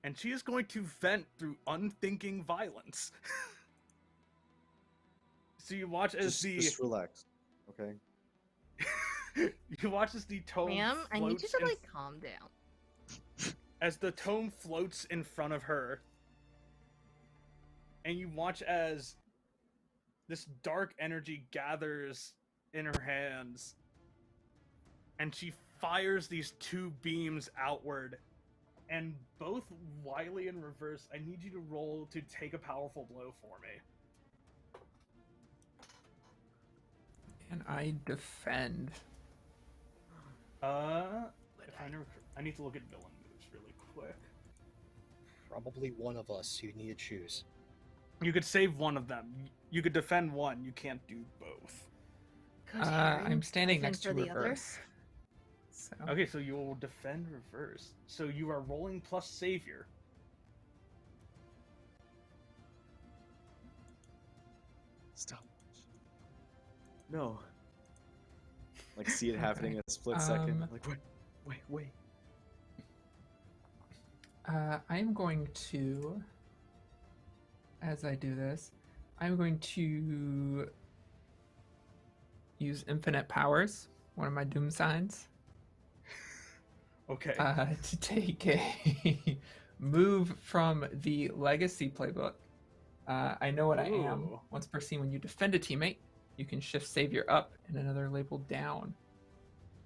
And she is going to vent through unthinking violence. So you watch as just relax, okay? You watch as the tome Ma'am, I need you floats to, like, calm down. as the tome floats in front of her. And you watch as this dark energy gathers in her hands. And she fires these 2 beams outward. And both Wily and Reverse, I need you to roll to take a powerful blow for me. And I defend. I need to look at villain moves really quick. Probably one of us you need to choose. You could save one of them. You could defend one. You can't do both. I'm standing defend next to for the other. Reverse. So. Okay, so you will defend Reverse. So you are rolling plus Savior. Stop. No. Like, see it happening in a split second. Like, wait. I'm going to, as I do this, I'm going to use infinite powers, one of my doom signs. Okay. To take a move from the Legacy playbook. I know what I am. Ooh. Once per scene, when you defend a teammate, you can shift Savior up and another label down.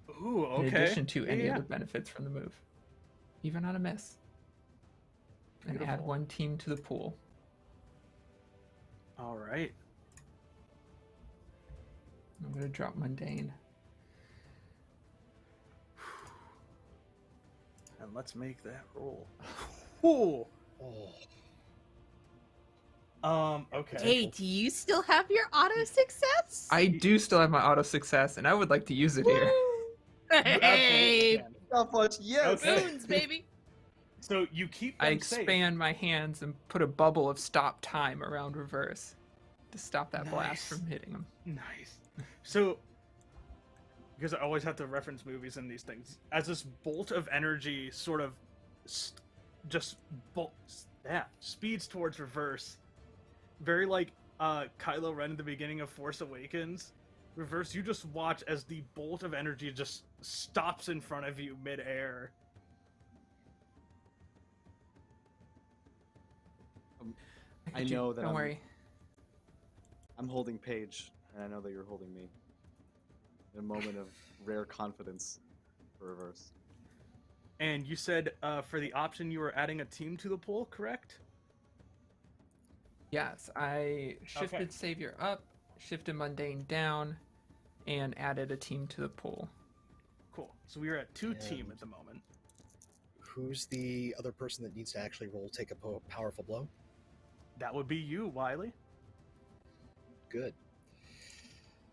Ooh, okay. In addition to any Yeah. other benefits from the move. Even on a miss. And add Beautiful. 1 team to the pool. All right. I'm going to drop Mundane. And let's make that roll. Ooh. Okay. Hey, do you still have your auto success? I do still have my auto success, and I would like to use it here. You absolutely Hey, can. Stopwatch, yes! Okay. boons, baby. So you keep I them safe. expand my hands and put a bubble of stop time around reverse to stop that blast Nice. from hitting him. Nice. So, because I always have to reference movies in these things, as this bolt of energy sort of speeds towards reverse, very like Kylo Ren at the beginning of Force Awakens. Reverse, you just watch as the bolt of energy just stops in front of you midair. I know that Don't worry. I'm holding Paige, and I know that you're holding me. In a moment of rare confidence for reverse. And you said for the option you were adding a team to the pool, correct? Yes, I shifted Savior up, shifted Mundane down, and added a team to the pool. Cool. So we are at 2 And- team at the moment. Who's the other person that needs to actually take a powerful blow? That would be you, Wily. Good.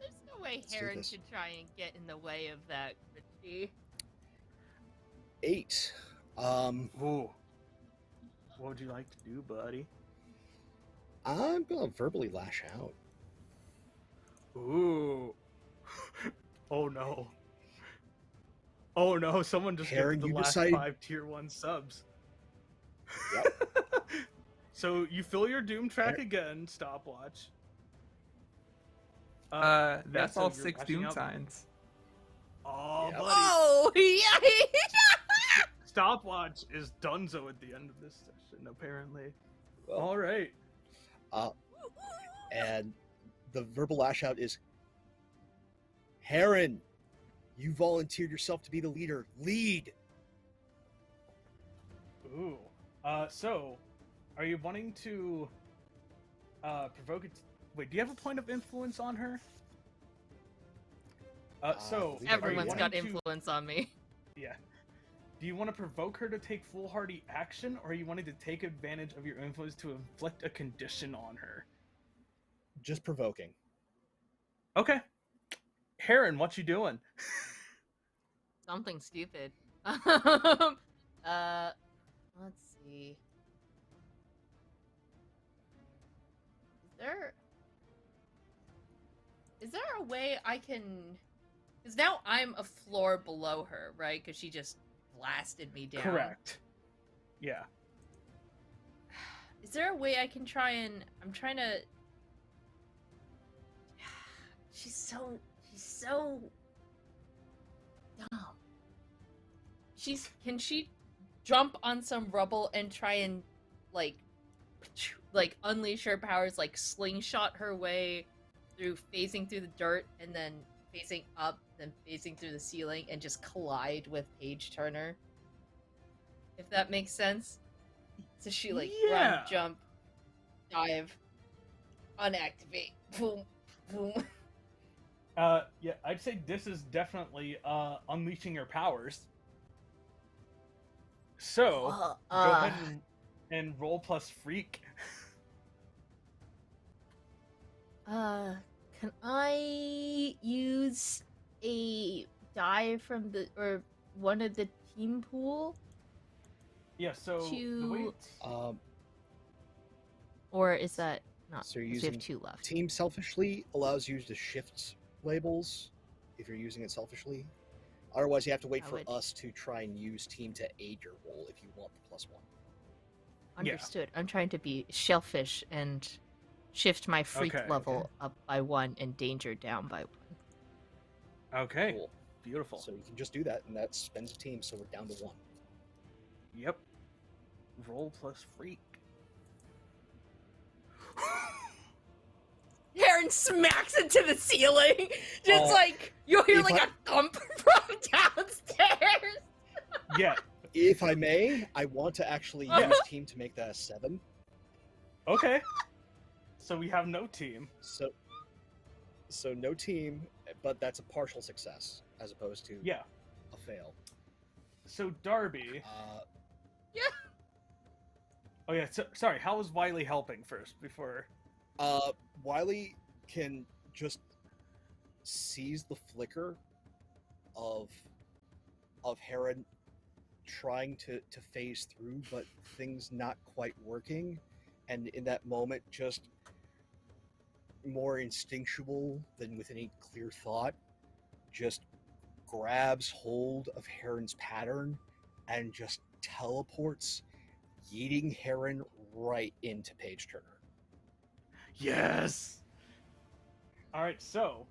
There's no way Let's do Heron this. should try and get in the way of that, Richie. 8. Ooh. What would you like to do, buddy? I'm gonna verbally lash out. Ooh. Oh no. Oh no, someone just Heron, gave the you last decide- 5 tier 1 subs. Yep. So you fill your doom track again, Stopwatch. That's so all you're 6 lashing Doom out. signs. Oh, Yep. buddy. Oh, yeah! Stopwatch is donezo at the end of this session, apparently. Well, All right. and the verbal lash out is, Heron, you volunteered yourself to be the leader. Lead. Ooh. So, are you wanting to provoke it? Wait, do you have a point of influence on her? So believe are you Everyone's wanting got to- influence on me. Yeah. Do you want to provoke her to take foolhardy action, or are you wanting to take advantage of your influence to inflict a condition on her? Just provoking. Okay. Heron, what you doing? Something stupid. Let's see. Is there a way I can? Because now I'm a floor below her, right? Because she just blasted me down. Correct. Yeah. Is there a way I can try and? I'm trying to. She's so dumb. Can she jump on some rubble and try and like unleash her powers, like slingshot her way through, phasing through the dirt and then phasing up, then phasing through the ceiling and just collide with Paige Turner? If that makes sense. So she run, Yeah. jump, dive, unactivate, boom, boom. Yeah, I'd say this is definitely unleashing your powers. So, go ahead and roll plus freak. Can I use a die from one of the team pool? Yeah, so the To- way Or is that not? So you're we have using 2 left. Team selfishly allows you to shift labels if you're using it selfishly. Otherwise, you have to wait I for would- us to try and use team to aid your roll if you want the +1. Understood. I'm trying to be shellfish and shift my freak Okay, level up by 1 and danger down by 1. Okay, Cool. beautiful. So you can just do that, and that spends a team, so we're down to 1. Yep. Roll plus freak. Heron smacks into the ceiling. Just you'll hear if I- a thump from downstairs. Yeah. If I may, I want to actually use team to make that a 7. Okay. So we have no team. So no team, but that's a partial success as opposed to Yeah. a fail. So Darby. Yeah. Oh yeah. Sorry. How is Wily helping first before? Wily can just seize the flicker of Heron trying to phase through, but things not quite working, and in that moment, just more instinctual than with any clear thought, just grabs hold of Heron's pattern and just teleports, yeeting Heron right into Page Turner. Yes. All right. So.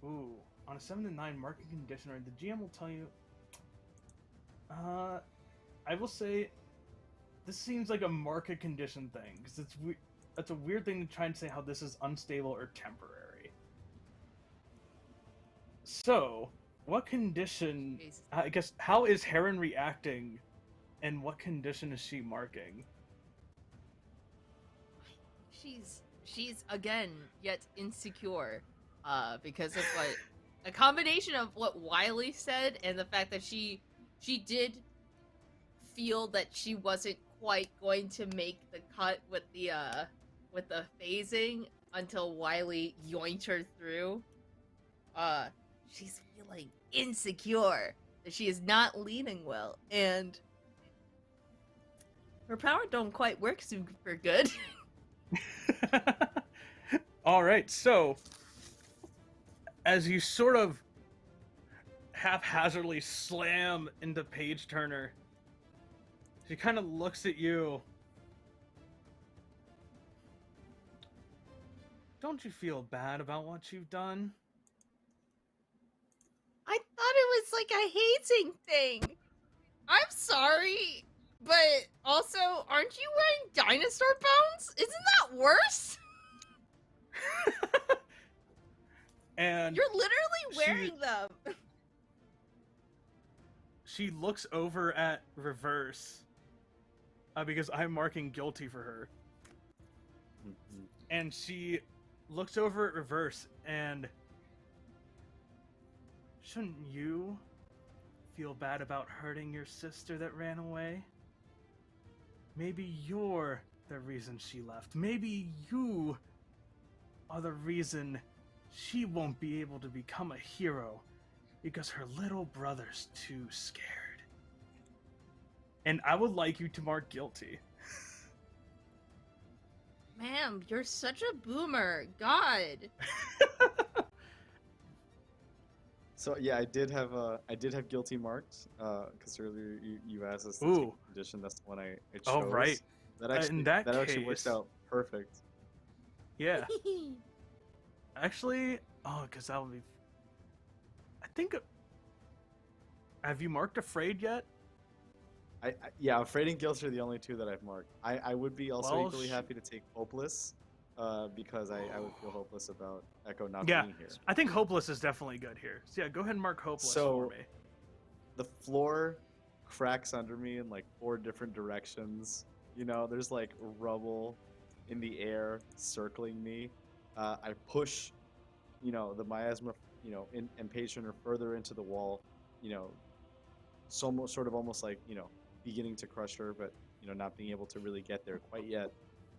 Ooh. On a 7 to 9 market condition, or the GM will tell you. I will say, this seems like a market condition thing because that's a weird thing to try and say how this is unstable or temporary. So, what condition? I guess how is Heron reacting, and what condition is she marking? She's again yet insecure, because of what. A combination of what Wily said and the fact that she did feel that she wasn't quite going to make the cut with the phasing until Wily yoinked her through. She's feeling insecure that she is not leading well, and her power don't quite work super good. All right, so as you sort of haphazardly slam into Page Turner, she kind of looks at you. Don't you feel bad about what you've done? I thought it was like a hazing thing. I'm sorry, but also, aren't you wearing dinosaur bones? Isn't that worse? And you're literally wearing them. She looks over at Reverse, because I'm marking guilty for her. Mm-hmm. And she looks over at Reverse, and shouldn't you feel bad about hurting your sister that ran away? Maybe you're the reason she left. Maybe you are the reason she won't be able to become a hero because her little brother's too scared. And I would like you to mark guilty. Ma'am, you're such a boomer. God. So yeah, I did have guilty marked because earlier you asked us to Ooh. take a condition. That's the one I chose. Oh, right. That actually In that actually works case- out perfect. Yeah. Actually, because that would be... I think... Have you marked Afraid yet? Yeah, Afraid and Guilt are the only two that I've marked. I would be also Well, equally happy to take Hopeless, because I would feel hopeless about Echo not Yeah. being here. I think Hopeless is definitely good here. So yeah, go ahead and mark Hopeless So- for me. The floor cracks under me in like 4 different directions. You know, there's like rubble in the air circling me. I push, you know, the miasma, you know, and Page Turner further into the wall, you know, sort of almost like, you know, beginning to crush her, but, you know, not being able to really get there quite yet.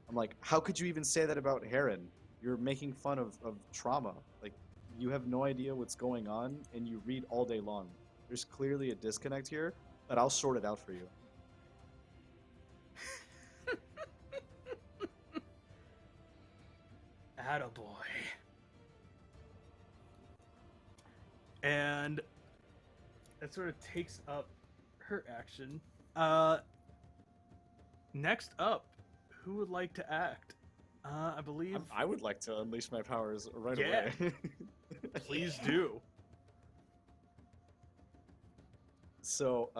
I'm like, how could you even say that about Heron? You're making fun of trauma. Like, you have no idea what's going on, and you read all day long. There's clearly a disconnect here, but I'll sort it out for you. Attaboy. And that sort of takes up her action. Next up, who would like to act? I believe... I would like to unleash my powers right Yeah. away. Please do. So,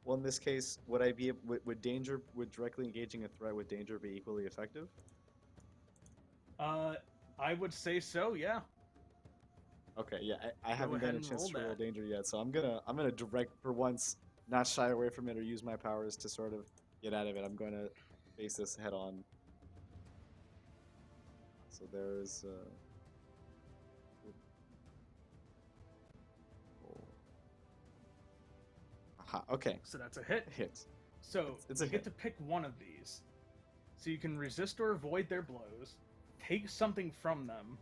well, in this case, would I be would directly engaging a threat with danger be equally effective? I would say so, yeah. Okay, yeah, I haven't ahead gotten a and chance roll to roll that. danger yet, so I'm gonna direct for once, not shy away from it or use my powers to sort of get out of it. I'm going to face this head on. So there's Okay. So that's a hit. Hit. So It's a you get hit. to pick one of these. So you can resist or avoid their blows, take something from them,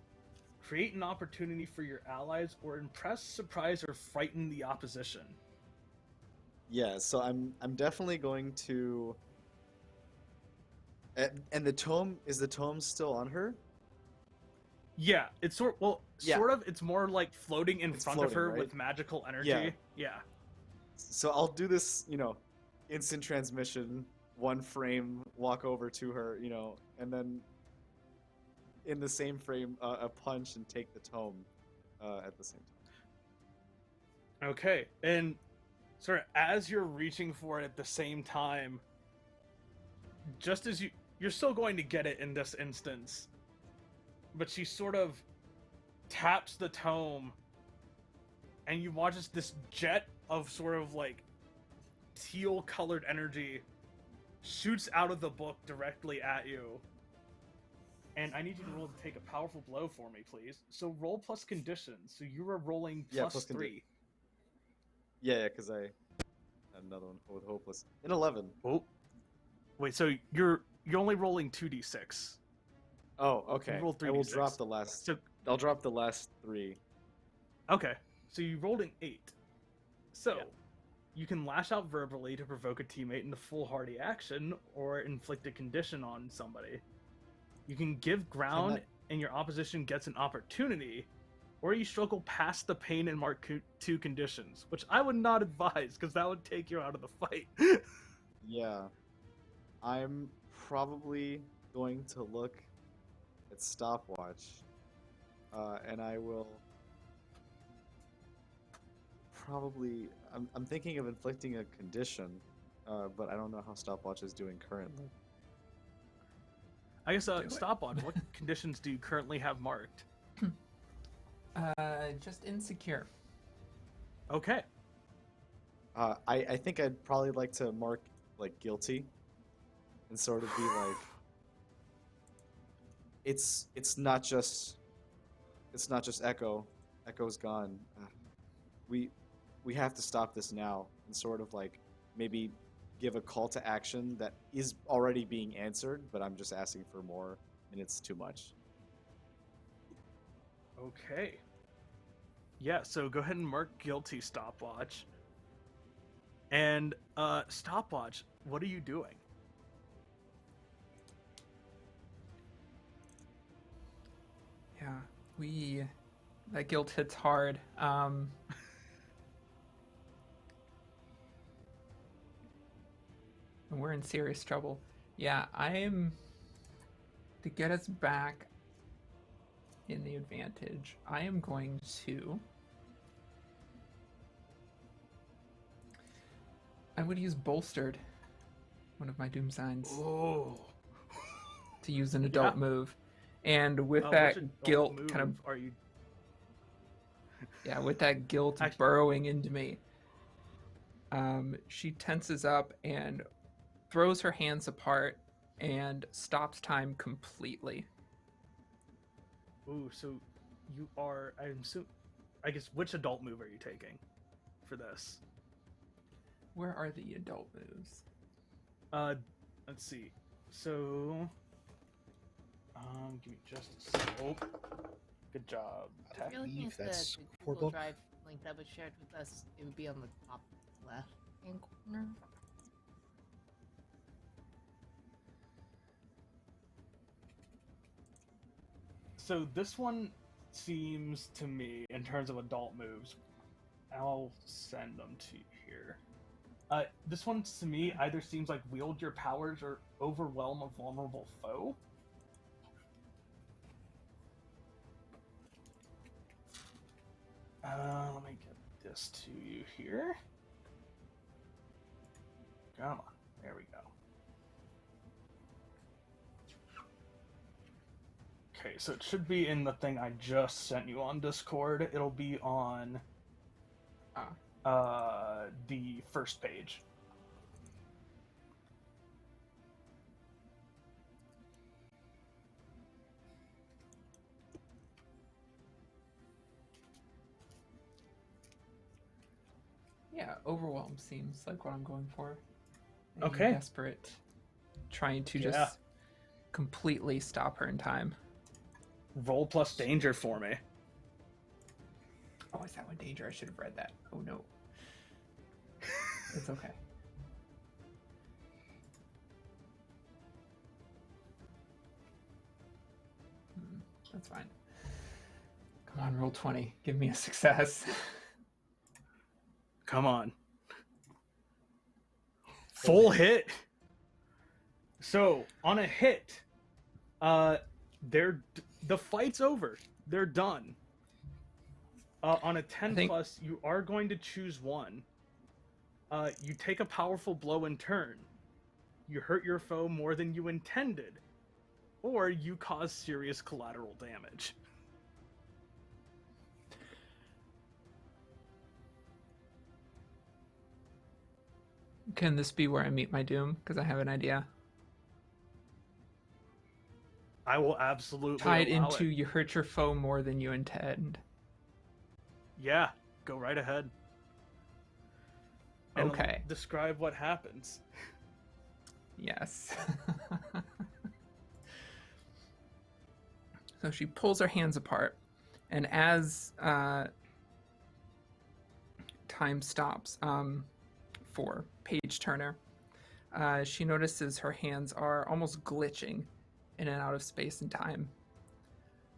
create an opportunity for your allies, or impress, surprise, or frighten the opposition. Yeah, so I'm definitely going to. And the tome, is the tome still on her? Yeah, it's sort Yeah. of. It's more like floating in It's front of floating, her right? with magical energy. Yeah. Yeah. So I'll do this, instant transmission, one frame, walk over to her, and then in the same frame, a punch and take the tome at the same time. Okay, and sort of as you're reaching for it at the same time, just as you're still going to get it in this instance, but she sort of taps the tome, and you watch as this jet of sort of like teal-colored energy shoots out of the book directly at you. And I need you to roll to take a powerful blow for me, please. So roll plus conditions. So you are rolling plus 3. Yeah, because I had another one with hopeless. An 11. Oh, wait. So you're only rolling 2d6. Oh, okay. You rolled I will 3d6. drop the last. So I'll drop the last 3. okay. So you rolled an 8. So Yeah. you can lash out verbally to provoke a teammate into foolhardy action, or inflict a condition on somebody. You can give ground, and your opposition gets an opportunity, or you struggle past the pain and mark 2 conditions, which I would not advise, because that would take you out of the fight. Yeah. I'm probably going to look at Stopwatch, and I will probably. I'm thinking of inflicting a condition, but I don't know how Stopwatch is doing currently. I guess, Do it. Stopwatch, what conditions do you currently have marked? Just insecure. Okay. I think I'd probably like to mark like guilty, and sort of be like, it's not just Echo. Echo's gone. We have to stop this now, and sort of like maybe give a call to action that is already being answered, but I'm just asking for more, and it's too much. Okay. Yeah, so go ahead and mark guilty, Stopwatch. And, Stopwatch, what are you doing? Yeah, that guilt hits hard. And we're in serious trouble. Yeah, to get us back in the advantage, I am going to... I would use Bolstered, one of my Doom Signs, Oh. to use an adult move. And with Which that adult guilt move kind of... are you... Yeah, with that guilt Actually- burrowing into me, she tenses up and throws her hands apart and stops time completely. Ooh, so you are... I guess, which adult move are you taking for this? Where are the adult moves? Let's see. So... give me just a sec. Oh, good job. I Tech. If you're looking believe at the that's Google PopeworldBuild. Drive link that was shared with us, it would be on the top left hand corner. So this one seems to me, in terms of adult moves, I'll send them to you here. This one to me either seems like wield your powers or overwhelm a vulnerable foe. Let me get this to you here. Come on, there we go. Okay, so it should be in the thing I just sent you on Discord. It'll be on the first page. Yeah, overwhelm seems like what I'm going for. Okay. Desperate, trying to Yeah. just completely stop her in time. Roll plus danger for me. Oh, is that one danger? I should have read that. Oh no. It's okay. That's fine. Come on, roll 20. Give me a success. Come on. Full hit. So on a hit, the fight's over. They're done. On a 10 plus, you are going to choose one. You take a powerful blow in turn. You hurt your foe more than you intended, or you cause serious collateral damage. Can this be where I meet my doom? Because I have an idea. I will absolutely Tied allow into it. you hurt your foe more than you intend. Yeah, go right ahead. And Okay. describe what happens. Yes. So she pulls her hands apart, and as time stops for Page Turner, she notices her hands are almost glitching in and out of space and time.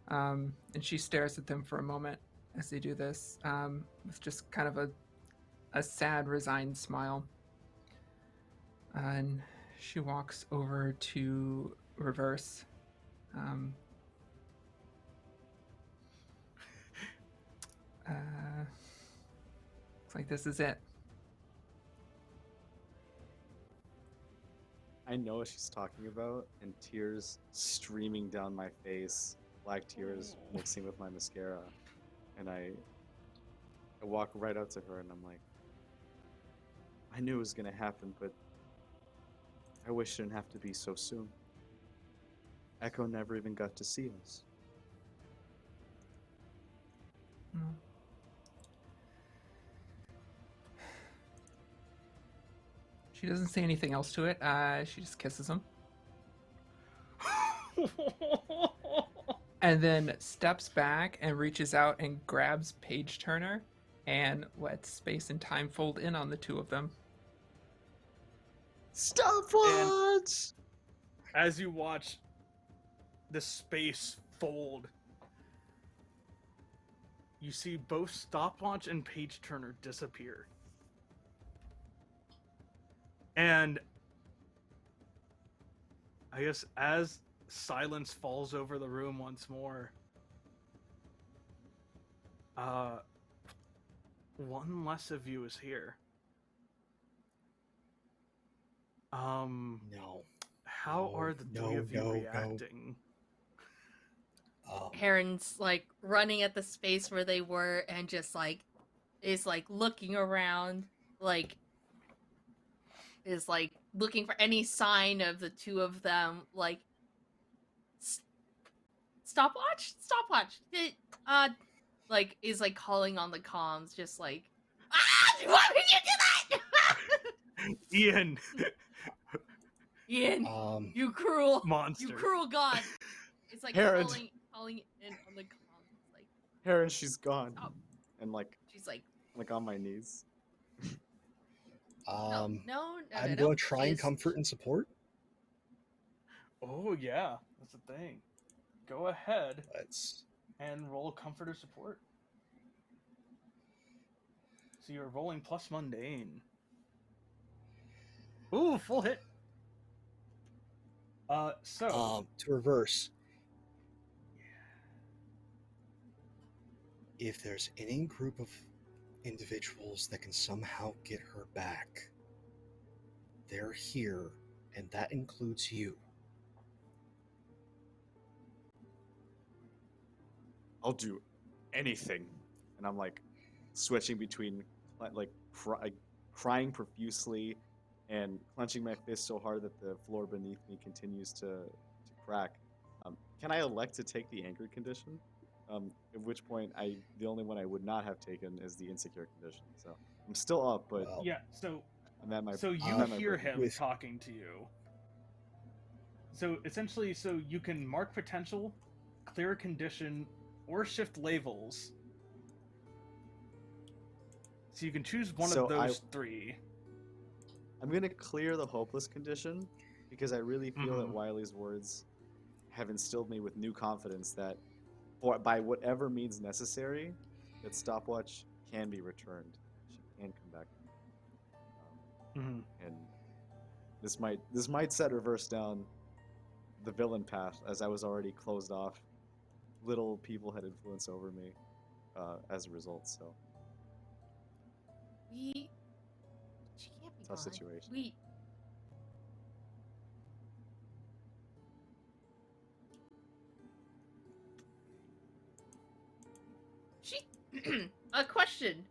And she stares at them for a moment as they do this, with just kind of a sad, resigned smile. And she walks over to Reverse. Looks like this is it. I know what she's talking about, and tears streaming down my face, black tears mixing with my mascara. And I walk right up to her and I'm like, I knew it was gonna happen, but I wish it didn't have to be so soon. Echo never even got to see us. Mm. She doesn't say anything else to it. She just kisses him. And then steps back and reaches out and grabs Page Turner and lets space and time fold in on the two of them. Stopwatch! As you watch the space fold, you see both Stopwatch and Page Turner disappear. And I guess as silence falls over the room once more, one less of you is here. No. How are the three of you reacting? Heron's like running at the space where they were and just like is like looking around, like is like looking for any sign of the two of them, like Stopwatch, like is like calling on the comms, just like, why would you do that? Ian, Ian, you cruel monster, you cruel god. It's like Heron. calling in on the comms, like, Heron, she's gone. Stop. And She's like on my knees. I'm going to try and comfort and support. Oh yeah, that's the thing. Go ahead. Let's and roll comfort or support. So you're rolling plus mundane. Ooh, full hit. So to reverse. If there's any group of individuals that can somehow get her back, they're here, and that includes you. I'll do anything. And I'm like switching between like crying profusely and clenching my fist so hard that the floor beneath me continues to crack. Can I elect to take the angry condition? At which point the only one I would not have taken is the insecure condition. So I'm still up, but Well, Yeah, so I'm at my. so you I'm at my hear break. him With- talking to you. So essentially, so you can mark potential, clear a condition, or shift labels. So you can choose one So of those three. I'm gonna clear the hopeless condition because I really feel that Mhm. Wily's words have instilled me with new confidence that, or by whatever means necessary, that Stopwatch can be returned. She can come back. Mhm. And this might set reverse down the villain path, as I was already closed off. Little people had influence over me as a result. So She can't be tough gone. situation. A question,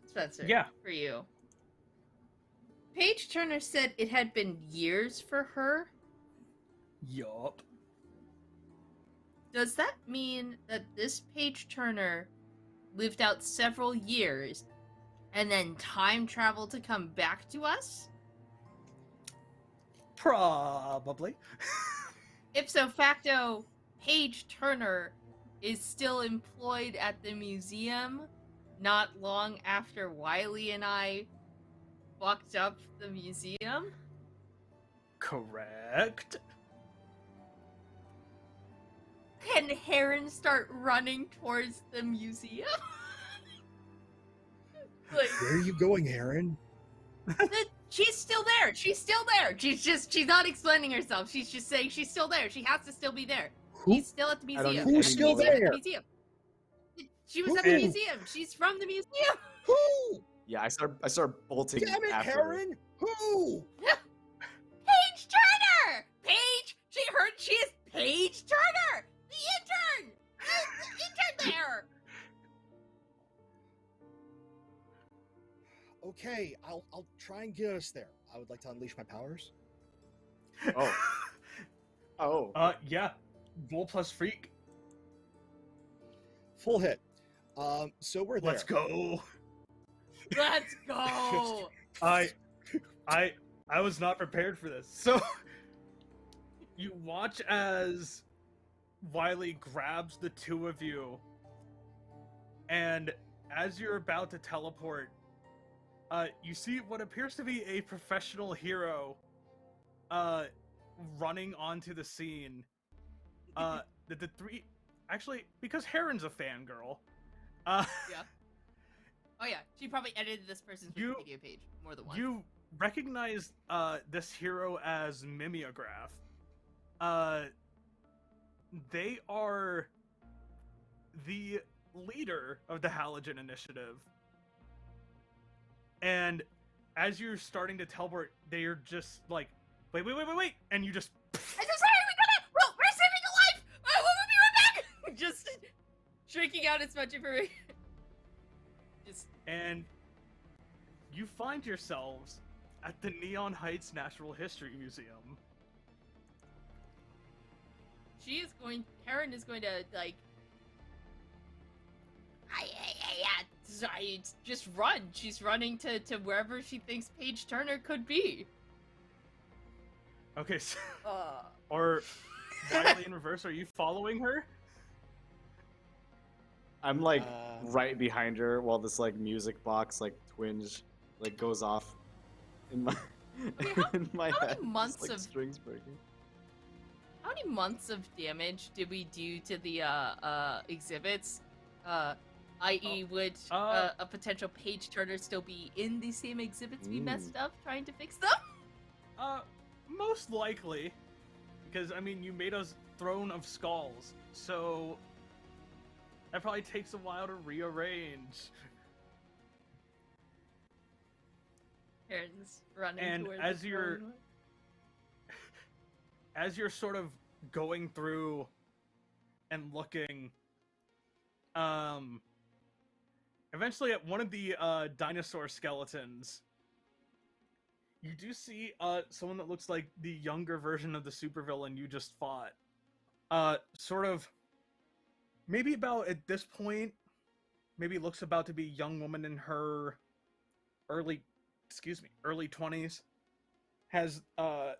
Spencer. Yeah. For you. Paige Turner said it had been years for her. Yup. Does that mean that this Paige Turner lived out several years and then time traveled to come back to us? Probably. Ipso facto, Paige Turner is still employed at the museum not long after Wily and I fucked up the museum? Correct. Can Heron start running towards the museum? Like, Where are you going, Heron? she's still there. She's still there. She's not explaining herself. She's just saying she's still there. She has to still be there. Who? She's still at the I don't museum. know Who's At the still museum, at there? the museum. She was at the And- museum. She's from the museum. Who? Yeah, I start bolting Damn it, after her. Heron! Who? Paige Turner! Paige! She is Paige Turner! The intern! The intern there! Okay, I'll try and get us there. I would like to unleash my powers. Oh. Oh. Yeah. Roll plus freak. Full hit. So we're there. Let's go. Let's go! I was not prepared for this. So you watch as Wily grabs the two of you, and as you're about to teleport, you see what appears to be a professional hero running onto the scene. The three, actually, because Heron's a fangirl, Yeah. Oh yeah, she probably edited this person's You- Wikipedia page more than once. you recognize this hero as Mimeograph. They are the leader of the Halogen Initiative. And as you're starting to teleport, they are just like, wait, and you just... I'm so sorry, we're saving a life! We'll be right back! Just shrieking out as much information. Just, And you find yourselves at the Neon Heights Natural History Museum. Heron is going to, like, just run. She's running to wherever she thinks Paige Turner could be. Okay, so, Uh, or Wily in reverse, are you following her? I'm like Uh, right behind her while this like music box like twinge like goes off in my in my how many head. Just, months like, of- strings breaking. how many months of damage did we do to the exhibits? I.e., would a potential Page Turner still be in the same exhibits we messed up trying to fix them? Most likely. Because, I mean, you made us Throne of Skulls, so that probably takes a while to rearrange. Heron's running And toward as the you're- throne. As you're sort of going through and looking, eventually at one of the dinosaur skeletons, you do see someone that looks like the younger version of the supervillain you just fought. Sort of, maybe about at this point, maybe looks about to be a young woman in her early 20s, has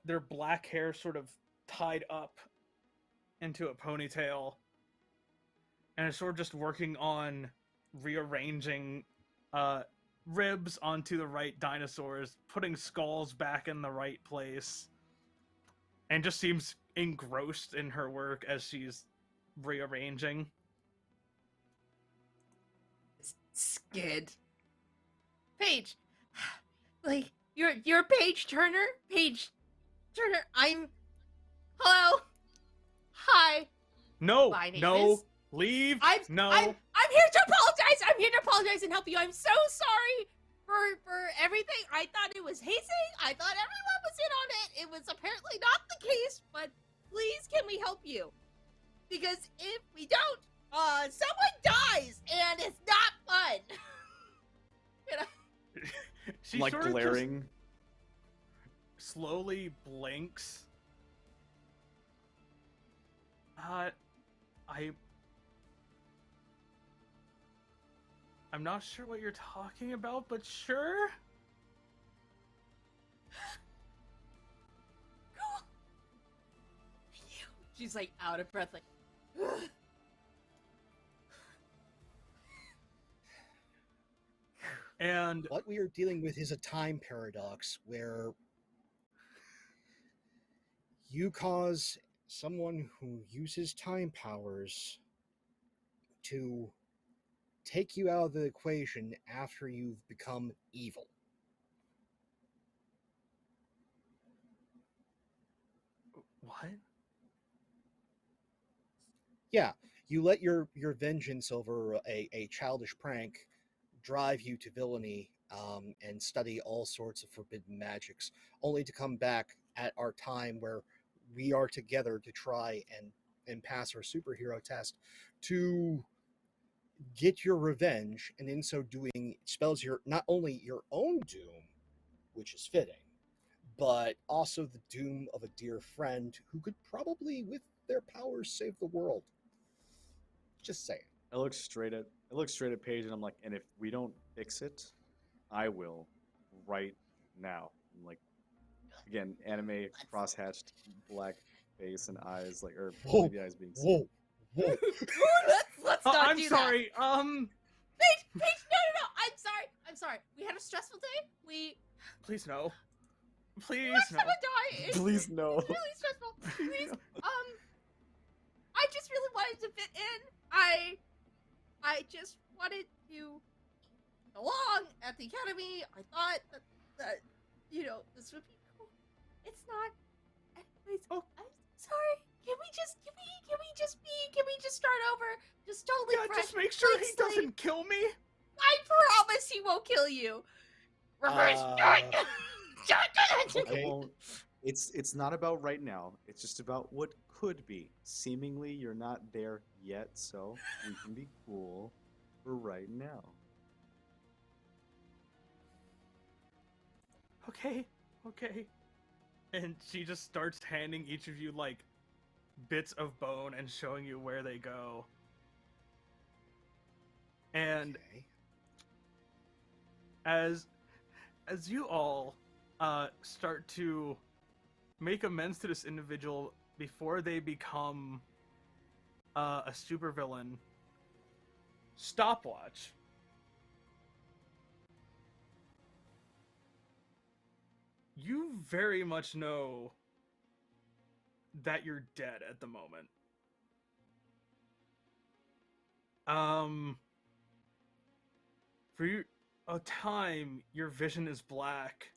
their black hair sort of tied up into a ponytail, and is sort of just working on rearranging ribs onto the right dinosaurs, putting skulls back in the right place, and just seems engrossed in her work as she's rearranging. Skid. Paige, like you're a page turner. Hello. Hi. No, My name no, is- leave. I'm no. I'm here to apologize. I'm here to apologize and help you. I'm so sorry for everything. I thought it was hazing. I thought everyone was in on it. It was apparently not the case. But please, can we help you? Because if we don't, someone dies, and it's not fun. You know? She like sort of glaring. just slowly blinks. I'm not sure what you're talking about, but sure. Cool. She's like out of breath, like. And What we are dealing with is a time paradox where you cause someone who uses time powers to take you out of the equation after you've become evil. what? Yeah, you let your vengeance over a childish prank drive you to villainy and study all sorts of forbidden magics, only to come back at our time where we are together to try and pass our superhero test to get your revenge, and in so doing spells your not only your own doom, which is fitting, but also the doom of a dear friend who could probably, with their powers, save the world. Just saying. I look straight at Paige and I'm like, and if we don't fix it, I will right now. I'm like, again, anime cross-hatched, black face and eyes, like, or Whoa, the eyes being whoa, whoa. Let's not I'm do sorry. that. Paige, no. I'm sorry. We had a stressful day. Please no. We Please watched no. someone die. It's Please no. really stressful. Please, I just really wanted to fit in. I just wanted to belong at the academy. I thought that this would be cool. It's not. Anyways, Oh. I'm sorry. Can we just start over? Just totally Yeah, fresh. just make sure Clean he slate. doesn't kill me. I promise he won't kill you. Reverse. Okay. I won't. It's not about right now. It's just about what could be. Seemingly, you're not there yet, so we can be cool for right now. Okay. And she just starts handing each of you like bits of bone and showing you where they go. And Okay. as you all start to make amends to this individual before they become a supervillain, Stopwatch, you very much know that you're dead at the moment. For a time, your vision is black.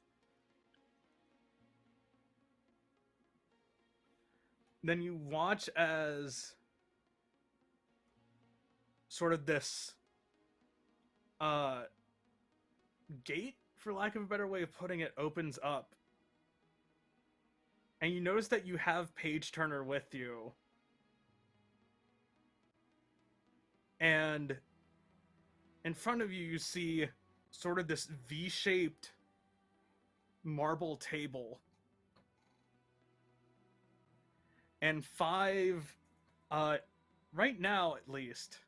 Then you watch as sort of this gate, for lack of a better way of putting it, opens up. And you notice that you have Page Turner with you. And in front of you, you see sort of this V-shaped marble table. And 5, right now at least,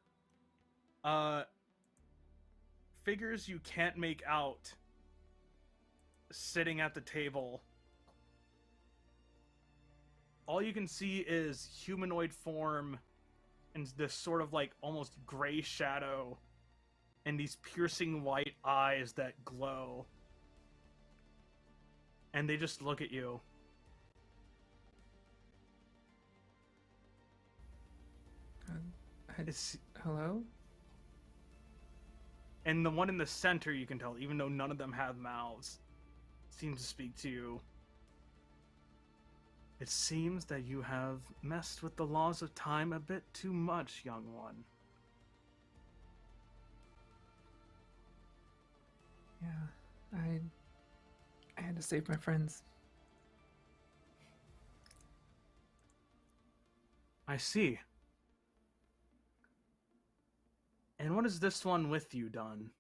figures you can't make out sitting at the table. All you can see is humanoid form and this sort of like almost gray shadow and these piercing white eyes that glow. And they just look at you. Hello? And the one in the center, you can tell, even though none of them have mouths, seems to speak to you. It seems that you have messed with the laws of time a bit too much, young one. Yeah, I had to save my friends. I see. And what has this one with you done?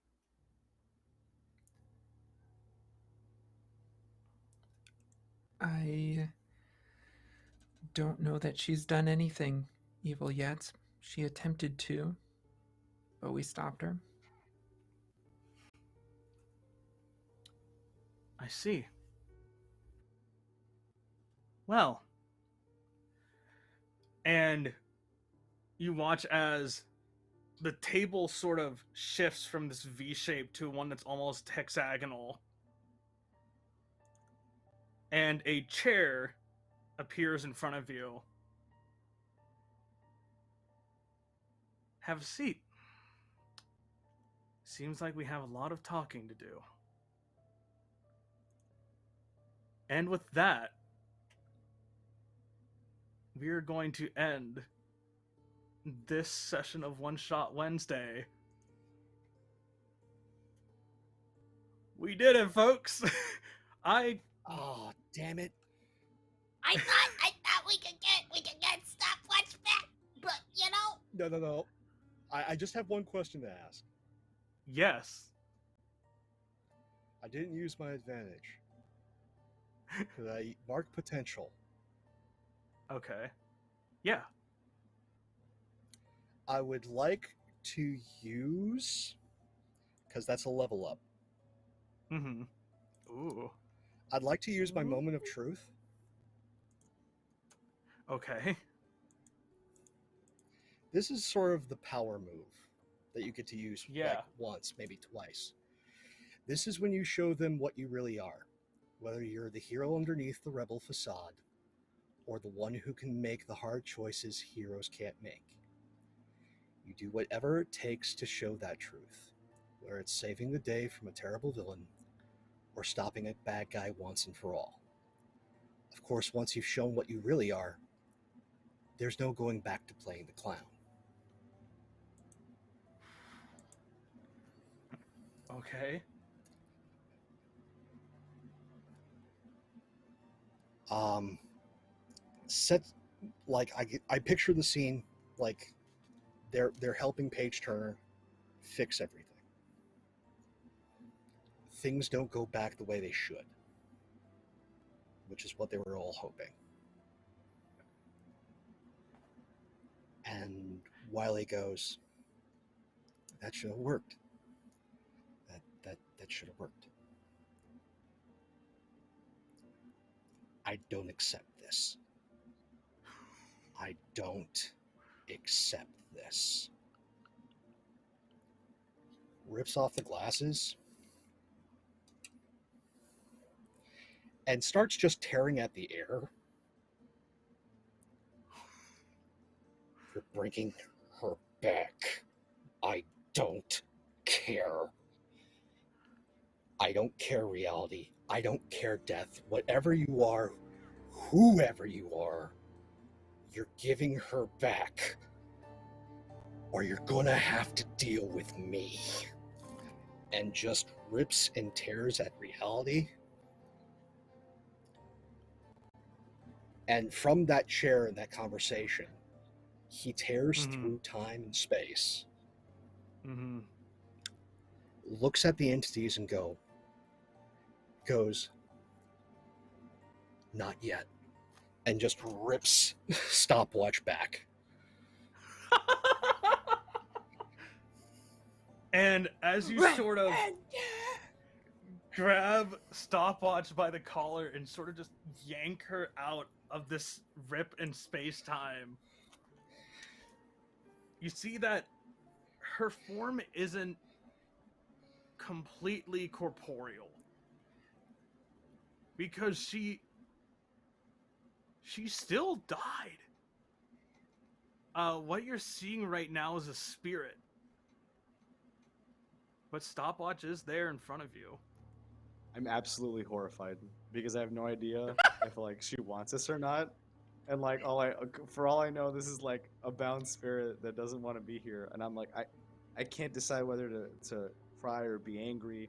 I don't know that she's done anything evil yet. She attempted to, but we stopped her. I see. Well. And you watch as the table sort of shifts from this V shape to one that's almost hexagonal. And a chair appears in front of you. Have a seat. Seems like we have a lot of talking to do. And with that, we're going to end this session of One Shot Wednesday. We did it, folks! Oh, damn it. I thought we could get Stopwatch back, but you know. No. I just have one question to ask. Yes. I didn't use my advantage. Could I mark potential? Okay. Yeah. I would like to use, because that's a level up. Mm-hmm. Ooh. I'd like to use my moment of truth. Okay. This is sort of the power move that you get to use like once, maybe twice. This is when you show them what you really are. Whether you're the hero underneath the rebel facade, or the one who can make the hard choices heroes can't make. You do whatever it takes to show that truth, whether it's saving the day from a terrible villain, or stopping a bad guy once and for all. Of course, once you've shown what you really are, there's no going back to playing the clown. Okay. Set like I picture the scene like they're helping Page Turner fix everything. Things don't go back the way they should, which is what they were all hoping. And Wily goes, "That should have worked. That should have worked. I don't accept this. I don't accept this." Rips off the glasses and starts just tearing at the air. "You're bringing her back. I don't care. I don't care reality. I don't care death. Whatever you are, whoever you are, you're giving her back, or you're gonna have to deal with me." And just rips and tears at reality. And from that chair and that conversation, he tears through time and space, looks at the entities and goes, "Not yet," and just rips Stopwatch back. And as you sort of grab Stopwatch by the collar and sort of just yank her out of this rip in space-time. You see that her form isn't completely corporeal. Because she still died. What you're seeing right now is a spirit. But Stopwatch is there in front of you. I'm absolutely horrified because I have no idea if like she wants us or not. And like for all I know, this is like a bound spirit that doesn't want to be here. And I'm like, I can't decide whether to cry or be angry.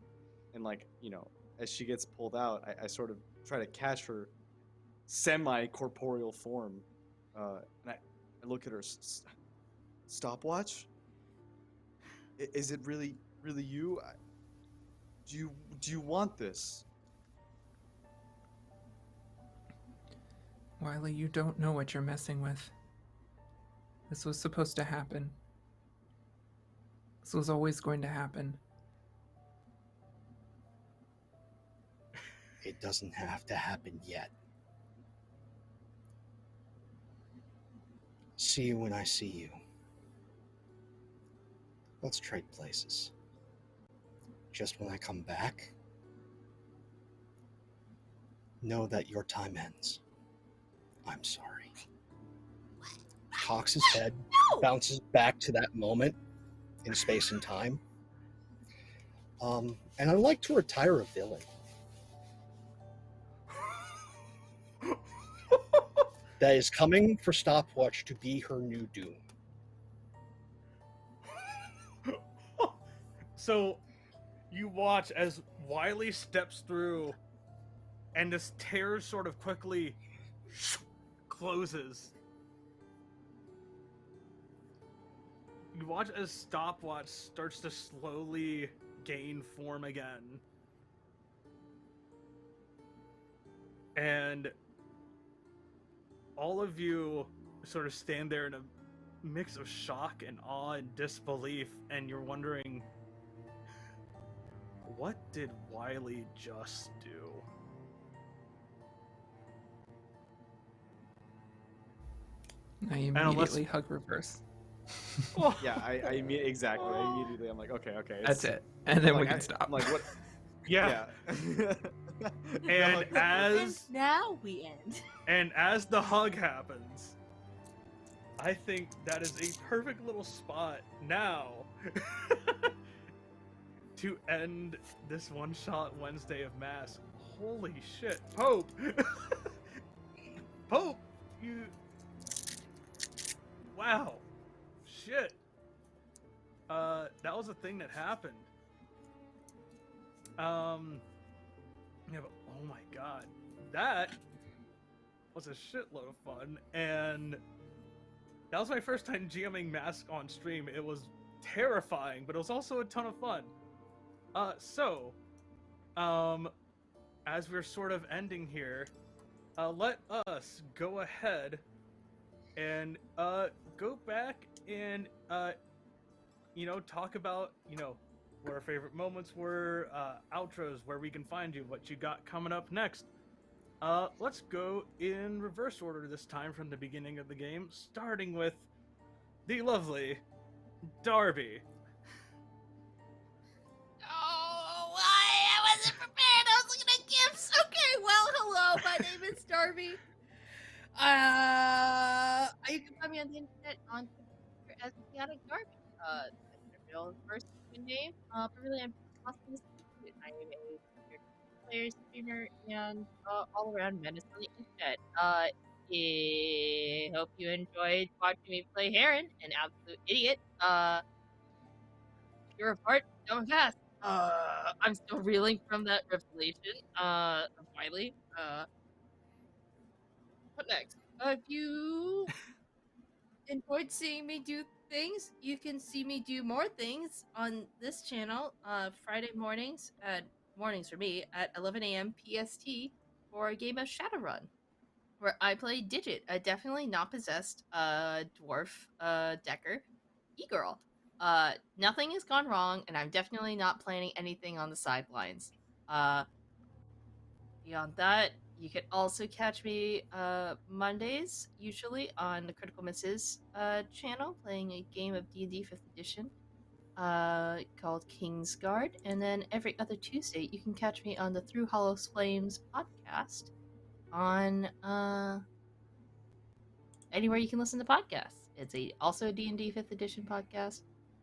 And like, you know, as she gets pulled out, I sort of try to catch her semi-corporeal form. And I look at her, Stopwatch? Is it really you? Do you want this? Wily, you don't know what you're messing with. This was supposed to happen. This was always going to happen. It doesn't have to happen yet. See you when I see you. Let's trade places. Just when I come back, know that your time ends. I'm sorry. Cox's head bounces back to that moment in space and time. And I'd like to retire a villain. That is coming for Stopwatch to be her new doom. So, you watch as Wily steps through, and this tear sort of quickly closes. You watch as Stopwatch starts to slowly gain form again. And all of you sort of stand there in a mix of shock and awe and disbelief, and you're wondering, what did Wily just do? I immediately hug reverse. Yeah, I exactly. I'm like, okay. That's it. And then like, we can stop. I'm like, what? Yeah. And as now we end. And as the hug happens, I think that is a perfect little spot now to end this one-shot Wednesday of Mask. Holy shit, Pope! Pope, you... Wow. Shit. That was a thing that happened. Yeah, but, oh my god. That was a shitload of fun, and that was my first time GMing Mask on stream. It was terrifying, but it was also a ton of fun. As we're sort of ending here, let us go ahead and go back and talk about what our favorite moments were, outros, where we can find you, what you got coming up next. Let's go in reverse order this time from the beginning of the game, starting with the lovely Darby. Oh, I wasn't prepared. I was looking at gifts. Okay, well, hello. My name is Darby. You can find me on the internet on Twitter as ChaoticDarby. That's my real first name. But really, I'm awesome. I am a player, streamer, and all-around menace on the internet. I hope you enjoyed watching me play Heron, an absolute idiot. You're apart, don't fast. I'm still reeling from that revelation of Wily. What next? If you enjoyed seeing me do things, you can see me do more things on this channel Friday mornings for me at 11 a.m. PST for a game of Shadowrun, where I play Digit, a definitely not possessed dwarf Decker e-girl. Nothing has gone wrong, and I'm definitely not planning anything on the sidelines. Beyond that, you can also catch me Mondays, usually, on the Critical Misses channel, playing a game of D&D 5th Edition called Kingsguard. And then every other Tuesday, you can catch me on the Through Hollow Flames podcast on anywhere you can listen to podcasts. It's also a D&D 5th Edition podcast.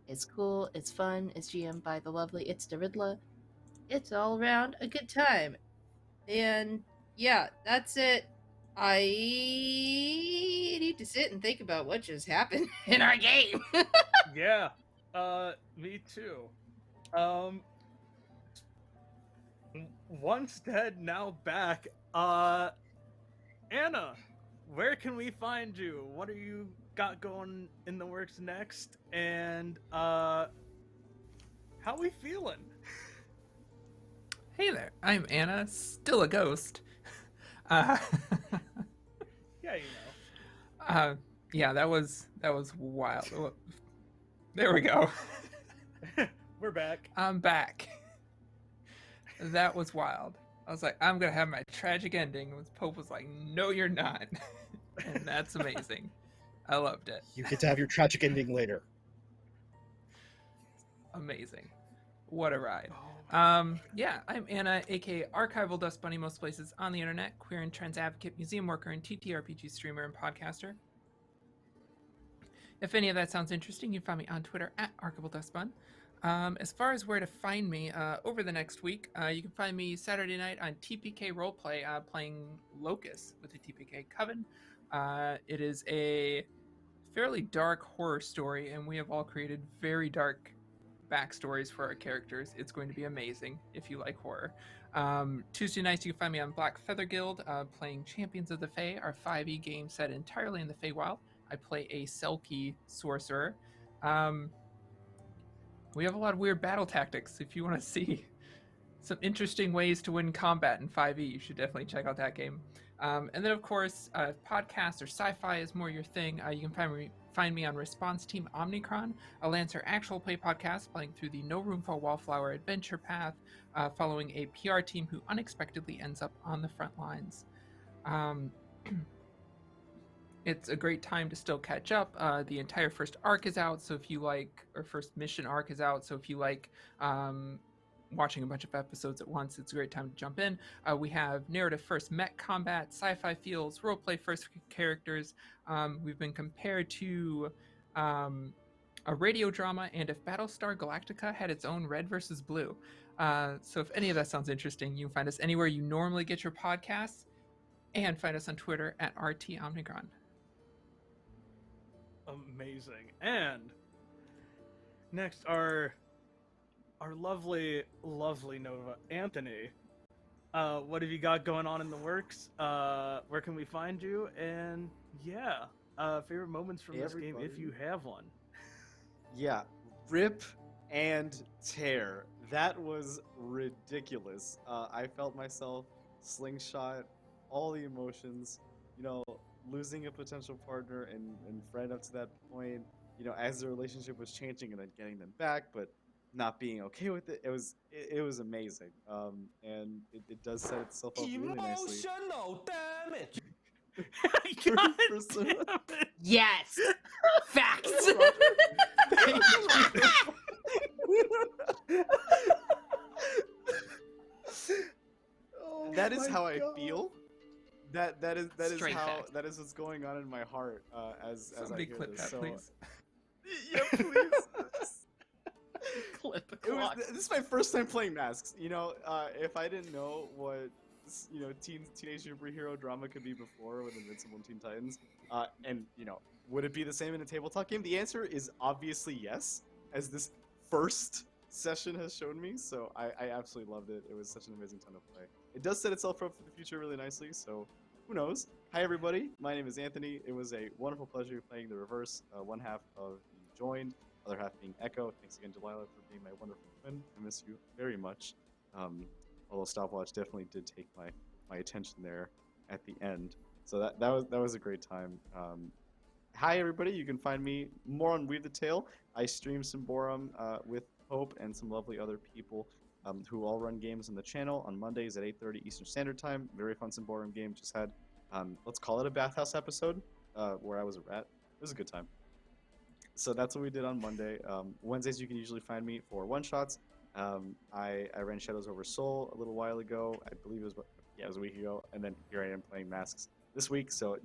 It's cool, it's fun, it's GM'd by the lovely Isntthatdelilah. It's all around a good time. And yeah, that's it. I need to sit and think about what just happened in our game. Yeah, me too. Once dead, now back. Anna, where can we find you? What are you got going in the works next? And how we feeling? Hey there, I'm Anna, still a ghost. Yeah, you know. Yeah, that was wild. There we go. We're back. I'm back. That was wild. I was like, I'm gonna have my tragic ending. And Pope was like, no, you're not. And that's amazing. I loved it. You get to have your tragic ending later. Amazing. What a ride. Yeah, I'm Anna, aka ArchivalDustbun most places on the internet, queer and trans advocate, museum worker, and TTRPG streamer and podcaster. If any of that sounds interesting, you can find me on Twitter at ArchivalDustbun. As far as where to find me over the next week, you can find me Saturday night on TPK Roleplay playing Locust with the TPK Coven. It is a fairly dark horror story, and we have all created very dark backstories for our characters. It's going to be amazing if you like horror. Tuesday nights, you can find me on Black Feather Guild playing Champions of the Fae, our 5e game set entirely in the Feywild. I play a Selkie sorcerer. We have a lot of weird battle tactics. If you want to see some interesting ways to win combat in 5e, you should definitely check out that game. And then, of course, podcasts or sci-fi is more your thing. You can find me on Response Team Omnicron, a Lancer actual play podcast playing through the No Room for Wallflower adventure path, following a PR team who unexpectedly ends up on the front lines. It's a great time to still catch up. The entire first arc is out, so if you like, or first mission arc is out, so if you like watching a bunch of episodes at once, it's a great time to jump in. We have narrative first mech combat, sci-fi feels, roleplay first characters. We've been compared to a radio drama, and if Battlestar Galactica had its own red versus blue. So if any of that sounds interesting, you can find us anywhere you normally get your podcasts, and find us on Twitter at RTOmnicron. Amazing. And next, our lovely Nova Anthony. What have you got going on in the works? Where can we find you? And yeah, favorite moments from this game if you have one. Yeah, rip and tear. That was ridiculous. I felt myself slingshot all the emotions, losing a potential partner and friend up to that point, as the relationship was changing and then getting them back, but not being okay with it. It was amazing. And it does set itself up really nicely. Emotional damage. God damn it. Yes! Facts! That is how I feel. That is Straight how fact. that is what's going on in my heart as Somebody I hear clip this. that, So, please. yeah, please. Clip the It was, clock. this is my first time playing Masks. If I didn't know what teenage superhero drama could be before with Invincible and Teen Titans, would it be the same in a tabletop game? The answer is obviously yes, as this first session has shown me. So I absolutely loved it. It was such an amazing time to play. It does set itself up for the future really nicely. So who knows? Hi everybody, my name is Anthony. It was a wonderful pleasure playing the reverse, one half of the joined, other half being Echo. Thanks again, Delilah, for being my wonderful friend. I miss you very much. Although Stopwatch definitely did take my attention there at the end. So that was a great time. Hi everybody, you can find me more on Weave the Tale. I stream Symborum with Hope and some lovely other people who all run games on the channel on Mondays at 8:30 Eastern Standard Time. Very fun Symborum game. Just had, let's call it a bathhouse episode, where I was a rat. It was a good time. So that's what we did on Monday. Wednesdays you can usually find me for one-shots. I ran Shadows over Soul a little while ago. I believe it was a week ago. And then here I am playing Masks this week. So,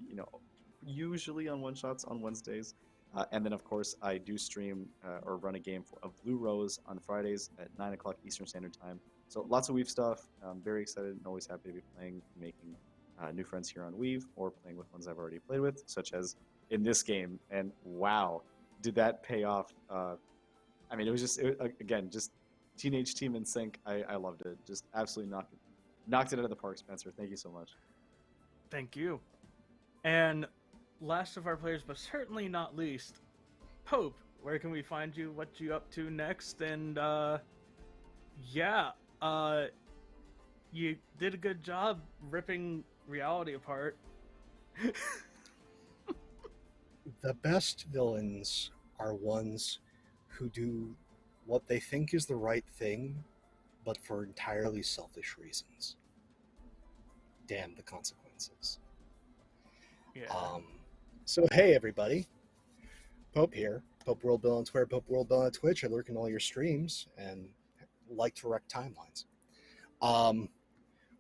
usually on one-shots on Wednesdays. And then, of course, I do stream or run a game of Blue Rose on Fridays at 9 o'clock Eastern Standard Time. So lots of Weave stuff. I'm very excited and always happy to be playing, making new friends here on Weave, or playing with ones I've already played with, such as in this game. And wow, did that pay off. It was just, again, just teenage team in sync. I loved it. Just absolutely knocked it out of the park, Spencer. Thank you so much. Thank you. And last of our players, but certainly not least, Pope, where can we find you? What you up to next? And you did a good job ripping reality apart. The best villains are ones who do what they think is the right thing, but for entirely selfish reasons. Damn the consequences. Yeah. So hey everybody, Pope here. PopeworldBuild on Twitter, PopeworldBuild on Twitch. I lurk in all your streams and like to wreck timelines.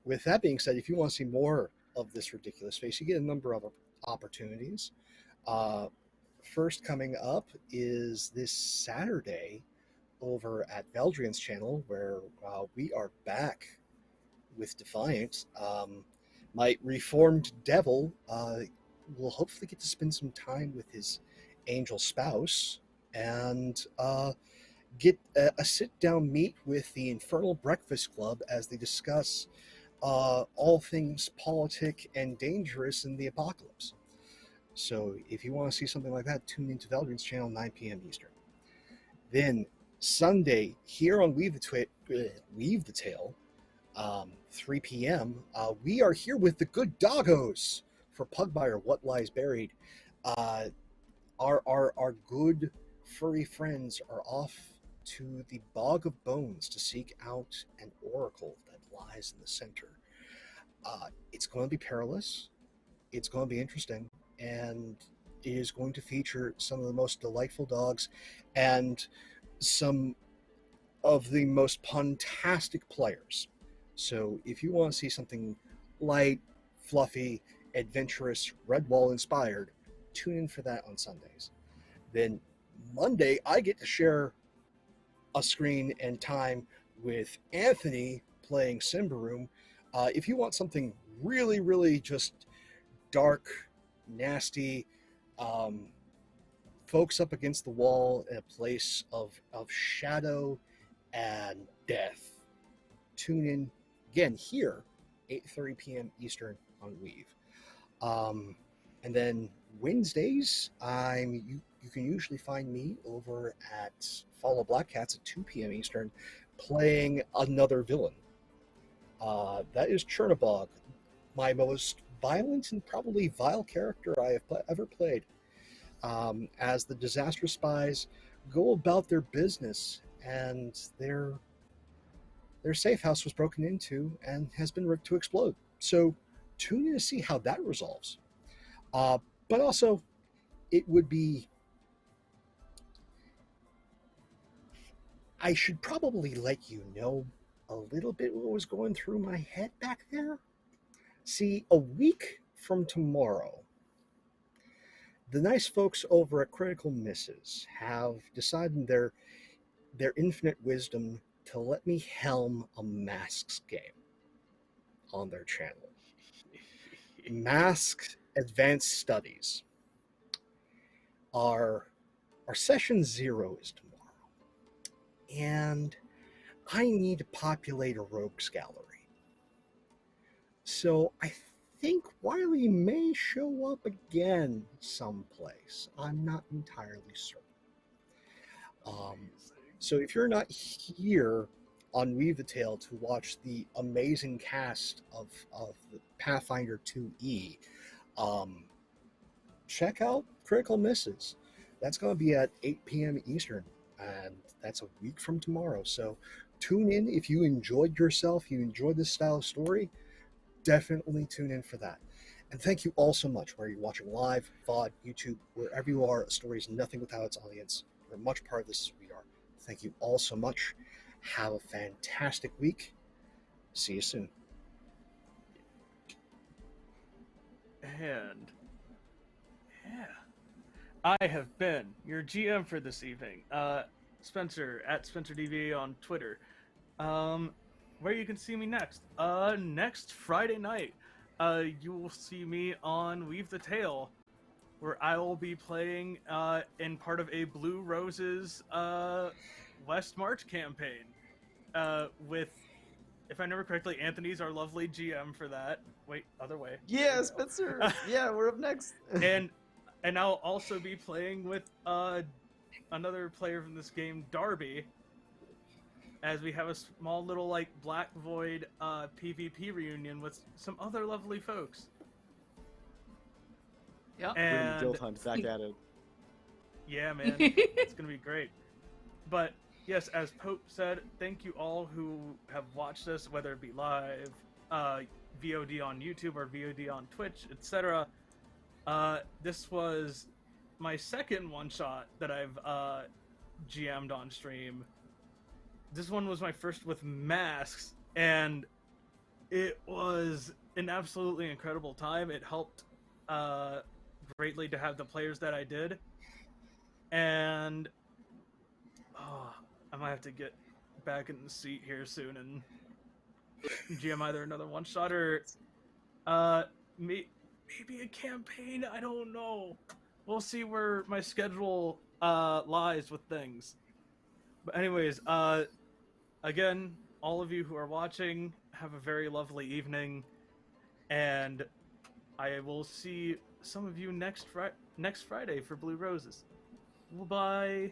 With that being said, if you want to see more of this ridiculous face, you get a number of opportunities. First coming up is this Saturday over at Veldrian's channel, where we are back with Defiant. My reformed devil will hopefully get to spend some time with his angel spouse and get a sit-down meet with the Infernal Breakfast Club as they discuss all things politic and dangerous in the apocalypse. So if you want to see something like that, tune into Veldrian's channel, 9 p.m. Eastern. Then Sunday, here on Weave the Tale, 3 p.m., we are here with the good doggos for Pugmire, What Lies Buried. Our good furry friends are off to the Bog of Bones to seek out an oracle that lies in the center. It's going to be perilous. It's going to be interesting. And it is going to feature some of the most delightful dogs and some of the most puntastic players. So if you want to see something light, fluffy, adventurous, Redwall inspired, tune in for that on Sundays. Then Monday, I get to share a screen and time with Anthony playing Symbaroum. If you want something really, really just dark, nasty, folks up against the wall in a place of shadow and death, tune in again here, 8:30 p.m. Eastern on Weave. And then Wednesdays, you can usually find me over at Follow Black Cats at 2 p.m. Eastern, playing another villain. That is Chernobog, my most violent and probably vile character I have ever played. As the disastrous spies go about their business, and their safe house was broken into and has been ripped to explode. So tune in to see how that resolves. But also, it would be... I should probably let you know a little bit what was going through my head back there. See, a week from tomorrow, the nice folks over at Critical Misses have decided in their infinite wisdom to let me helm a Masks game on their channel. Masked Advanced Studies. Our session 0 is tomorrow. And I need to populate a rogues gallery. So I think Wily may show up again someplace. I'm not entirely certain. So if you're not here on Weave the Tale to watch the amazing cast of the Pathfinder 2E, check out Critical Misses. That's going to be at 8 p.m. Eastern, and that's a week from tomorrow. So tune in if you enjoyed yourself, you enjoyed this style of story. Definitely tune in for that. And thank you all so much, whether you're watching live, VOD, YouTube, wherever you are. A story is nothing without its audience. We're much part of this as we are. Thank you all so much. Have a fantastic week. See you soon. And yeah, I have been your GM for this evening, Spencer at SpencerDVA on Twitter. Where you can see me next? Next Friday night, you will see me on Weave the Tale, where I will be playing in part of a Blue Roses West March campaign with, if I remember correctly, Anthony's our lovely GM for that. Wait, other way. Yeah, Spencer. Yeah, we're up next. and I'll also be playing with another player from this game, Darby, as we have a small little like Black Void PvP reunion with some other lovely folks. Yep. We're gonna be guild hunt back at it. Yeah, man, it's gonna be great. But yes, as Pope said, thank you all who have watched us, whether it be live, VOD on YouTube or VOD on Twitch, etc. This was my second one-shot that I've GM'd on stream. This one was my first with masks, and it was an absolutely incredible time. It helped greatly to have the players that I did, and I might have to get back in the seat here soon and GM either another one-shot or maybe a campaign. I don't know. We'll see where my schedule lies with things. But anyways, again, all of you who are watching, have a very lovely evening, and I will see some of you next Friday for Blue Roses. Bye.